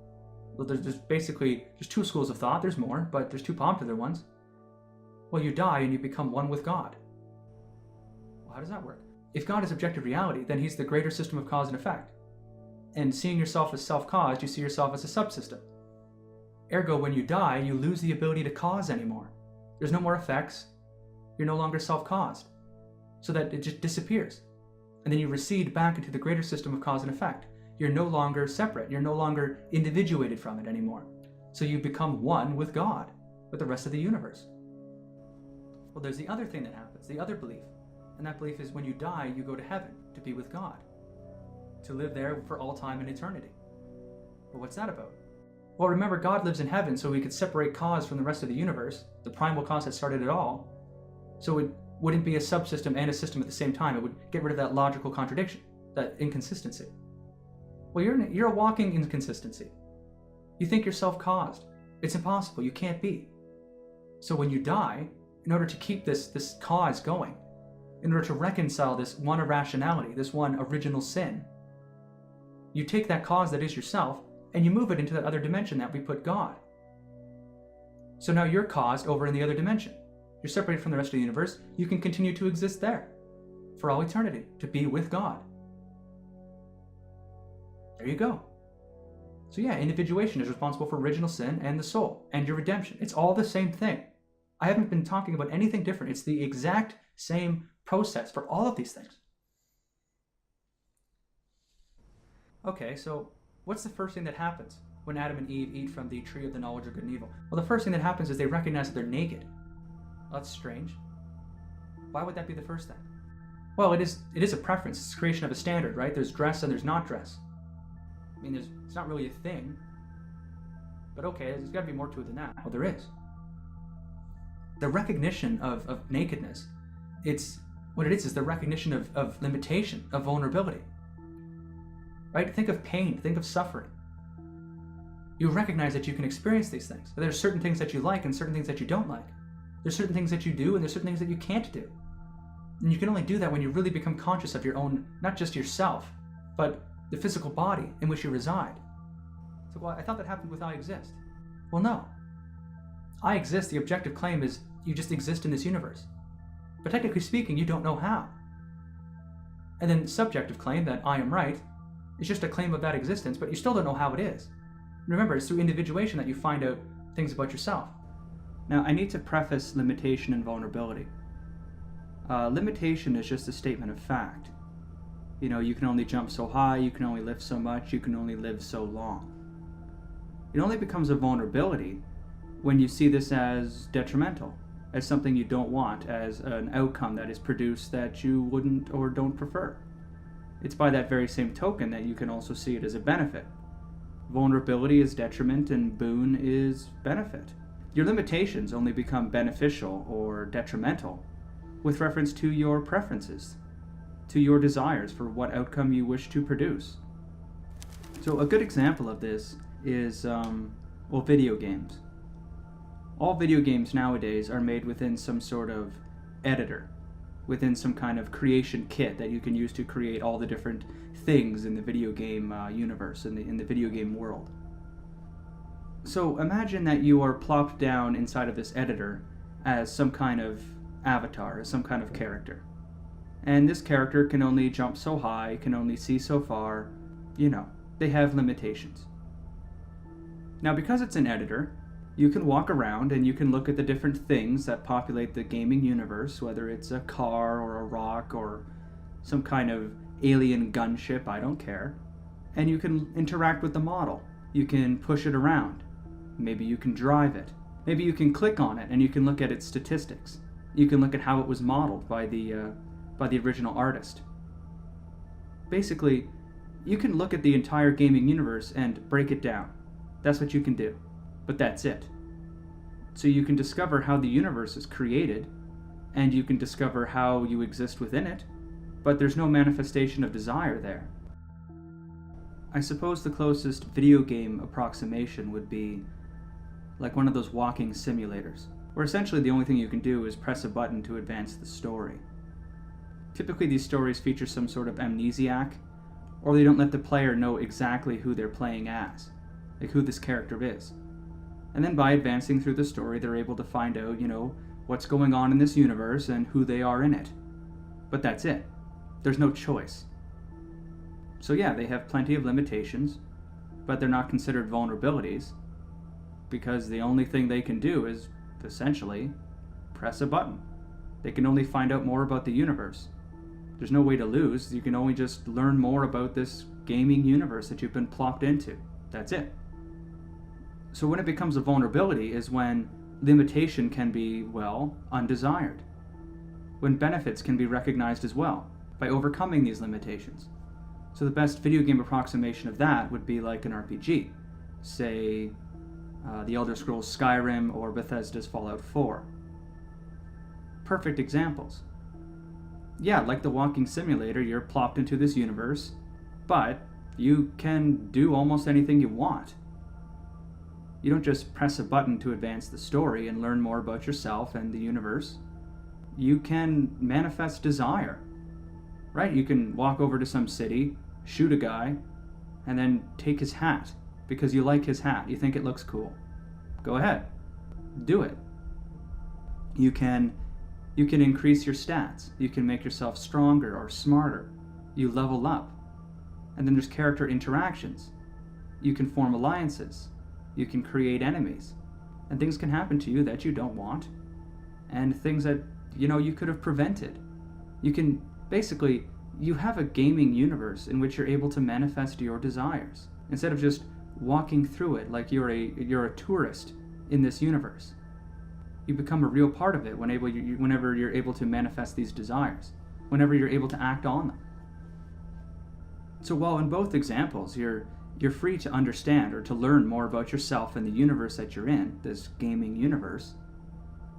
Well, there's basically two schools of thought. There's more, but there's two popular ones. Well, you die and you become one with God. Well, how does that work? If God is objective reality, then he's the greater system of cause and effect. And seeing yourself as self-caused, you see yourself as a subsystem. Ergo, when you die, you lose the ability to cause anymore. There's no more effects. You're no longer self-caused. So that it just disappears. And then you recede back into the greater system of cause and effect. You're no longer separate. You're no longer individuated from it anymore. So you become one with God, with the rest of the universe. Well, there's the other thing that happens, the other belief. And that belief is when you die, you go to heaven to be with God, to live there for all time and eternity. Well, what's that about? Well, remember, God lives in heaven, so we could separate cause from the rest of the universe, the primal cause that started it all. So it wouldn't be a subsystem and a system at the same time. It would get rid of that logical contradiction, that inconsistency. Well, you're a walking inconsistency. You think you're self-caused. It's impossible. You can't be. So when you die, in order to keep this cause going, in order to reconcile this one irrationality, this one original sin, you take that cause that is yourself and you move it into that other dimension that we put God. So now you're caused over in the other dimension. You're separated from the rest of the universe. You can continue to exist there for all eternity, to be with God. There you go. So yeah, individuation is responsible for original sin and the soul and your redemption. It's all the same thing. I haven't been talking about anything different. It's the exact same process for all of these things. Okay, so what's the first thing that happens when Adam and Eve eat from the tree of the knowledge of good and evil? Well, the first thing that happens is they recognize that they're naked. Well, that's strange. Why would that be the first thing? Well, it is a preference. It's the creation of a standard, right? There's dress and there's not dress. I mean, it's not really a thing. But okay, there's got to be more to it than that. Well, there is. The recognition of nakedness, it's what it is the recognition of limitation, of vulnerability. Right? Think of pain, think of suffering. You recognize that you can experience these things. There's certain things that you like and certain things that you don't like. There's certain things that you do and there's certain things that you can't do. And you can only do that when you really become conscious of your own, not just yourself, but the physical body in which you reside. So, well, I thought that happened with I exist. Well, no. I exist, the objective claim is you just exist in this universe. But technically speaking, you don't know how. And then subjective claim that I am right is just a claim of that existence, but you still don't know how it is. Remember, it's through individuation that you find out things about yourself. Now, I need to preface limitation and vulnerability. Limitation is just a statement of fact. You know, you can only jump so high, you can only lift so much, you can only live so long. It only becomes a vulnerability when you see this as detrimental, as something you don't want, as an outcome that is produced that you wouldn't or don't prefer. It's by that very same token that you can also see it as a benefit. Vulnerability is detriment and boon is benefit. Your limitations only become beneficial or detrimental with reference to your preferences, to your desires for what outcome you wish to produce. So a good example of this is, video games. All video games nowadays are made within some sort of editor, within some kind of creation kit that you can use to create all the different things in the video game universe, in the video game world. So imagine that you are plopped down inside of this editor as some kind of avatar, as some kind of character. And this character can only jump so high, can only see so far, they have limitations. Now, because it's an editor, you can walk around and you can look at the different things that populate the gaming universe, whether it's a car or a rock or some kind of alien gunship, I don't care. And you can interact with the model. You can push it around. Maybe you can drive it. Maybe you can click on it and you can look at its statistics. You can look at how it was modeled by the original artist. Basically, you can look at the entire gaming universe and break it down. That's what you can do. But that's it. So you can discover how the universe is created, and you can discover how you exist within it, but there's no manifestation of desire there. I suppose the closest video game approximation would be like one of those walking simulators, where essentially the only thing you can do is press a button to advance the story. Typically these stories feature some sort of amnesiac, or they don't let the player know exactly who they're playing as, like who this character is. And then by advancing through the story, they're able to find out, what's going on in this universe and who they are in it. But that's it. There's no choice. So yeah, they have plenty of limitations, but they're not considered vulnerabilities, because the only thing they can do is, essentially, press a button. They can only find out more about the universe. There's no way to lose. You can only just learn more about this gaming universe that you've been plopped into. That's it. So when it becomes a vulnerability is when limitation can be, undesired. When benefits can be recognized as well, by overcoming these limitations. So the best video game approximation of that would be like an RPG. Say, The Elder Scrolls Skyrim or Bethesda's Fallout 4. Perfect examples. Yeah, like the walking simulator, you're plopped into this universe, but you can do almost anything you want. You don't just press a button to advance the story and learn more about yourself and the universe. You can manifest desire, right? You can walk over to some city, shoot a guy, and then take his hat because you like his hat. You think it looks cool. Go ahead. Do it. You can increase your stats. You can make yourself stronger or smarter. You level up. And then there's character interactions. You can form alliances. You can create enemies. And things can happen to you that you don't want. And things that, you could have prevented. You can, basically, you have a gaming universe in which you're able to manifest your desires. Instead of just walking through it like you're a tourist in this universe. You become a real part of it whenever you're able to manifest these desires. Whenever you're able to act on them. So while in both examples you're free to understand or to learn more about yourself and the universe that you're in, this gaming universe,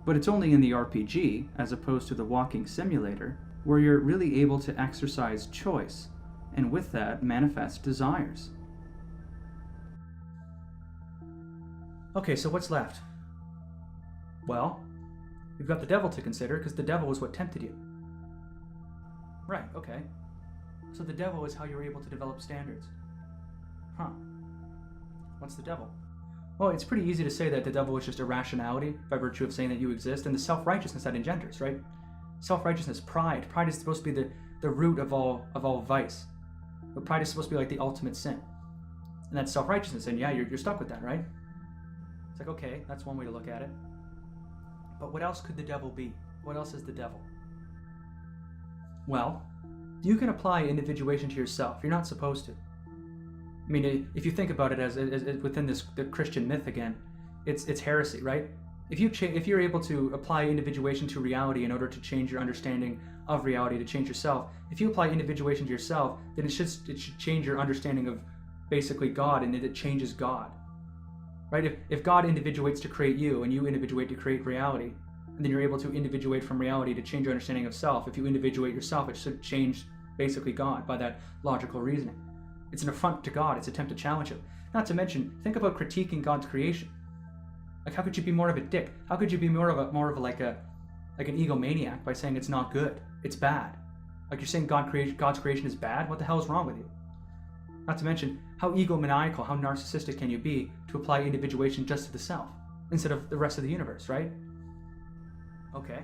but it's only in the RPG, as opposed to the walking simulator, where you're really able to exercise choice, and with that, manifest desires. Okay, so what's left? Well, you've got the devil to consider, because the devil is what tempted you. Right, okay. So the devil is how you're able to develop standards. Huh. What's the devil? Well, it's pretty easy to say that the devil is just irrationality by virtue of saying that you exist, and the self-righteousness that engenders, right? Self-righteousness, pride. Pride is supposed to be the root of all vice. But pride is supposed to be like the ultimate sin. And that's self-righteousness, and yeah, you're stuck with that, right? It's like, okay, that's one way to look at it. But what else could the devil be? What else is the devil? Well, you can apply individuation to yourself. You're not supposed to. I mean, if you think about it as within the Christian myth again, it's heresy, right? if you're able to apply individuation to reality in order to change your understanding of reality, to change yourself, if you apply individuation to yourself, then it should change your understanding of basically God, and it changes God. Right? If God individuates to create you and you individuate to create reality, and then you're able to individuate from reality to change your understanding of self, if you individuate yourself, it should change basically God by that logical reasoning. It's an affront to God. It's an attempt to challenge him. Not to mention, think about critiquing God's creation. Like, how could you be more of a dick? How could you be more of an egomaniac by saying it's not good, it's bad? Like, you're saying God's creation is bad? What the hell is wrong with you? Not to mention, how egomaniacal, how narcissistic can you be to apply individuation just to the self instead of the rest of the universe, right? Okay,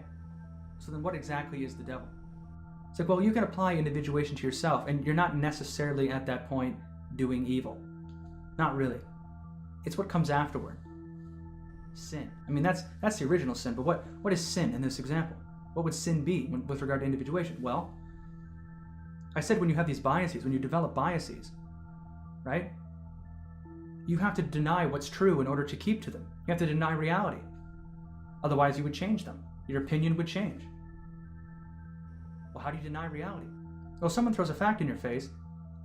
so then what exactly is the devil? It's like, well, you can apply individuation to yourself, and you're not necessarily at that point doing evil. Not really. It's what comes afterward. Sin. I mean, that's the original sin, but what is sin in this example? What would sin be with regard to individuation? Well, I said when you have these biases, when you develop biases, right? You have to deny what's true in order to keep to them. You have to deny reality. Otherwise, you would change them. Your opinion would change. Well, how do you deny reality? Well, someone throws a fact in your face.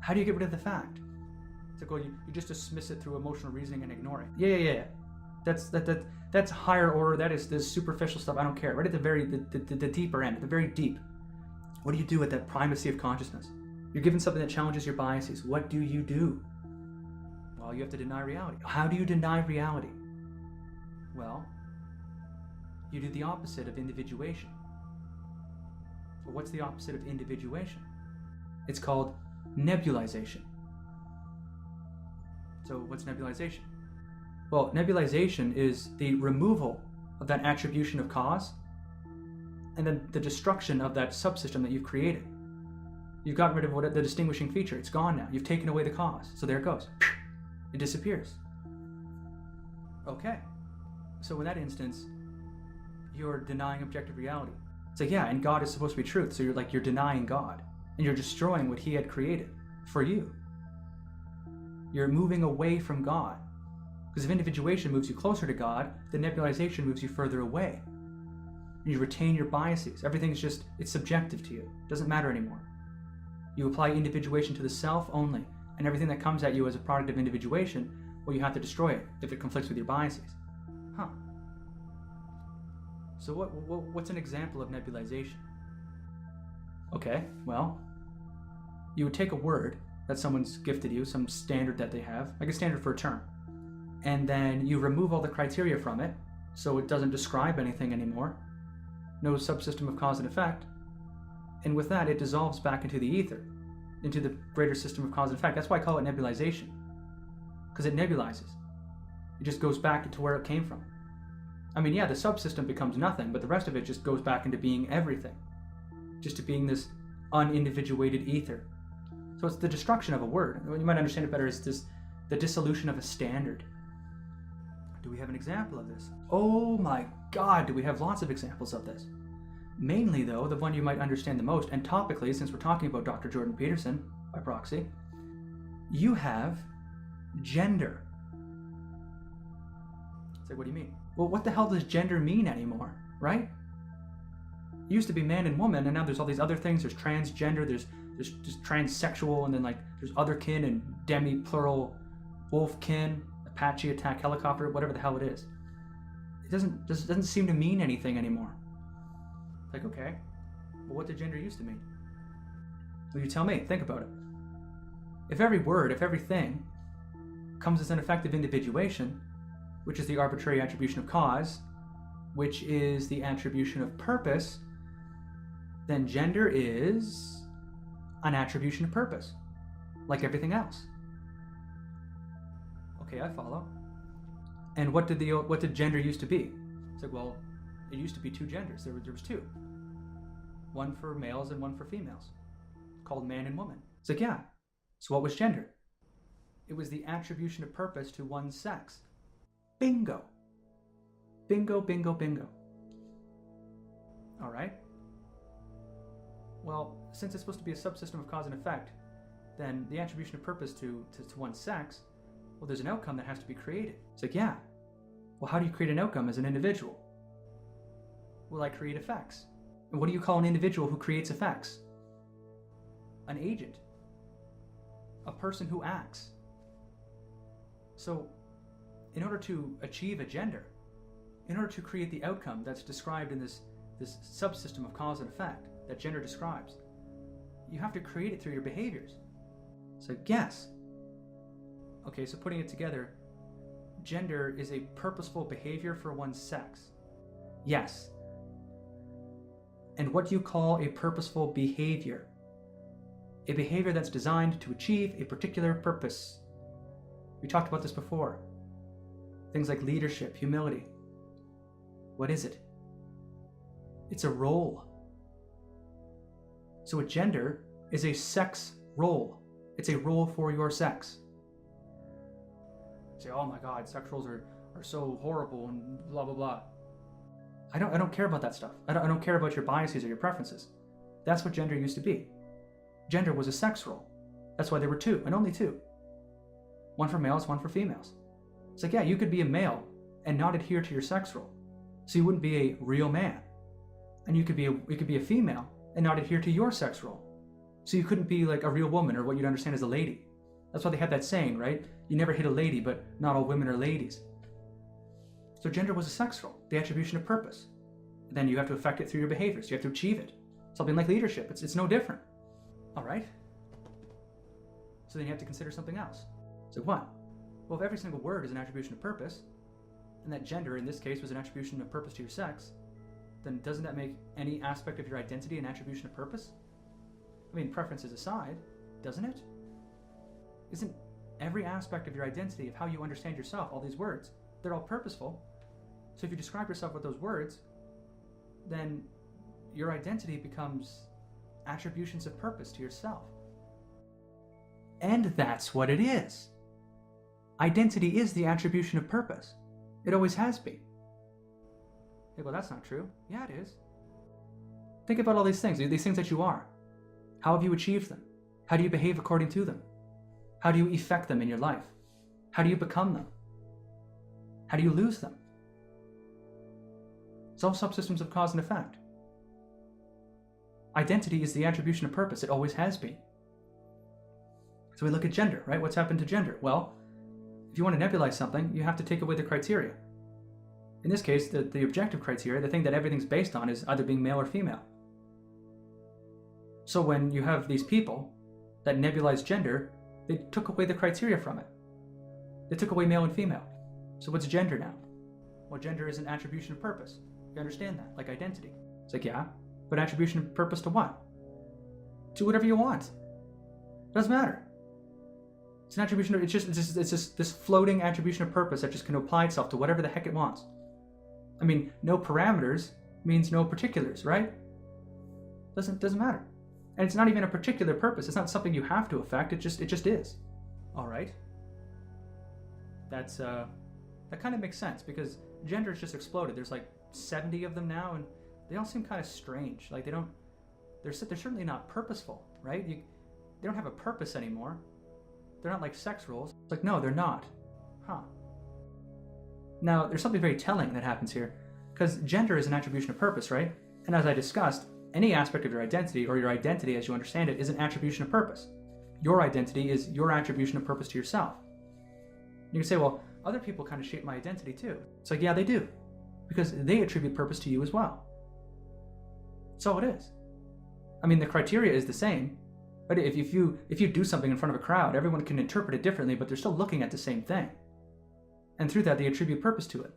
How do you get rid of the fact? It's like, well, you just dismiss it through emotional reasoning and ignore it. Yeah. That's higher order. That is this superficial stuff. I don't care. Right at the deeper end, at the very deep. What do you do at that primacy of consciousness? You're given something that challenges your biases. What do you do? Well, you have to deny reality. How do you deny reality? Well, you do the opposite of individuation. Well, what's the opposite of individuation? It's called nebulization. So what's nebulization? Well, nebulization is the removal of that attribution of cause and then the destruction of that subsystem that you've created. You've gotten rid of the distinguishing feature. It's gone now. You've taken away the cause. So there it goes. It disappears. Okay. So in that instance, you're denying objective reality. It's like, yeah, and God is supposed to be truth. So you're denying God. And you're destroying what he had created for you. You're moving away from God. Because if individuation moves you closer to God, then nebulization moves you further away. And you retain your biases. Everything's just, it's subjective to you. It doesn't matter anymore. You apply individuation to the self only, and everything that comes at you as a product of individuation, well, you have to destroy it if it conflicts with your biases. Huh. So what's an example of nebulization? Okay, well, you would take a word that someone's gifted you, some standard that they have, like a standard for a term, and then you remove all the criteria from it, so it doesn't describe anything anymore, no subsystem of cause and effect, and with that it dissolves back into the ether, into the greater system of cause and effect. That's why I call it nebulization, because it nebulizes. It just goes back to where it came from. I mean, yeah, the subsystem becomes nothing, but the rest of it just goes back into being everything, just to being this unindividuated ether. So it's the destruction of a word. What you might understand it better is the dissolution of a standard. Do we have an example of this? Oh my God, do we have lots of examples of this. Mainly, though, the one you might understand the most, and topically, since we're talking about Dr. Jordan Peterson by proxy, you have gender. It's like, what do you mean? Well, what the hell does gender mean anymore, right? It used to be man and woman, and now there's all these other things. There's transgender, there's just transsexual, and then like there's otherkin and demi-plural wolfkin, Apache attack helicopter, whatever the hell it is. It doesn't seem to mean anything anymore. Like, okay, well, what did gender used to mean? Well, you tell me, think about it. If every word, if everything comes as an effect of individuation, which is the arbitrary attribution of cause, which is the attribution of purpose, then gender is an attribution of purpose, like everything else. Okay, I follow. And what did gender used to be? It's like, well, it used to be two genders. There was two. One for males and one for females, called man and woman. It's like, yeah. So what was gender? It was the attribution of purpose to one's sex. Bingo. Bingo, bingo, bingo. All right. Well, since it's supposed to be a subsystem of cause and effect, then the attribution of purpose to one's sex, well, there's an outcome that has to be created. It's like, yeah. Well, how do you create an outcome as an individual? Well, I create effects. And what do you call an individual who creates effects? An agent. A person who acts. So, in order to achieve a gender, in order to create the outcome that's described in this subsystem of cause and effect that gender describes, you have to create it through your behaviors. So, yes. Okay, so putting it together, gender is a purposeful behavior for one's sex. Yes. And what do you call a purposeful behavior? A behavior that's designed to achieve a particular purpose. We talked about this before. Things like leadership, humility. What is it? It's a role. So a gender is a sex role. It's a role for your sex. You say, oh my God, sex roles are so horrible and blah, blah, blah. I don't care about that stuff. I don't care about your biases or your preferences. That's what gender used to be. Gender was a sex role. That's why there were two, and only two. One for males, one for females. It's like, yeah, you could be a male and not adhere to your sex role. So you wouldn't be a real man. And you could be a female and not adhere to your sex role. So you couldn't be like a real woman or what you'd understand as a lady. That's why they have that saying, right? You never hit a lady, but not all women are ladies. So gender was a sex role, the attribution of purpose. And then you have to affect it through your behaviors. You have to achieve it. Something like leadership. It's no different. All right? So then you have to consider something else. So what? Well, if every single word is an attribution of purpose, and that gender in this case was an attribution of purpose to your sex, then doesn't that make any aspect of your identity an attribution of purpose? I mean, preferences aside, doesn't it? Isn't every aspect of your identity, of how you understand yourself, all these words, they're all purposeful. So if you describe yourself with those words, then your identity becomes attributions of purpose to yourself. And that's what it is. Identity is the attribution of purpose. It always has been. Hey, well, that's not true. Yeah, it is. Think about all these things that you are. How have you achieved them? How do you behave according to them? How do you effect them in your life? How do you become them? How do you lose them? It's all subsystems of cause and effect. Identity is the attribution of purpose. It always has been. So we look at gender, right? What's happened to gender? Well, if you want to nebulize something, you have to take away the criteria. In this case, the objective criteria, the thing that everything's based on, is either being male or female. So when you have these people that nebulize gender, they took away the criteria from it. They took away male and female. So what's gender now? Well, gender is an attribution of purpose. You understand that, like identity. It's like, yeah, but attribution of purpose to what? To whatever you want. It doesn't matter. It's an attribution of, it's just this floating attribution of purpose that just can apply itself to whatever the heck it wants. I mean, no parameters means no particulars, right? Doesn't matter. And it's not even a particular purpose. It's not something you have to affect. It just is. All right. That kind of makes sense because gender's just exploded. There's like 70 of them now, and they all seem kind of strange. Like they're certainly not purposeful, right? They don't have a purpose anymore. They're not like sex roles. It's like, no, they're not. Huh. Now, there's something very telling that happens here, because gender is an attribution of purpose, right? And as I discussed, any aspect of your identity, or your identity as you understand it, is an attribution of purpose. Your identity is your attribution of purpose to yourself. You can say, well, other people kind of shape my identity too. It's like, yeah, they do, because they attribute purpose to you as well. So it is. I mean, the criteria is the same, but if you do something in front of a crowd, everyone can interpret it differently, but they're still looking at the same thing. And through that, they attribute purpose to it.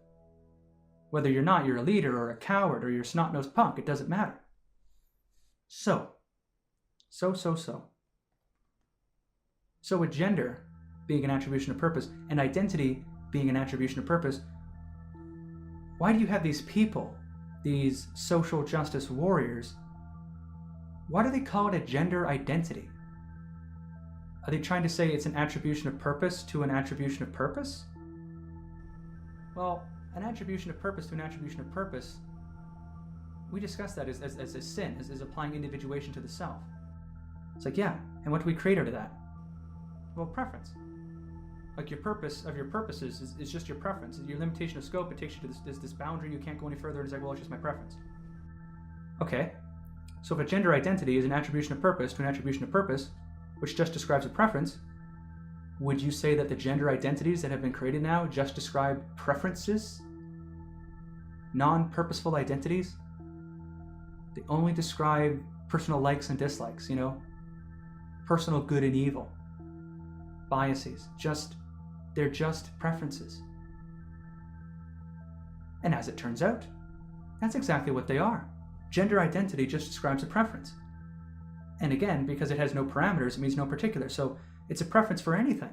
Whether you're a leader or a coward or you're a snot-nosed punk, it doesn't matter. So with gender being an attribution of purpose and identity being an attribution of purpose, why do you have these people, these social justice warriors, why do they call it a gender identity? Are they trying to say it's an attribution of purpose to an attribution of purpose? Well, an attribution of purpose to an attribution of purpose, we discussed that as a sin, as applying individuation to the self. It's like, yeah, and what do we create out of that? Well, preference. Like your purpose of your purposes is just your preference. Your limitation of scope, it takes you to this boundary, you can't go any further, and it's like, well, it's just my preference. Okay, so if a gender identity is an attribution of purpose to an attribution of purpose, which just describes a preference, would you say that the gender identities that have been created now just describe preferences? Non-purposeful identities? They only describe personal likes and dislikes, personal good and evil, biases, they're just preferences. And as it turns out, that's exactly what they are. Gender identity just describes a preference. And again, because it has no parameters, it means no particular, so it's a preference for anything.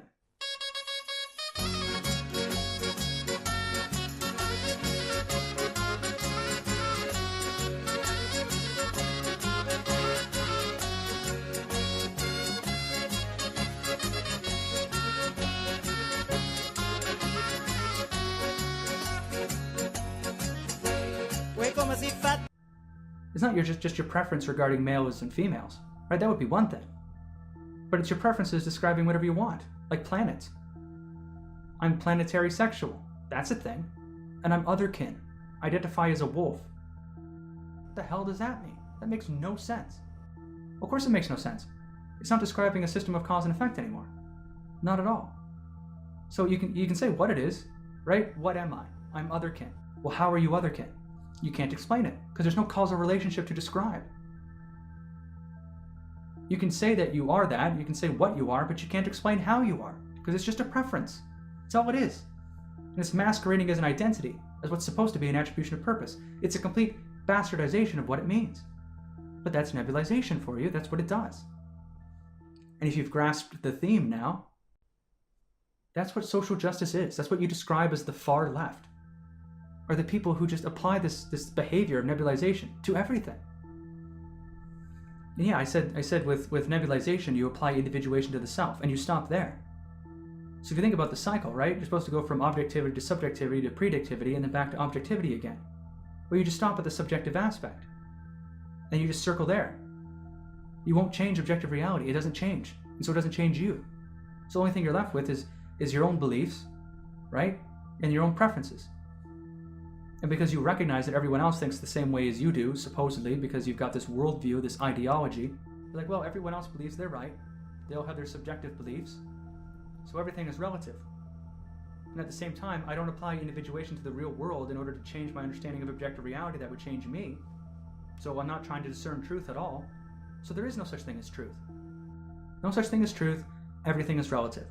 It's not just your preference regarding males and females, right? That would be one thing. But it's your preferences describing whatever you want, like planets. I'm planetary sexual. That's a thing. And I'm otherkin. Identify as a wolf. What the hell does that mean? That makes no sense. Of course it makes no sense. It's not describing a system of cause and effect anymore. Not at all. So you can say what it is, right? What am I? I'm otherkin. Well, how are you otherkin? You can't explain it, because there's no causal relationship to describe. You can say that you are that, you can say what you are, but you can't explain how you are, because it's just a preference. That's all it is. And it's masquerading as an identity, as what's supposed to be an attribution of purpose. It's a complete bastardization of what it means. But that's nebulization for you, that's what it does. And if you've grasped the theme now, that's what social justice is. That's what you describe as the far left. Are the people who just apply this behavior of nebulization to everything. And yeah, I said with nebulization, you apply individuation to the self, and you stop there. So if you think about the cycle, right? You're supposed to go from objectivity to subjectivity to predictivity, and then back to objectivity again. Well, you just stop at the subjective aspect. And you just circle there. You won't change objective reality. It doesn't change. And so it doesn't change you. So the only thing you're left with is your own beliefs, right? And your own preferences. And because you recognize that everyone else thinks the same way as you do, supposedly, because you've got this worldview, this ideology, you're like, well, everyone else believes they're right. They all have their subjective beliefs. So everything is relative. And at the same time, I don't apply individuation to the real world in order to change my understanding of objective reality that would change me. So I'm not trying to discern truth at all. So there is no such thing as truth. No such thing as truth. Everything is relative.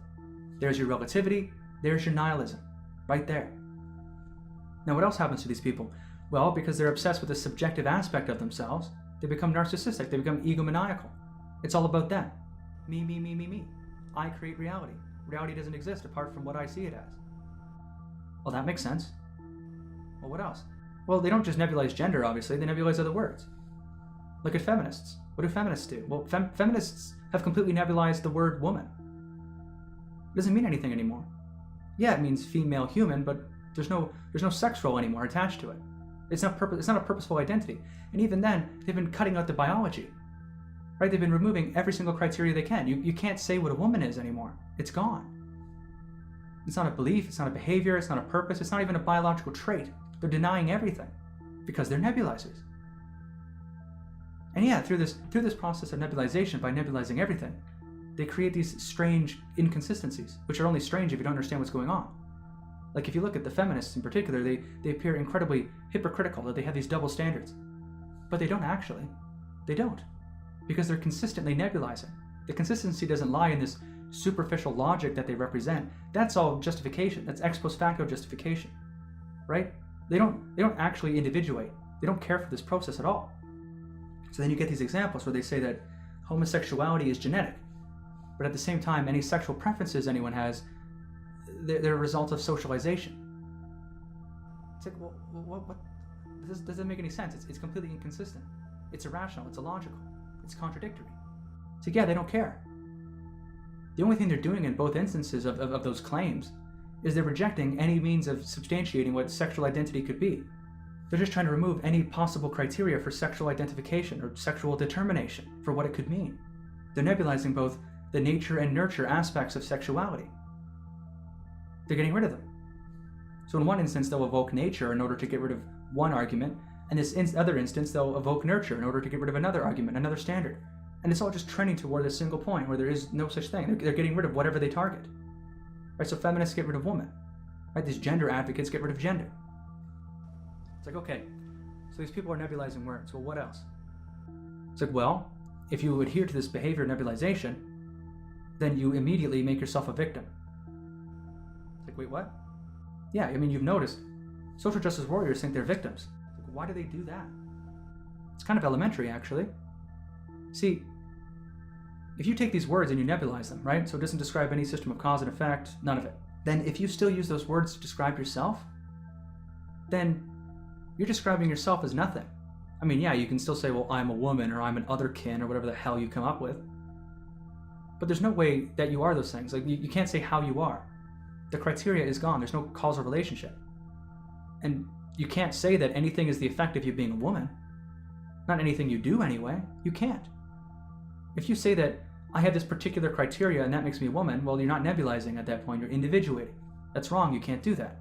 There's your relativity. There's your nihilism. Right there. Now, what else happens to these people? Well, because they're obsessed with the subjective aspect of themselves, they become narcissistic. They become egomaniacal. It's all about them. Me, me, me, me, me. I create reality. Reality doesn't exist apart from what I see it as. Well, that makes sense. Well, what else? Well, they don't just nebulize gender, obviously. They nebulize other words. Look at feminists. What do feminists do? Well, feminists have completely nebulized the word woman. It doesn't mean anything anymore. Yeah, it means female human, but there's no sex role anymore attached to it. It's not a purposeful identity. And even then, they've been cutting out the biology. Right? They've been removing every single criteria they can. You can't say what a woman is anymore. It's gone. It's not a belief, it's not a behavior, it's not a purpose, it's not even a biological trait. They're denying everything because they're nebulizers. And yeah, through this process of nebulization, by nebulizing everything, they create these strange inconsistencies, which are only strange if you don't understand what's going on. Like if you look at the feminists in particular, they appear incredibly hypocritical, that they have these double standards. But they don't actually. They don't. Because they're consistently nebulizing. The consistency doesn't lie in this superficial logic that they represent. That's all justification. That's ex post facto justification. Right? They don't actually individuate. They don't care for this process at all. So then you get these examples where they say that homosexuality is genetic. But at the same time, any sexual preferences anyone has, they're a result of socialization. It's like, well, what? This doesn't make any sense. It's completely inconsistent. It's irrational. It's illogical. It's contradictory. So yeah, they don't care. The only thing they're doing in both instances of those claims is they're rejecting any means of substantiating what sexual identity could be. They're just trying to remove any possible criteria for sexual identification or sexual determination for what it could mean. They're nebulizing both the nature and nurture aspects of sexuality. they're getting rid of them. So in one instance, they'll evoke nature in order to get rid of one argument, and this other instance, they'll evoke nurture in order to get rid of another argument, another standard. And it's all just trending toward this single point where there is no such thing. They're getting rid of whatever they target. Right? So feminists get rid of woman. Right? These gender advocates get rid of gender. It's like, okay, so these people are nebulizing words. Well, what else? It's like, well, if you adhere to this behavior nebulization, then you immediately make yourself a victim. It's like, wait, what? Yeah, I mean, you've noticed social justice warriors think they're victims. It's like, why do they do that? It's kind of elementary, actually. See, if you take these words and you nebulize them, right? So it doesn't describe any system of cause and effect, none of it. Then if you still use those words to describe yourself, then you're describing yourself as nothing. I mean, yeah, you can still say, well, I'm a woman, or I'm an otherkin, or whatever the hell you come up with. But there's no way that you are those things. Like, you can't say how you are. The criteria is gone. There's no causal relationship. And you can't say that anything is the effect of you being a woman. Not anything you do anyway. You can't. If you say that I have this particular criteria and that makes me a woman, well, you're not nebulizing at that point. You're individuating. That's wrong. You can't do that.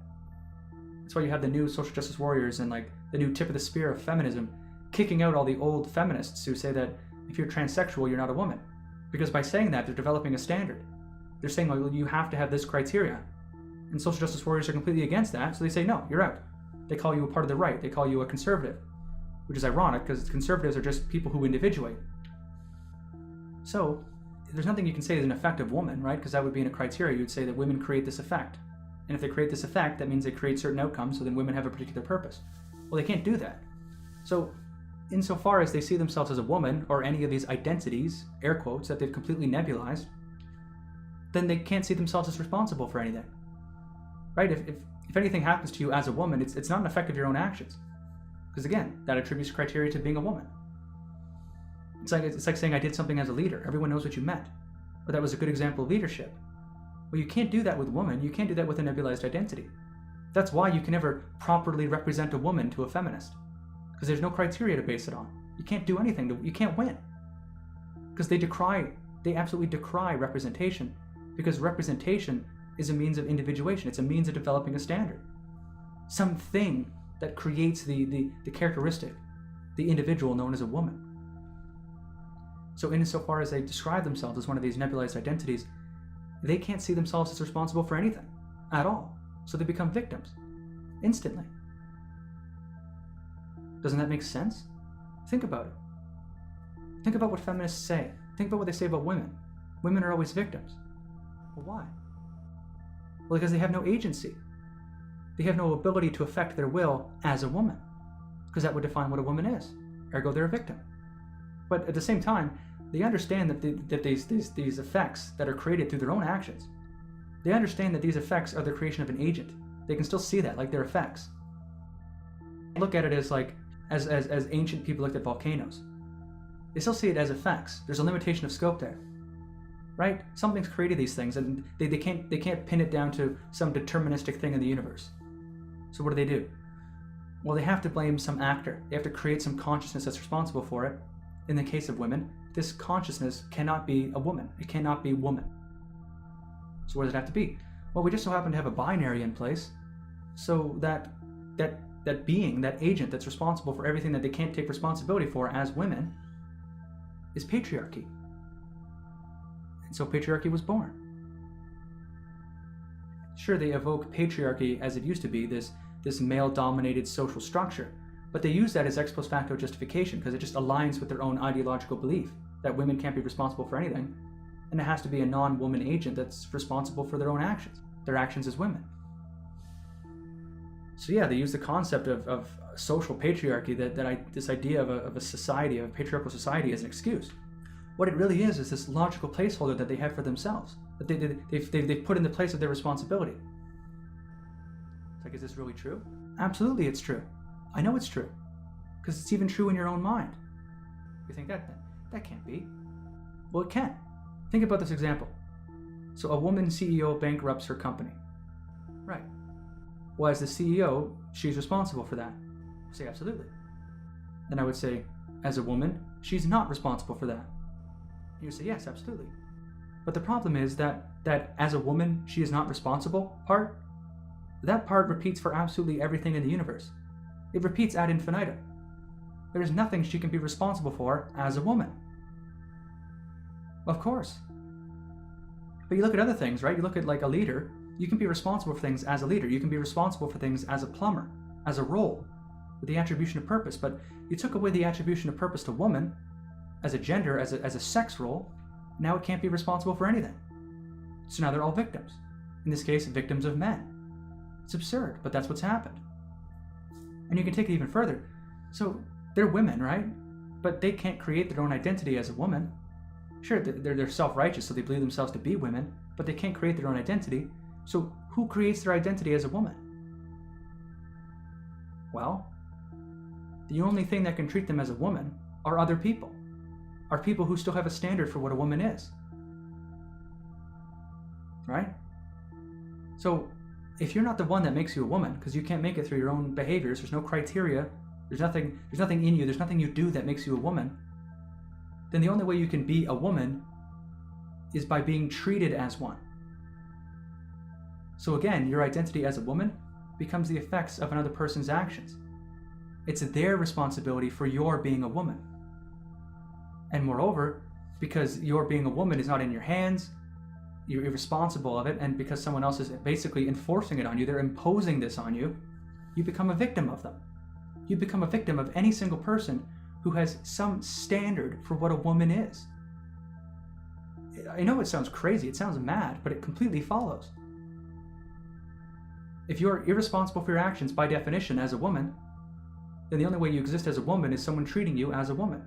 That's why you have the new social justice warriors and like the new tip of the spear of feminism kicking out all the old feminists who say that if you're transsexual, you're not a woman. Because by saying that, they're developing a standard. They're saying, well, you have to have this criteria. And social justice warriors are completely against that, so they say, no, you're out. They call you a part of the right. They call you a conservative, which is ironic because conservatives are just people who individuate. So there's nothing you can say is an effective woman, right? Because that would be in a criteria. You'd say that women create this effect. And if they create this effect, that means they create certain outcomes, so then women have a particular purpose. Well, they can't do that. So insofar as they see themselves as a woman, or any of these identities, air quotes, that they've completely nebulized, then they can't see themselves as responsible for anything. Right? If anything happens to you as a woman, it's not an effect of your own actions. Because again, that attributes criteria to being a woman. It's like saying I did something as a leader. Everyone knows what you meant. Or that was a good example of leadership. Well, you can't do that with woman. You can't do that with a nebulized identity. That's why you can never properly represent a woman to a feminist. Because there's no criteria to base it on. You can't do anything. You can't win. Because they absolutely decry representation. Because representation is a means of individuation. It's a means of developing a standard. Something that creates the characteristic, the individual known as a woman. So insofar as they describe themselves as one of these nebulized identities, they can't see themselves as responsible for anything at all. So they become victims instantly. Doesn't that make sense? Think about it. Think about what feminists say. Think about what they say about women. Women are always victims. Well, why? Well, because they have no agency. They have no ability to affect their will as a woman. Because that would define what a woman is. Ergo, they're a victim. But at the same time, they understand that these effects that are created through their own actions, they understand that these effects are the creation of an agent. They can still see that, like they're effects. Look at it as like, as ancient people looked at volcanoes. They still see it as effects. There's a limitation of scope there. Right? Something's created these things, and they can't pin it down to some deterministic thing in the universe. So what do? Well, they have to blame some actor. They have to create some consciousness that's responsible for it. In the case of women, this consciousness cannot be a woman. It cannot be woman. So what does it have to be? Well, we just so happen to have a binary in place, so that being, that agent that's responsible for everything that they can't take responsibility for as women, is patriarchy. And so patriarchy was born. Sure, they evoke patriarchy as it used to be, this male-dominated social structure, but they use that as ex post facto justification because it just aligns with their own ideological belief that women can't be responsible for anything, and it has to be a non-woman agent that's responsible for their own actions, their actions as women. So yeah, they use the concept of social patriarchy, this idea of a society, of a patriarchal society, as an excuse. What it really is this logical placeholder that they have for themselves, that they've put in the place of their responsibility. It's like, is this really true? Absolutely it's true. I know it's true. Because it's even true in your own mind. You think that can't be. Well, it can. Think about this example. So a woman CEO bankrupts her company. Right. Well, as the CEO, she's responsible for that. I say, absolutely. Then I would say, as a woman, she's not responsible for that. You say, yes, absolutely. But the problem is that that as a woman she is not responsible part, that part repeats for absolutely everything in the universe. It repeats ad infinitum. There is nothing she can be responsible for as a woman. Of course. But you look at other things, right? You look at like a leader, you can be responsible for things as a leader. You can be responsible for things as a plumber, as a role, with the attribution of purpose. But you took away the attribution of purpose to woman, as a gender, as a sex role, now it can't be responsible for anything. So now they're all victims. In this case, victims of men. It's absurd, but that's what's happened. And you can take it even further. So they're women, right? But they can't create their own identity as a woman. Sure, they're self-righteous, so they believe themselves to be women, but they can't create their own identity. So who creates their identity as a woman? Well, the only thing that can treat them as a woman are other people. Are people who still have a standard for what a woman is. Right? So if you're not the one that makes you a woman, because you can't make it through your own behaviors, there's no criteria, there's nothing in you, there's nothing you do that makes you a woman, then the only way you can be a woman is by being treated as one. So again, your identity as a woman becomes the effects of another person's actions. It's their responsibility for your being a woman. And moreover, because your being a woman is not in your hands, you're irresponsible of it, and because someone else is basically enforcing it on you, they're imposing this on you, you become a victim of them. You become a victim of any single person who has some standard for what a woman is. I know it sounds crazy, it sounds mad, but it completely follows. If you're irresponsible for your actions by definition as a woman, then the only way you exist as a woman is someone treating you as a woman.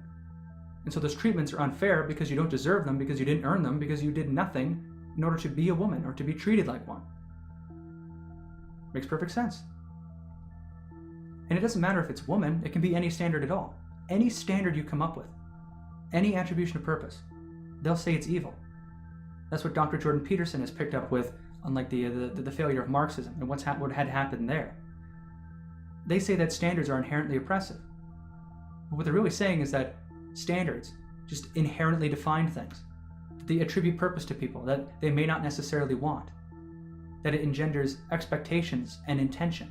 And so those treatments are unfair because you don't deserve them, because you didn't earn them, because you did nothing in order to be a woman or to be treated like one. Makes perfect sense. And it doesn't matter if it's woman, it can be any standard at all. Any standard you come up with, any attribution of purpose, they'll say it's evil. That's what Dr. Jordan Peterson has picked up with, unlike the failure of Marxism and what had happened there. They say that standards are inherently oppressive. But what they're really saying is that standards just inherently define things. They attribute purpose to people that they may not necessarily want. That it engenders expectations and intention.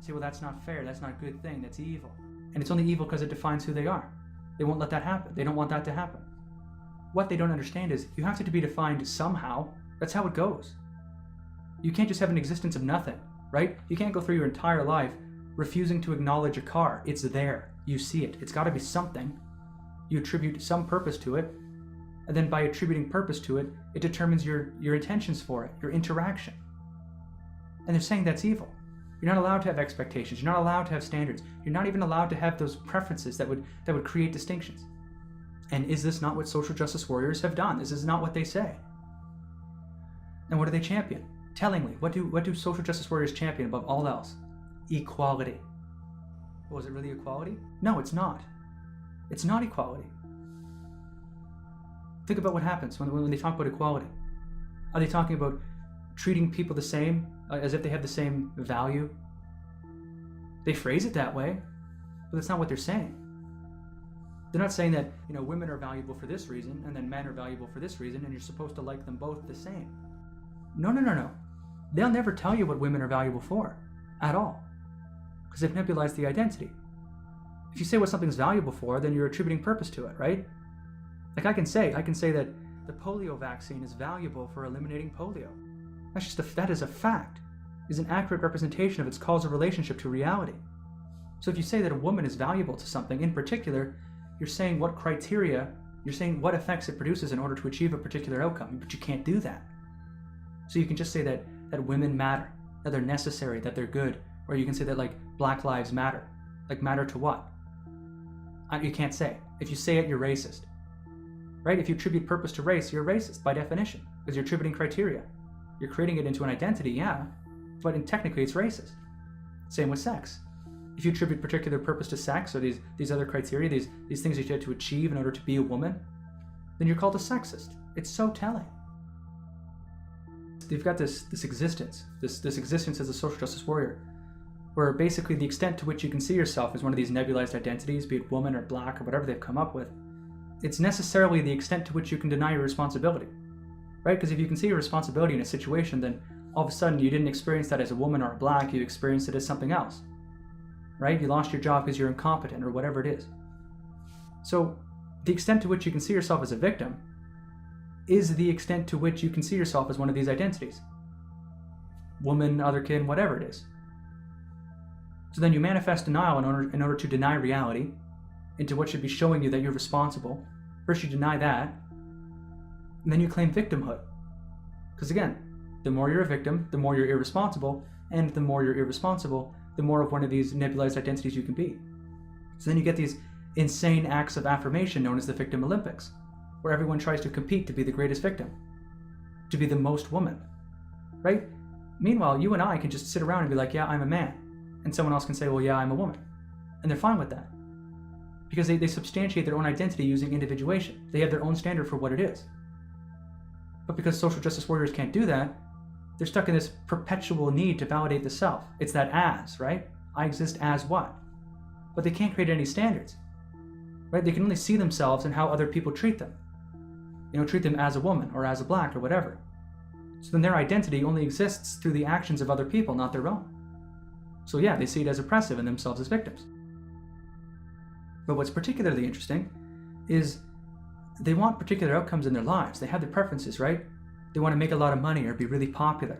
Say, well, that's not fair, that's not a good thing, that's evil. And it's only evil because it defines who they are. They won't let that happen. They don't want that to happen. What they don't understand is you have to be defined somehow. That's how it goes. You can't just have an existence of nothing, right? You can't go through your entire life refusing to acknowledge a car. It's there. You see it. It's got to be something. You attribute some purpose to it, and then by attributing purpose to it, it determines your intentions for it, your interaction. And they're saying that's evil. You're not allowed to have expectations. You're not allowed to have standards. You're not even allowed to have those preferences that would create distinctions. And is this not what social justice warriors have done? This is not what they say. And what do they champion? Tellingly, what do social justice warriors champion above all else? Equality. Well, is it really equality? No, it's not. It's not equality. Think about what happens when they talk about equality. Are they talking about treating people the same, as if they have the same value? They phrase it that way, but that's not what they're saying. They're not saying that, women are valuable for this reason, and then men are valuable for this reason, and you're supposed to like them both the same. No. They'll never tell you what women are valuable for, at all, because they've nebulized the identity. If you say what something's valuable for, then you're attributing purpose to it, right? Like I can say that the polio vaccine is valuable for eliminating polio. That is a fact. Is an accurate representation of its causal relationship to reality. So if you say that a woman is valuable to something in particular, you're saying what criteria, you're saying what effects it produces in order to achieve a particular outcome, but you can't do that. So you can just say that women matter, that they're necessary, that they're good, or you can say that like Black lives matter. Like matter to what? You can't say. If you say it, you're racist. Right? If you attribute purpose to race, you're racist by definition, because you're attributing criteria. You're creating it into an identity, yeah, but technically it's racist. Same with sex. If you attribute particular purpose to sex or these other criteria, these things that you had to achieve in order to be a woman, then you're called a sexist. It's so telling. You've got this existence as a social justice warrior, where basically the extent to which you can see yourself as one of these nebulized identities, be it woman or black or whatever they've come up with, it's necessarily the extent to which you can deny your responsibility. right? Because if you can see your responsibility in a situation, then all of a sudden you didn't experience that as a woman or a black, you experienced it as something else, right? You lost your job because you're incompetent or whatever it is. So the extent to which you can see yourself as a victim is the extent to which you can see yourself as one of these identities. Woman, otherkin, whatever it is. So then you manifest denial in order to deny reality into what should be showing you that you're responsible. First you deny that, and then you claim victimhood. Because again, the more you're a victim, the more you're irresponsible, and the more you're irresponsible, the more of one of these nebulized identities you can be. So then you get these insane acts of affirmation known as the Victim Olympics, where everyone tries to compete to be the greatest victim, to be the most woman, right? Meanwhile, you and I can just sit around and be like, yeah, I'm a man. And someone else can say, well, yeah, I'm a woman. And they're fine with that. Because they substantiate their own identity using individuation. They have their own standard for what it is. But because social justice warriors can't do that, they're stuck in this perpetual need to validate the self. It's that as, right? I exist as what? But they can't create any standards, right? They can only see themselves and how other people treat them. Treat them as a woman or as a black or whatever. So then their identity only exists through the actions of other people, not their own. So yeah, they see it as oppressive and themselves as victims. But what's particularly interesting is they want particular outcomes in their lives. They have their preferences, right? They want to make a lot of money or be really popular.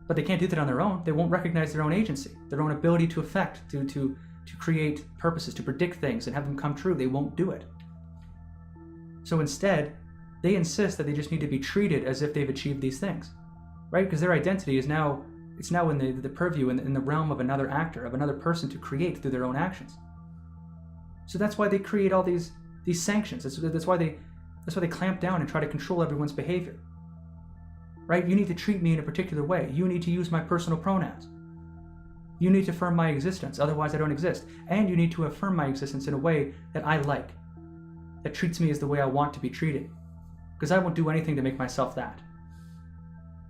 But they can't do that on their own. They won't recognize their own agency, their own ability to affect, to create purposes, to predict things and have them come true. They won't do it. So instead, they insist that they just need to be treated as if they've achieved these things, right? Because their identity is now, it's now in the purview, in the realm of another actor, of another person to create through their own actions. So that's why they create all these sanctions. That's why they clamp down and try to control everyone's behavior, right? You need to treat me in a particular way. You need to use my personal pronouns. You need to affirm my existence, otherwise I don't exist. And you need to affirm my existence in a way that I like, that treats me as the way I want to be treated. Because I won't do anything to make myself that.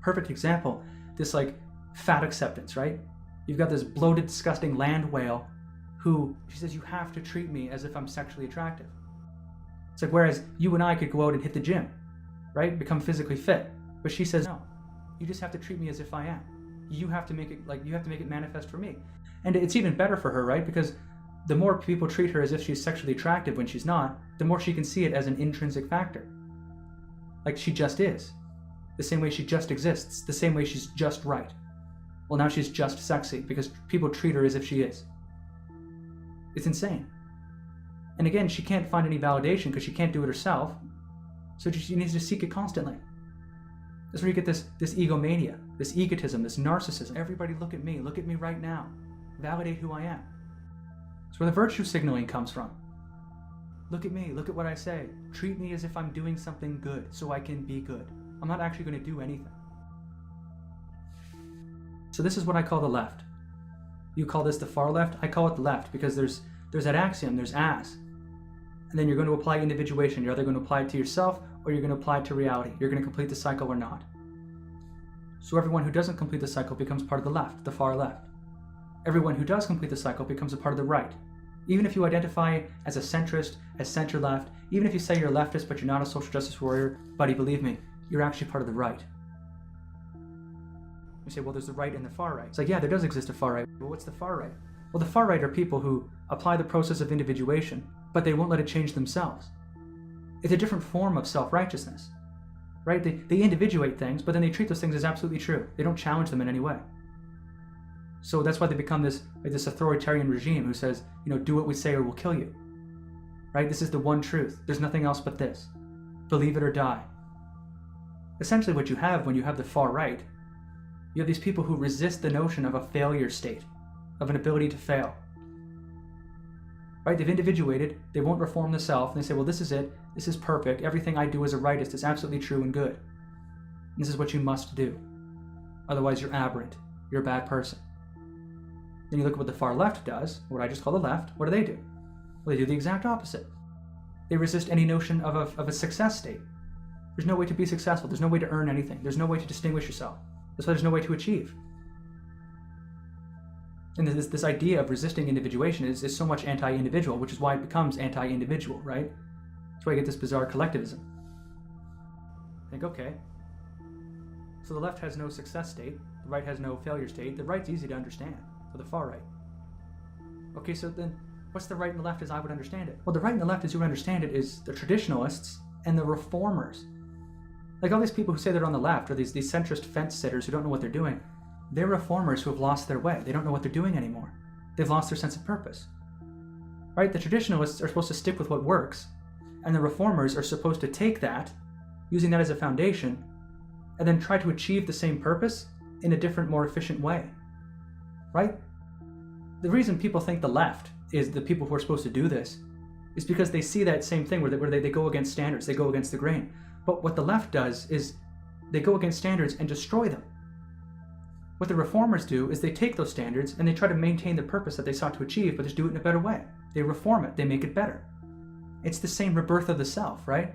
Perfect example, this fat acceptance, right? You've got this bloated, disgusting land whale who, she says, you have to treat me as if I'm sexually attractive. It's like, whereas you and I could go out and hit the gym, right? Become physically fit. But she says, no, you just have to treat me as if I am. You have to make it manifest for me. And it's even better for her, right? Because the more people treat her as if she's sexually attractive when she's not, the more she can see it as an intrinsic factor. Like she just is. The same way she just exists. The same way she's just right. Well, now she's just sexy because people treat her as if she is. It's insane. And again, she can't find any validation because she can't do it herself. So she needs to seek it constantly. That's where you get this egomania, this egotism, this narcissism. Everybody look at me right now. Validate who I am. That's where the virtue signaling comes from. Look at me, look at what I say. Treat me as if I'm doing something good so I can be good. I'm not actually going to do anything. So this is what I call the left. You call this the far left, I call it the left because there's that axiom, there's as. And then you're going to apply individuation. You're either going to apply it to yourself or you're going to apply it to reality. You're going to complete the cycle or not. So everyone who doesn't complete the cycle becomes part of the left, the far left. Everyone who does complete the cycle becomes a part of the right. Even if you identify as a centrist, as center-left, even if you say you're a leftist but you're not a social justice warrior, buddy, believe me, you're actually part of the right. You say, well, there's the right and the far right. It's like, yeah, there does exist a far right. Well, what's the far right? Well, the far right are people who apply the process of individuation, but they won't let it change themselves. It's a different form of self-righteousness, right? They individuate things, but then they treat those things as absolutely true. They don't challenge them in any way. So that's why they become this authoritarian regime who says, do what we say or we'll kill you, right? This is the one truth. There's nothing else but this. Believe it or die. Essentially what you have when you have the far right, you have these people who resist the notion of a failure state, of an ability to fail. Right? They've individuated, they won't reform the self, and they say, well, this is it, this is perfect, everything I do as a rightist is absolutely true and good. And this is what you must do. Otherwise you're aberrant, you're a bad person. Then you look at what the far left does, what I just call the left, what do? Well, they do the exact opposite. They resist any notion of a success state. There's no way to be successful, there's no way to earn anything, there's no way to distinguish yourself. That's why there's no way to achieve. And this idea of resisting individuation is so much anti-individual, which is why it becomes anti-individual, right? That's why you get this bizarre collectivism. Think, okay, So the left has no success state, the right has no failure state. The right's easy to understand, for the far right. Okay, so then what's the right and the left as I would understand it? Well, the right and the left as you would understand it is the traditionalists and the reformers. Like all these people who say they're on the left, or these centrist fence sitters who don't know what they're doing, they're reformers who have lost their way. They don't know what they're doing anymore. They've lost their sense of purpose. Right? The traditionalists are supposed to stick with what works, and the reformers are supposed to take that, using that as a foundation, and then try to achieve the same purpose in a different, more efficient way. Right? The reason people think the left is the people who are supposed to do this is because they see that same thing where they go against standards, they go against the grain. But what the left does is they go against standards and destroy them. What the reformers do is they take those standards and they try to maintain the purpose that they sought to achieve, but just do it in a better way. They reform it, they make it better. It's the same rebirth of the self, right?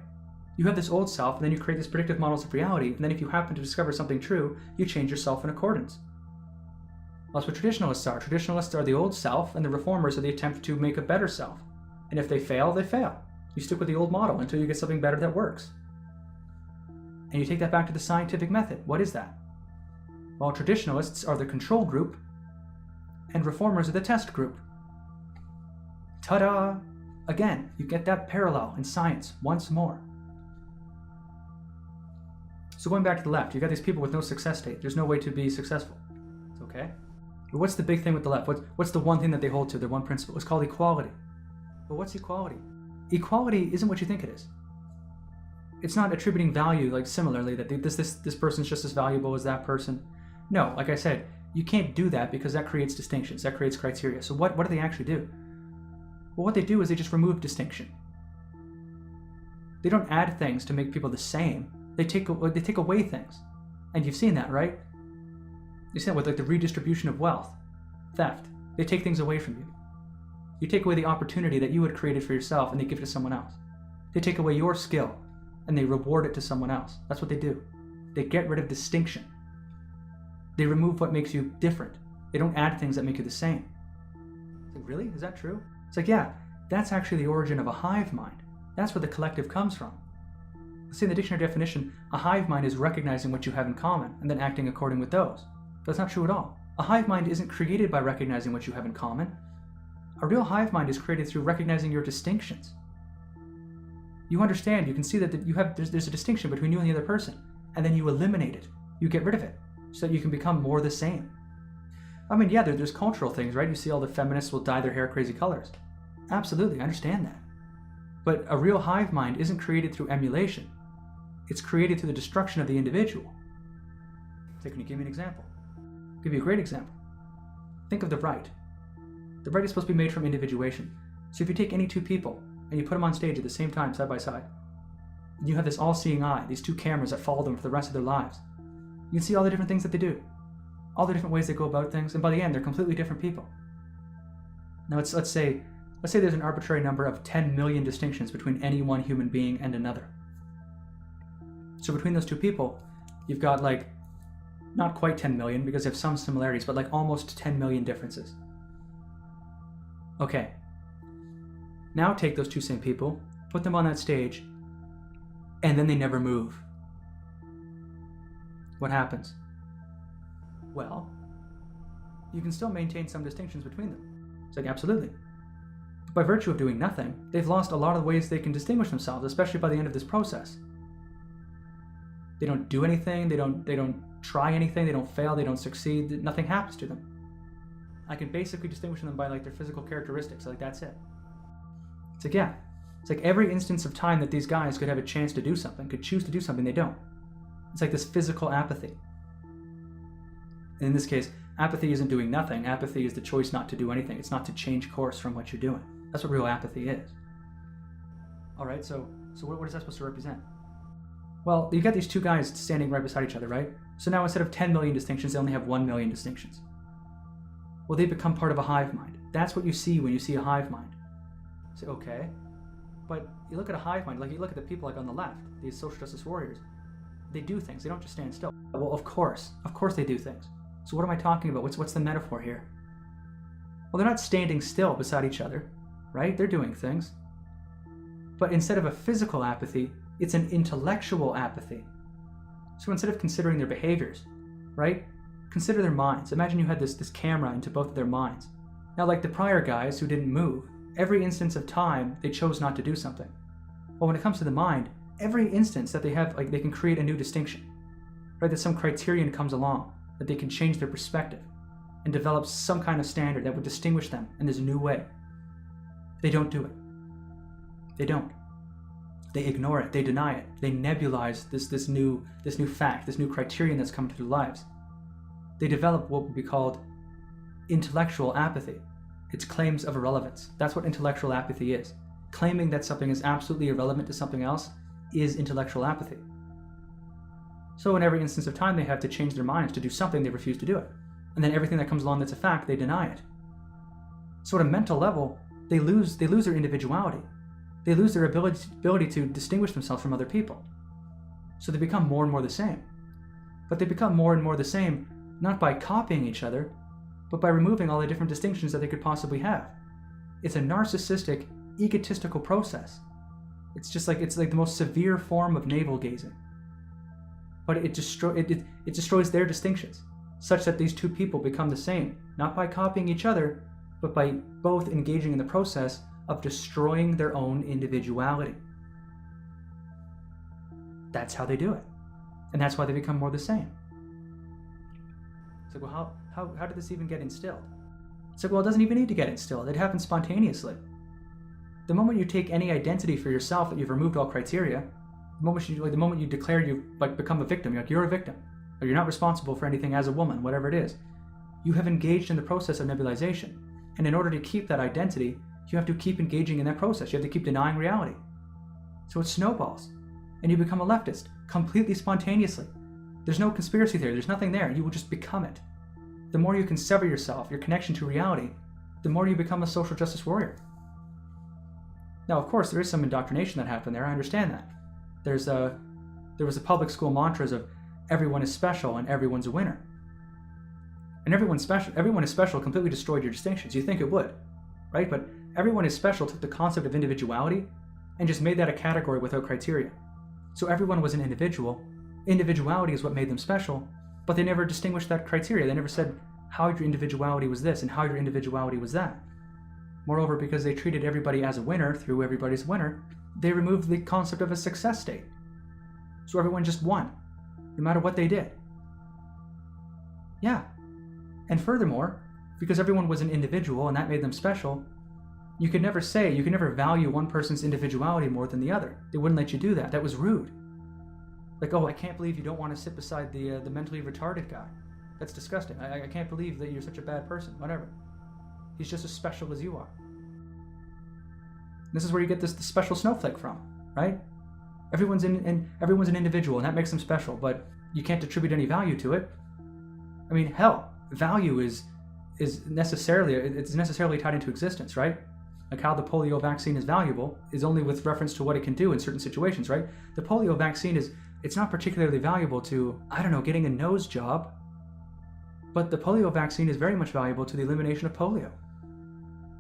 You have this old self, and then you create these predictive models of reality, and then if you happen to discover something true, you change yourself in accordance. That's what traditionalists are. Traditionalists are the old self, and the reformers are the attempt to make a better self. And if they fail, they fail. You stick with the old model until you get something better that works. And you take that back to the scientific method. What is that? Well, traditionalists are the control group, and reformers are the test group. Ta-da! Again, you get that parallel in science once more. So going back to the left, you've got these people with no success state. There's no way to be successful. It's okay. But what's the big thing with the left? What's the one thing that they hold to, their one principle? It's called equality. But what's equality? Equality isn't what you think it is. It's not attributing value like similarly, that this person's just as valuable as that person. No, like I said, you can't do that because that creates distinctions, that creates criteria. So what do they actually do? Well, what they do is they just remove distinction. They don't add things to make people the same. They take away things. And you've seen that, right? You've seen that with like the redistribution of wealth, theft. They take things away from you. You take away the opportunity that you had created for yourself and they give it to someone else. They take away your skill and they reward it to someone else. That's what they do. They get rid of distinction. They remove what makes you different. They don't add things that make you the same. It's like, really? Is that true? It's like, yeah, that's actually the origin of a hive mind. That's where the collective comes from. Let's say in the dictionary definition, a hive mind is recognizing what you have in common and then acting according with those. That's not true at all. A hive mind isn't created by recognizing what you have in common. A real hive mind is created through recognizing your distinctions. You understand, you can see that there's a distinction between you and the other person, and then you eliminate it. You get rid of it, so that you can become more the same. I mean, yeah, there's cultural things, right? You see all the feminists will dye their hair crazy colors. Absolutely, I understand that. But a real hive mind isn't created through emulation. It's created through the destruction of the individual. So can you give me an example? I'll give you a great example. Think of the right. The right is supposed to be made from individuation. So if you take any two people and you put them on stage at the same time, side by side, and you have this all-seeing eye, these two cameras that follow them for the rest of their lives, you can see all the different things that they do, all the different ways they go about things, and by the end, they're completely different people. Now let's say there's an arbitrary number of 10 million distinctions between any one human being and another. So between those two people, you've got like, not quite 10 million because they have some similarities, but like almost 10 million differences. Okay. Now take those two same people, put them on that stage, and then they never move. What happens? Well, you can still maintain some distinctions between them. It's like, absolutely. By virtue of doing nothing, they've lost a lot of the ways they can distinguish themselves, especially by the end of this process. They don't do anything, they don't try anything, they don't fail, they don't succeed, nothing happens to them. I can basically distinguish them by like their physical characteristics, like that's it. It's like, yeah, it's like every instance of time that these guys could have a chance to do something, could choose to do something, they don't. It's like this physical apathy. In this case, apathy isn't doing nothing, apathy is the choice not to do anything, it's not to change course from what you're doing. That's what real apathy is. Alright, so what is that supposed to represent? Well, you've got these two guys standing right beside each other, right? So now instead of 10 million distinctions, they only have 1 million distinctions. Well, they become part of a hive mind. That's what you see when you see a hive mind. So, okay, but you look at a hive mind, like you look at the people like on the left, these social justice warriors, they do things, they don't just stand still. Well, of course they do things. So what am I talking about? What's the metaphor here? Well, they're not standing still beside each other, right? They're doing things. But instead of a physical apathy, it's an intellectual apathy. So instead of considering their behaviors, right, consider their minds. Imagine you had this camera into both of their minds. Now, like the prior guys who didn't move, every instance of time they chose not to do something. But when it comes to the mind, every instance that they have, like, they can create a new distinction, right? That some criterion comes along, that they can change their perspective and develop some kind of standard that would distinguish them in this new way. They don't do it. They don't. They ignore it. They deny it. They nebulize this new fact, this new criterion that's come to their lives. They develop what would be called intellectual apathy. It's claims of irrelevance. That's what intellectual apathy is. Claiming that something is absolutely irrelevant to something else is intellectual apathy. So in every instance of time, they have to change their minds to do something, they refuse to do it. And then everything that comes along that's a fact, they deny it. So at a mental level, they lose their individuality. They lose their ability to distinguish themselves from other people. So they become more and more the same. But they become more and more the same not by copying each other, but by removing all the different distinctions that they could possibly have. It's a narcissistic, egotistical process. It's like the most severe form of navel-gazing. But it destroys their distinctions, such that these two people become the same, not by copying each other, but by both engaging in the process of destroying their own individuality. That's how they do it. And that's why they become more the same. It's like, well, how did this even get instilled? It's like, well, it doesn't even need to get instilled. It happens spontaneously. The moment you take any identity for yourself that you've removed all criteria, the moment you declare you've become a victim, you're a victim, or you're not responsible for anything as a woman, whatever it is, you have engaged in the process of nebulization. And in order to keep that identity, you have to keep engaging in that process. You have to keep denying reality. So it snowballs, and you become a leftist completely spontaneously. There's no conspiracy theory. There's nothing there. You will just become it. The more you can sever yourself, your connection to reality, the more you become a social justice warrior. Now, of course, there is some indoctrination that happened there. I understand that. There was a public school mantras of everyone is special and everyone's a winner. And everyone is special completely destroyed your distinctions. You think it would, right? But everyone is special took the concept of individuality and just made that a category without criteria. So everyone was an individual. Individuality is what made them special, but they never distinguished that criteria. They never said how your individuality was this and how your individuality was that. Moreover, because they treated everybody as a winner through everybody's winner, they removed the concept of a success state. So everyone just won, no matter what they did. Yeah. And furthermore, because everyone was an individual and that made them special, you could never value one person's individuality more than the other. They wouldn't let you do that. That was rude. Like, oh, I can't believe you don't want to sit beside the mentally retarded guy. That's disgusting. I can't believe that you're such a bad person. Whatever. He's just as special as you are. This is where you get the special snowflake from, right? Everyone's an individual, and that makes them special, but you can't attribute any value to it. I mean, hell, value is necessarily tied into existence, right? Like how the polio vaccine is valuable is only with reference to what it can do in certain situations, right? The polio vaccine it's not particularly valuable to, getting a nose job, but the polio vaccine is very much valuable to the elimination of polio.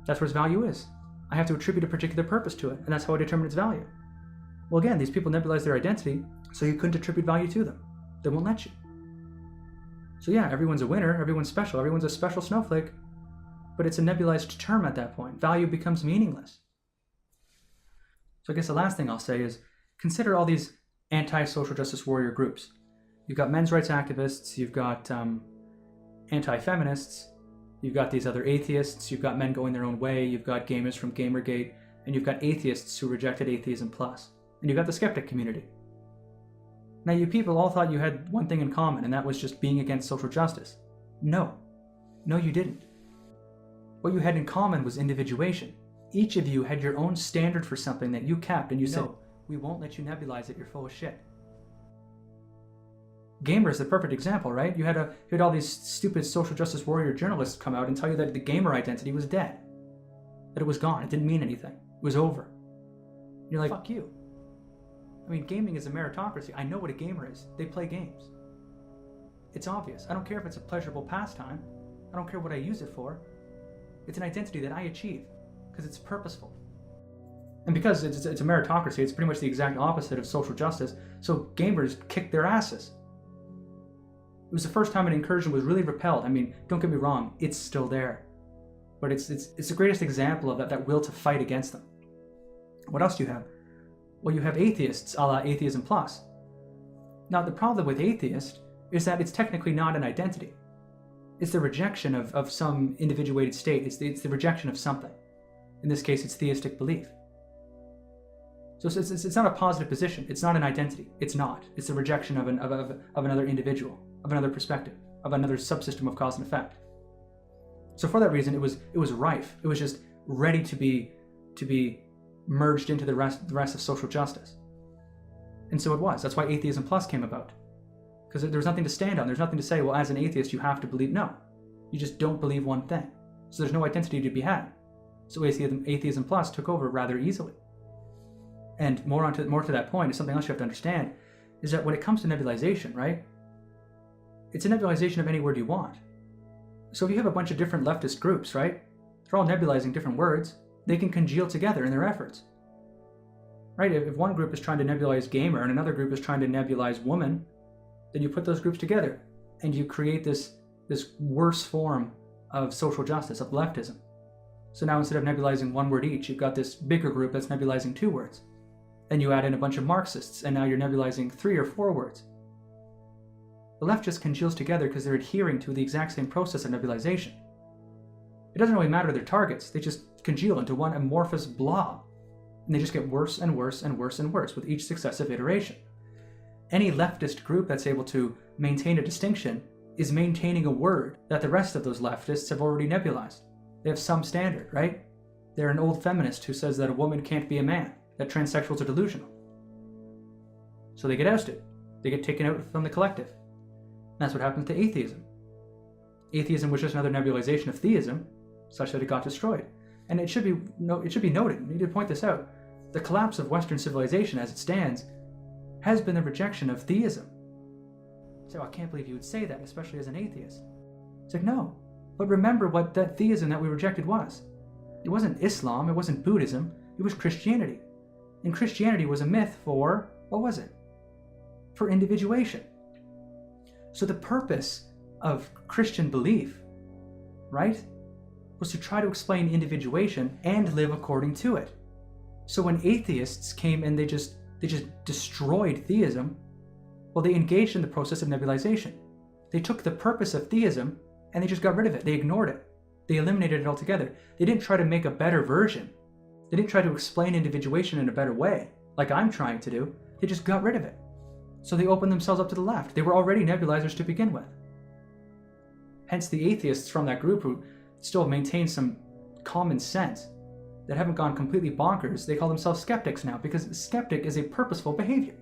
That's where its value is. I have to attribute a particular purpose to it, and that's how I determine its value. Well, again, these people nebulize their identity, so you couldn't attribute value to them. They won't let you. So yeah, everyone's a winner, everyone's special, everyone's a special snowflake, but it's a nebulized term at that point. Value becomes meaningless. So I guess the last thing I'll say is, consider all these anti-social justice warrior groups. You've got men's rights activists, you've got anti-feminists, you've got these other atheists, you've got men going their own way, you've got gamers from Gamergate, and you've got atheists who rejected atheism plus. And you've got the skeptic community. Now, you people all thought you had one thing in common, and that was just being against social justice. No, you didn't. What you had in common was individuation. Each of you had your own standard for something that you kept, and you said, we won't let you nebulize it, you're full of shit. Gamer is the perfect example, right? You had all these stupid social justice warrior journalists come out and tell you that the gamer identity was dead. That it was gone, it didn't mean anything. It was over. You're like, fuck you. I mean, gaming is a meritocracy. I know what a gamer is. They play games. It's obvious. I don't care if it's a pleasurable pastime. I don't care what I use it for. It's an identity that I achieve because it's purposeful. And because it's a meritocracy, it's pretty much the exact opposite of social justice. So gamers kick their asses. It was the first time an incursion was really repelled. I mean, don't get me wrong, it's still there. But it's the greatest example of that will to fight against them. What else do you have? Well, you have atheists, a la atheism plus. Now, the problem with atheist is that it's technically not an identity. It's the rejection of some individuated state. It's the rejection of something. In this case, it's theistic belief. So it's not a positive position. It's not an identity. It's not. It's the rejection of another individual, of another perspective, of another subsystem of cause and effect. So for that reason, it was rife. It was just ready to be merged into the rest of social justice. And so it was. That's why atheism plus came about. Because there was nothing to stand on. There's nothing to say, well, as an atheist, you have to believe. No. You just don't believe one thing. So there's no identity to be had. So atheism plus took over rather easily. And more to that point is something else you have to understand, is that when it comes to nebulization, right? It's a nebulization of any word you want. So if you have a bunch of different leftist groups, right? They're all nebulizing different words. They can congeal together in their efforts. Right? If one group is trying to nebulize gamer and another group is trying to nebulize woman, then you put those groups together and you create this worse form of social justice, of leftism. So now instead of nebulizing one word each, you've got this bigger group that's nebulizing 2 words. Then you add in a bunch of Marxists, and now you're nebulizing 3 or 4 words. The left just congeals together because they're adhering to the exact same process of nebulization. It doesn't really matter their targets, they just congeal into one amorphous blob. And they just get worse and worse and worse and worse with each successive iteration. Any leftist group that's able to maintain a distinction is maintaining a word that the rest of those leftists have already nebulized. They have some standard, right? They're an old feminist who says that a woman can't be a man, that transsexuals are delusional. So they get ousted. They get taken out from the collective. And that's what happens to atheism. Atheism was just another nebulization of theism, such that it got destroyed. And it should be noted, we need to point this out, the collapse of Western civilization as it stands has been the rejection of theism. So I can't believe you would say that, especially as an atheist. It's like, no. But remember what that theism that we rejected was. It wasn't Islam, it wasn't Buddhism, it was Christianity. And Christianity was a myth for, what was it? For individuation. So the purpose of Christian belief, right, was to try to explain individuation and live according to it. So when atheists came and they just destroyed theism, well, they engaged in the process of nebulization. They took the purpose of theism and they just got rid of it. They ignored it. They eliminated it altogether. They didn't try to make a better version. They didn't try to explain individuation in a better way, like I'm trying to do. They just got rid of it. So they opened themselves up to the left. They were already nebulizers to begin with. Hence the atheists from that group who still maintain some common sense, that haven't gone completely bonkers, they call themselves skeptics now, because skeptic is a purposeful behavior.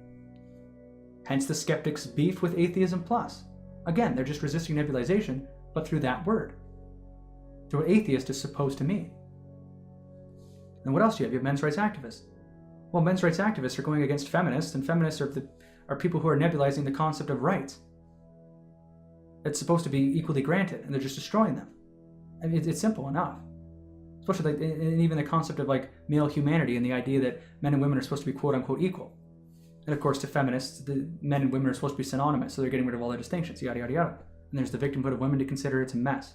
Hence the skeptics' beef with atheism plus. Again, they're just resisting nebulization, but through that word. Through what atheist is supposed to mean. And what else do you have? You have men's rights activists. Well, men's rights activists are going against feminists, and feminists are people who are nebulizing the concept of rights. It's supposed to be equally granted, and they're just destroying them. I mean, it's simple enough. Especially like, and even the concept of like male humanity and the idea that men and women are supposed to be quote unquote equal. And of course, to feminists, the men and women are supposed to be synonymous, so they're getting rid of all their distinctions, yada yada yada. And there's the victimhood of women to consider. It's a mess.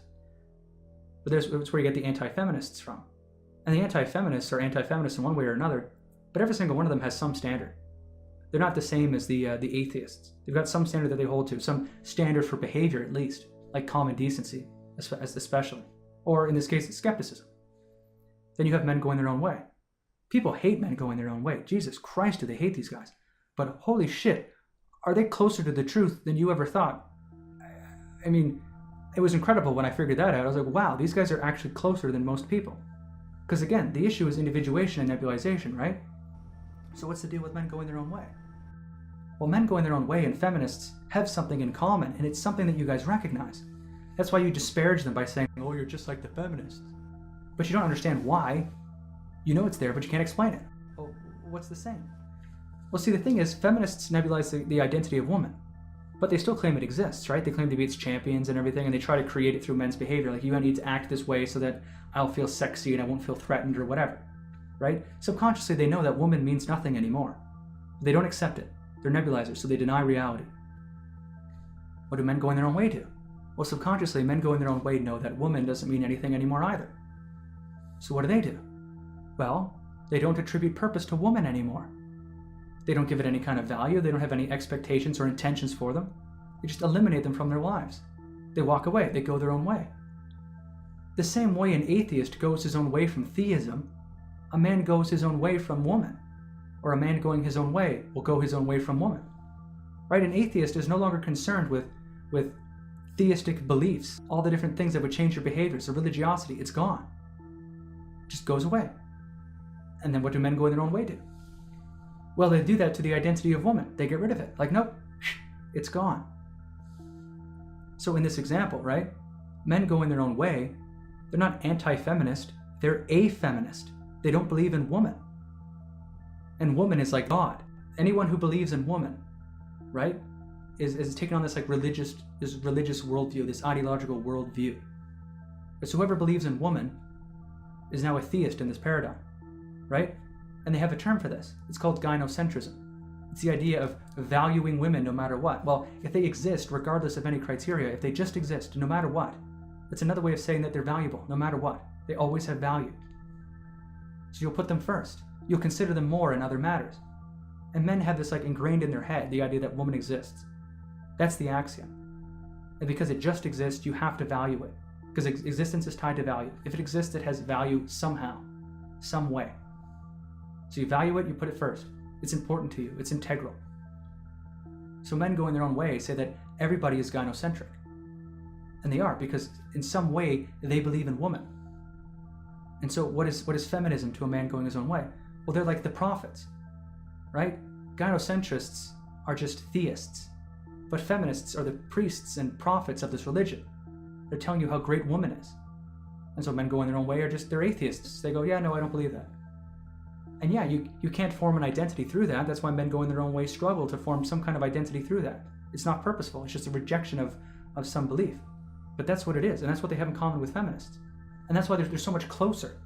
But that's where you get the anti-feminists from. And the anti-feminists are anti-feminists in one way or another, but every single one of them has some standard. They're not the same as the atheists. They've got some standard that they hold to, some standard for behavior at least, like common decency, especially. Or in this case, it's skepticism. Then you have men going their own way. People hate men going their own way. Jesus Christ, do they hate these guys. But holy shit, are they closer to the truth than you ever thought? I mean, it was incredible when I figured that out. I was like, wow, these guys are actually closer than most people. Because again, the issue is individuation and nebulization, right? So what's the deal with men going their own way? Well, men going their own way and feminists have something in common, and it's something that you guys recognize. That's why you disparage them by saying, oh, you're just like the feminists. But you don't understand why. You know it's there, but you can't explain it. Well, what's the same? Well, see, the thing is, feminists nebulize the identity of woman, but they still claim it exists, right? They claim to be its champions and everything, and they try to create it through men's behavior. Like, you need to act this way so that I'll feel sexy and I won't feel threatened or whatever, right? Subconsciously, they know that woman means nothing anymore. They don't accept it. They're nebulizers, so they deny reality. What do men going their own way do? Well, subconsciously, men going their own way know that woman doesn't mean anything anymore either. So what do? Well, they don't attribute purpose to woman anymore. They don't give it any kind of value. They don't have any expectations or intentions for them. They just eliminate them from their lives. They walk away. They go their own way. The same way an atheist goes his own way from theism, a man goes his own way from woman. Or a man going his own way will go his own way from woman. Right? An atheist is no longer concerned with theistic beliefs, all the different things that would change your behaviors, the religiosity. It's gone. It just goes away. And then what do men go their own way do? Well, they do that to the identity of woman. They get rid of it. Like, nope, it's gone. So in this example, right, men go in their own way. They're not anti-feminist. They're a-feminist. They don't believe in woman. And woman is like God. Anyone who believes in woman, right, is taking on this like religious worldview, this ideological worldview. So whoever believes in woman is now a theist in this paradigm, right? And they have a term for this. It's called Gynocentrism. It's the idea of valuing women no matter what. Well, if they exist regardless of any criteria, if they just exist no matter what, that's another way of saying that they're valuable no matter what. They always have value. So you'll put them first. You'll consider them more in other matters. And men have this like ingrained in their head, the idea that woman exists. That's the axiom. And because it just exists, you have to value it. Because existence is tied to value. If it exists, it has value somehow, some way. So you value it, you put it first. It's important to you. It's integral. So men go in their own way, say that everybody is gynocentric. And they are, because in some way, they believe in woman. And so what is feminism to a man going his own way? Well, they're like the prophets, right? Gynocentrists are just theists. But feminists are the priests and prophets of this religion. They're telling you how great woman is. And so men going their own way they're atheists. They go, yeah, no, I don't believe that. And yeah, you can't form an identity through that. That's why men going their own way struggle to form some kind of identity through that. It's not purposeful. It's just a rejection of some belief. But that's what it is. And that's what they have in common with feminists. And that's why they're so much closer.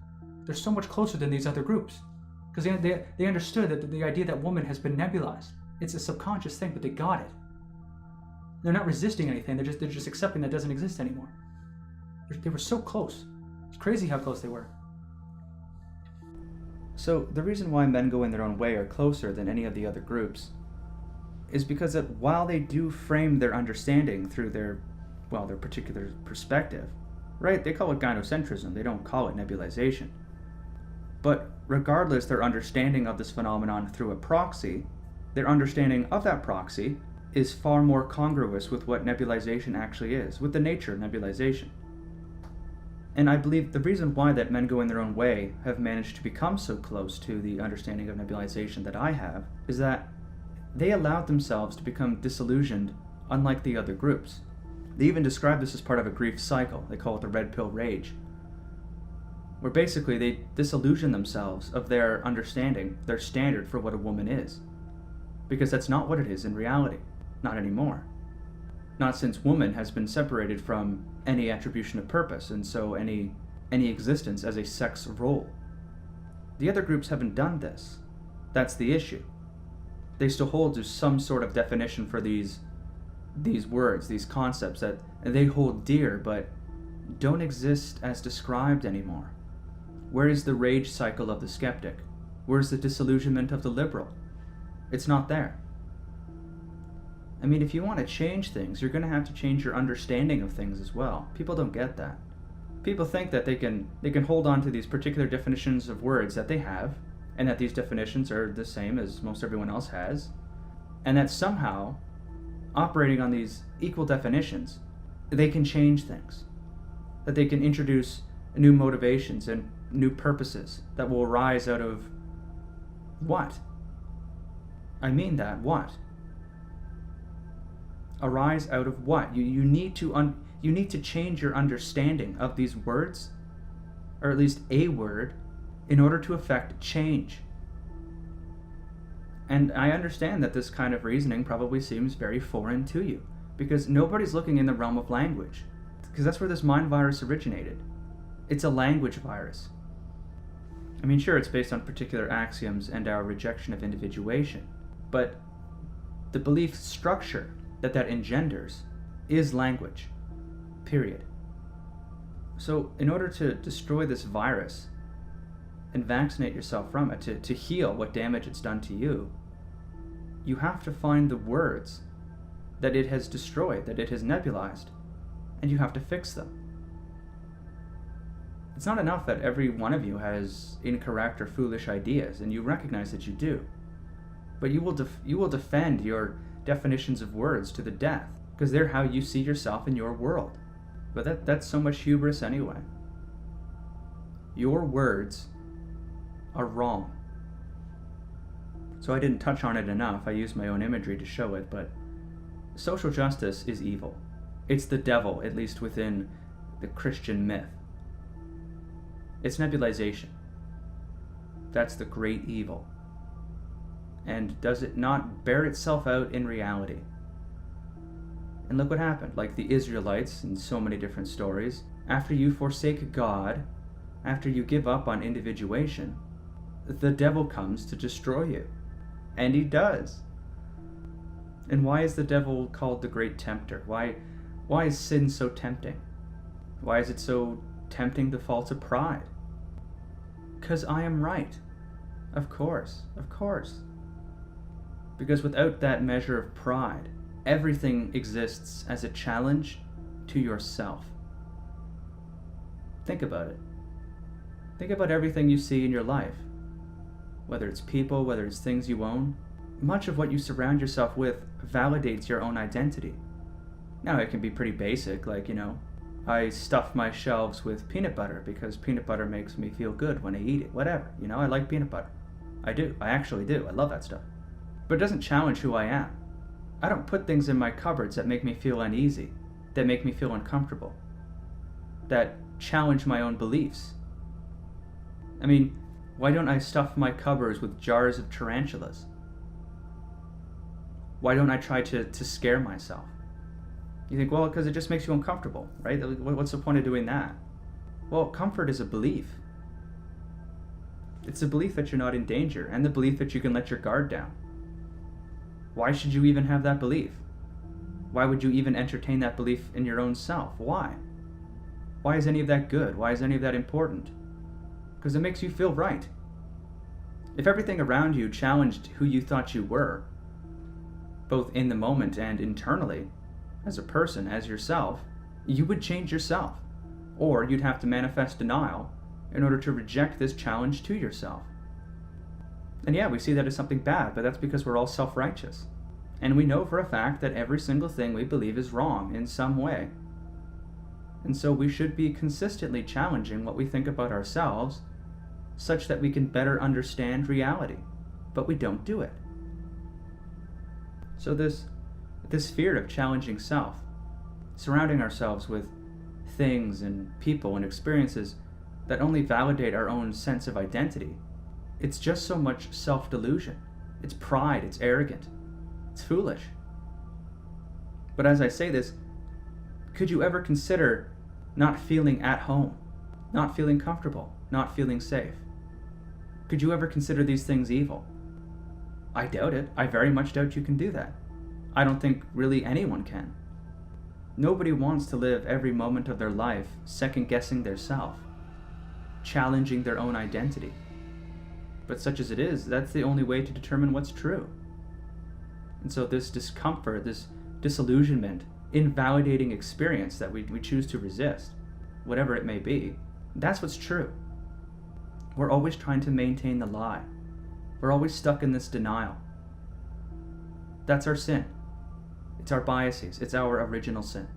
They're so much closer than these other groups. Because they understood that the idea that woman has been nebulized. It's a subconscious thing, but they got it. They're not resisting anything. They're just accepting that doesn't exist anymore. They were so close. It's crazy how close they were. So the reason why men go in their own way are closer than any of the other groups is because that while they do frame their understanding through their particular perspective, right? They call it gynocentrism. They don't call it nebulization. But regardless, their understanding of this phenomenon through a proxy, their understanding of that proxy is far more congruous with what nebulization actually is, with the nature of nebulization. And I believe the reason why that men go in their own way have managed to become so close to the understanding of nebulization that I have is that they allowed themselves to become disillusioned, unlike the other groups. They even describe this as part of a grief cycle. They call it the red pill rage, where basically they disillusion themselves of their understanding, their standard for what a woman is. Because that's not what it is in reality. Not anymore. Not since woman has been separated from any attribution of purpose, and so any existence as a sex role. The other groups haven't done this. That's the issue. They still hold to some sort of definition for these words, these concepts that they hold dear, but don't exist as described anymore. Where is the rage cycle of the skeptic? Where's the disillusionment of the liberal? It's not there. I mean, if you want to change things, you're going to have to change your understanding of things as well. People don't get that. People think that they can hold on to these particular definitions of words that they have, and that these definitions are the same as most everyone else has, and that somehow, operating on these equal definitions, they can change things. That they can introduce new motivations and new purposes that will arise out of what? I mean that, what? Arise out of what? You need to change your understanding of these words, or at least a word, in order to effect change. And I understand that this kind of reasoning probably seems very foreign to you, because nobody's looking in the realm of language, because that's where this mind virus originated. It's a language virus. I mean, sure, it's based on particular axioms and our rejection of individuation, but the belief structure that engenders is language. Period. So in order to destroy this virus and vaccinate yourself from it, to heal what damage it's done to you, you have to find the words that it has destroyed, that it has nebulized, and you have to fix them. It's not enough that every one of you has incorrect or foolish ideas, and you recognize that you do. But you will defend your definitions of words to the death, because they're how you see yourself in your world. But that's so much hubris anyway. Your words are wrong. So I didn't touch on it enough. I used my own imagery to show it, but social justice is evil. It's the devil, at least within the Christian myth. It's nebulization. That's the great evil. And does it not bear itself out in reality? And look what happened. Like the Israelites in so many different stories, after you forsake God, after you give up on individuation, the devil comes to destroy you. And he does. And why is the devil called the great tempter? Why is sin so tempting? Why is it so tempting to fall to pride? Because I am right. Of course. Because without that measure of pride, everything exists as a challenge to yourself. Think about it. Think about everything you see in your life. Whether it's people, whether it's things you own, much of what you surround yourself with validates your own identity. Now, it can be pretty basic, like, I stuff my shelves with peanut butter because peanut butter makes me feel good when I eat it. Whatever, I like peanut butter. I do. I actually do. I love that stuff. But it doesn't challenge who I am. I don't put things in my cupboards that make me feel uneasy, that make me feel uncomfortable, that challenge my own beliefs. I mean, why don't I stuff my cupboards with jars of tarantulas? Why don't I try to scare myself? You think, well, because it just makes you uncomfortable, right? What's the point of doing that? Well, comfort is a belief. It's a belief that you're not in danger, and the belief that you can let your guard down. Why should you even have that belief? Why would you even entertain that belief in your own self? Why? Why is any of that good? Why is any of that important? Because it makes you feel right. If everything around you challenged who you thought you were, both in the moment and internally, as a person, as yourself, you would change yourself. Or you'd have to manifest denial in order to reject this challenge to yourself. And yeah, we see that as something bad, but that's because we're all self-righteous. And we know for a fact that every single thing we believe is wrong in some way. And so we should be consistently challenging what we think about ourselves such that we can better understand reality. But we don't do it. So this fear of challenging self, surrounding ourselves with things and people and experiences that only validate our own sense of identity, it's just so much self-delusion. It's pride, it's arrogant, it's foolish. But as I say this, could you ever consider not feeling at home, not feeling comfortable, not feeling safe? Could you ever consider these things evil? I doubt it. I very much doubt you can do that. I don't think really anyone can. Nobody wants to live every moment of their life second-guessing their self, challenging their own identity. But such as it is, that's the only way to determine what's true. And so this discomfort, this disillusionment, invalidating experience that we choose to resist, whatever it may be, that's what's true. We're always trying to maintain the lie. We're always stuck in this denial. That's our sin. It's our biases. It's our original sin.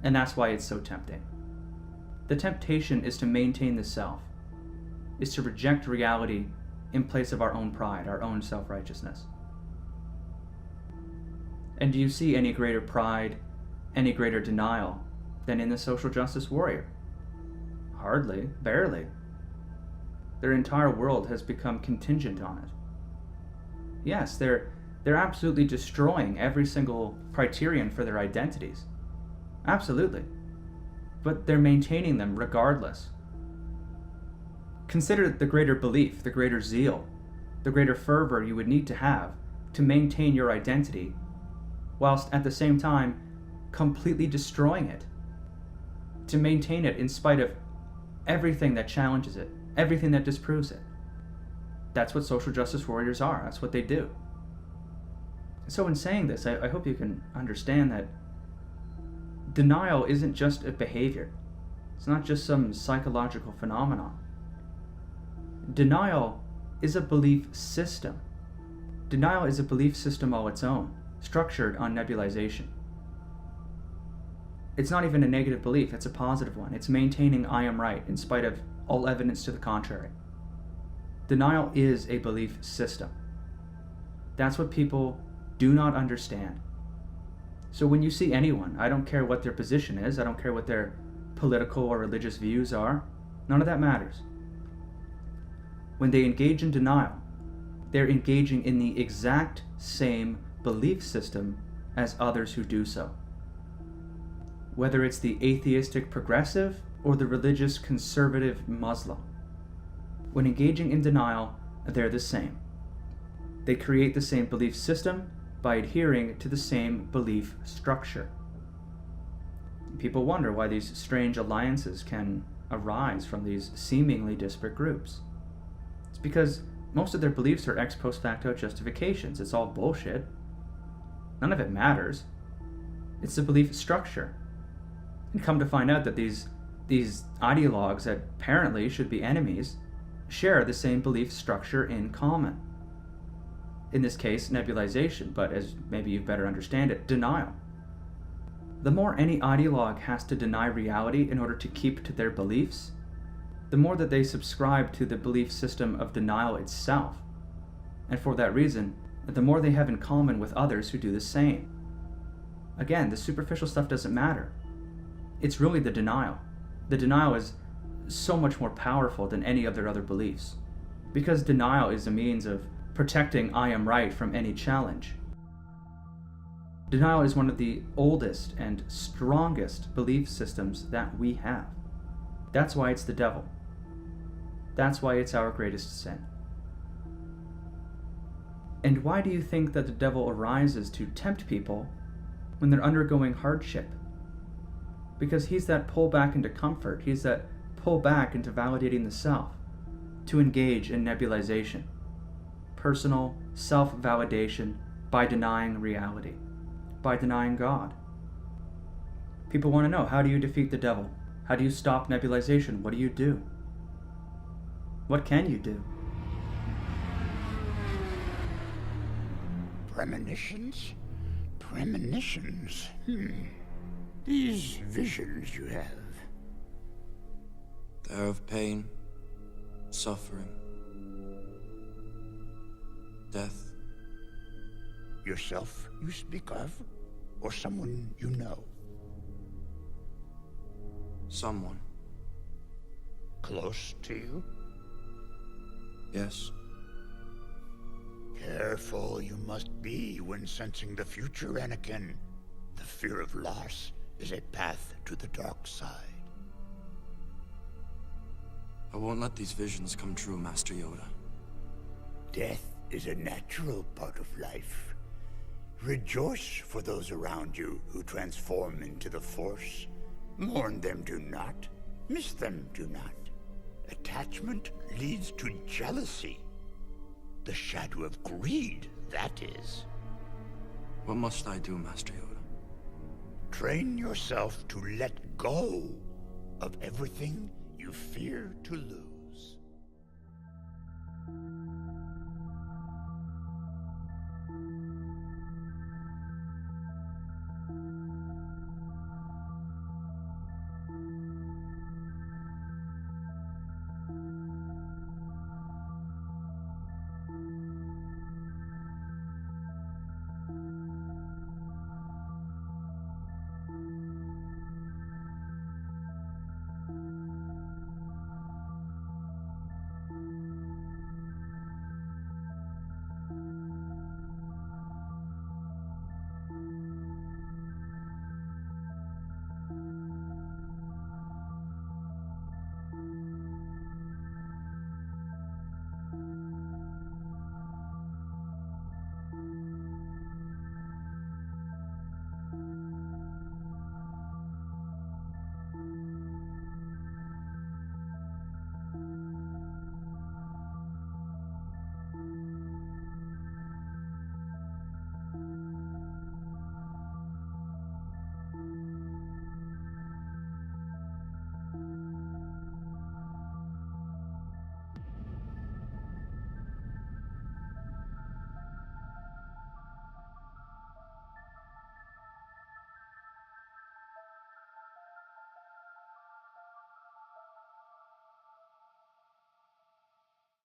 And that's why it's so tempting. The temptation is to maintain the self, is to reject reality in place of our own pride, our own self-righteousness. And do you see any greater pride, any greater denial than in the social justice warrior? Hardly, barely. Their entire world has become contingent on it. Yes, they're absolutely destroying every single criterion for their identities. Absolutely. But they're maintaining them regardless. Consider the greater belief, the greater zeal, the greater fervor you would need to have to maintain your identity, whilst at the same time completely destroying it, to maintain it in spite of everything that challenges it, everything that disproves it. That's what social justice warriors are. That's what they do. So in saying this, I hope you can understand that denial isn't just a behavior. It's not just some psychological phenomenon. Denial is a belief system. Denial is a belief system all its own, structured on nebulization. It's not even a negative belief, it's a positive one. It's maintaining I am right in spite of all evidence to the contrary. Denial is a belief system. That's what people do not understand. So when you see anyone, I don't care what their position is, I don't care what their political or religious views are, none of that matters. When they engage in denial, they're engaging in the exact same belief system as others who do so. Whether it's the atheistic progressive or the religious conservative Muslim. When engaging in denial, they're the same. They create the same belief system by adhering to the same belief structure. People wonder why these strange alliances can arise from these seemingly disparate groups. It's because most of their beliefs are ex post facto justifications. It's all bullshit. None of it matters. It's the belief structure. And come to find out that these ideologues that apparently should be enemies share the same belief structure in common. In this case, nebulization, but as maybe you better understand it, denial. The more any ideologue has to deny reality in order to keep to their beliefs, the more that they subscribe to the belief system of denial itself. And for that reason, the more they have in common with others who do the same. Again, the superficial stuff doesn't matter. It's really the denial. The denial is so much more powerful than any of their other beliefs, because denial is a means of protecting I am right from any challenge. Denial is one of the oldest and strongest belief systems that we have. That's why it's the devil. That's why it's our greatest sin. And why do you think that the devil arises to tempt people when they're undergoing hardship? Because he's that pull back into comfort. He's that pull back into validating the self, to engage in nebulization, personal self-validation by denying reality, by denying God. People want to know, how do you defeat the devil? How do you stop nebulization? What do you do? What can you do? Premonitions? Premonitions? These visions you have. They're of pain, suffering, death. Yourself you speak of, or someone you know? Someone. Close to you? Yes. Careful you must be when sensing the future, Anakin. The fear of loss is a path to the dark side. I won't let these visions come true, Master Yoda. Death is a natural part of life. Rejoice for those around you who transform into the Force. Mourn them, do not. Miss them, do not. Attachment leads to jealousy. The shadow of greed, that is. What must I do, Master Yoda? Train yourself to let go of everything you fear to lose.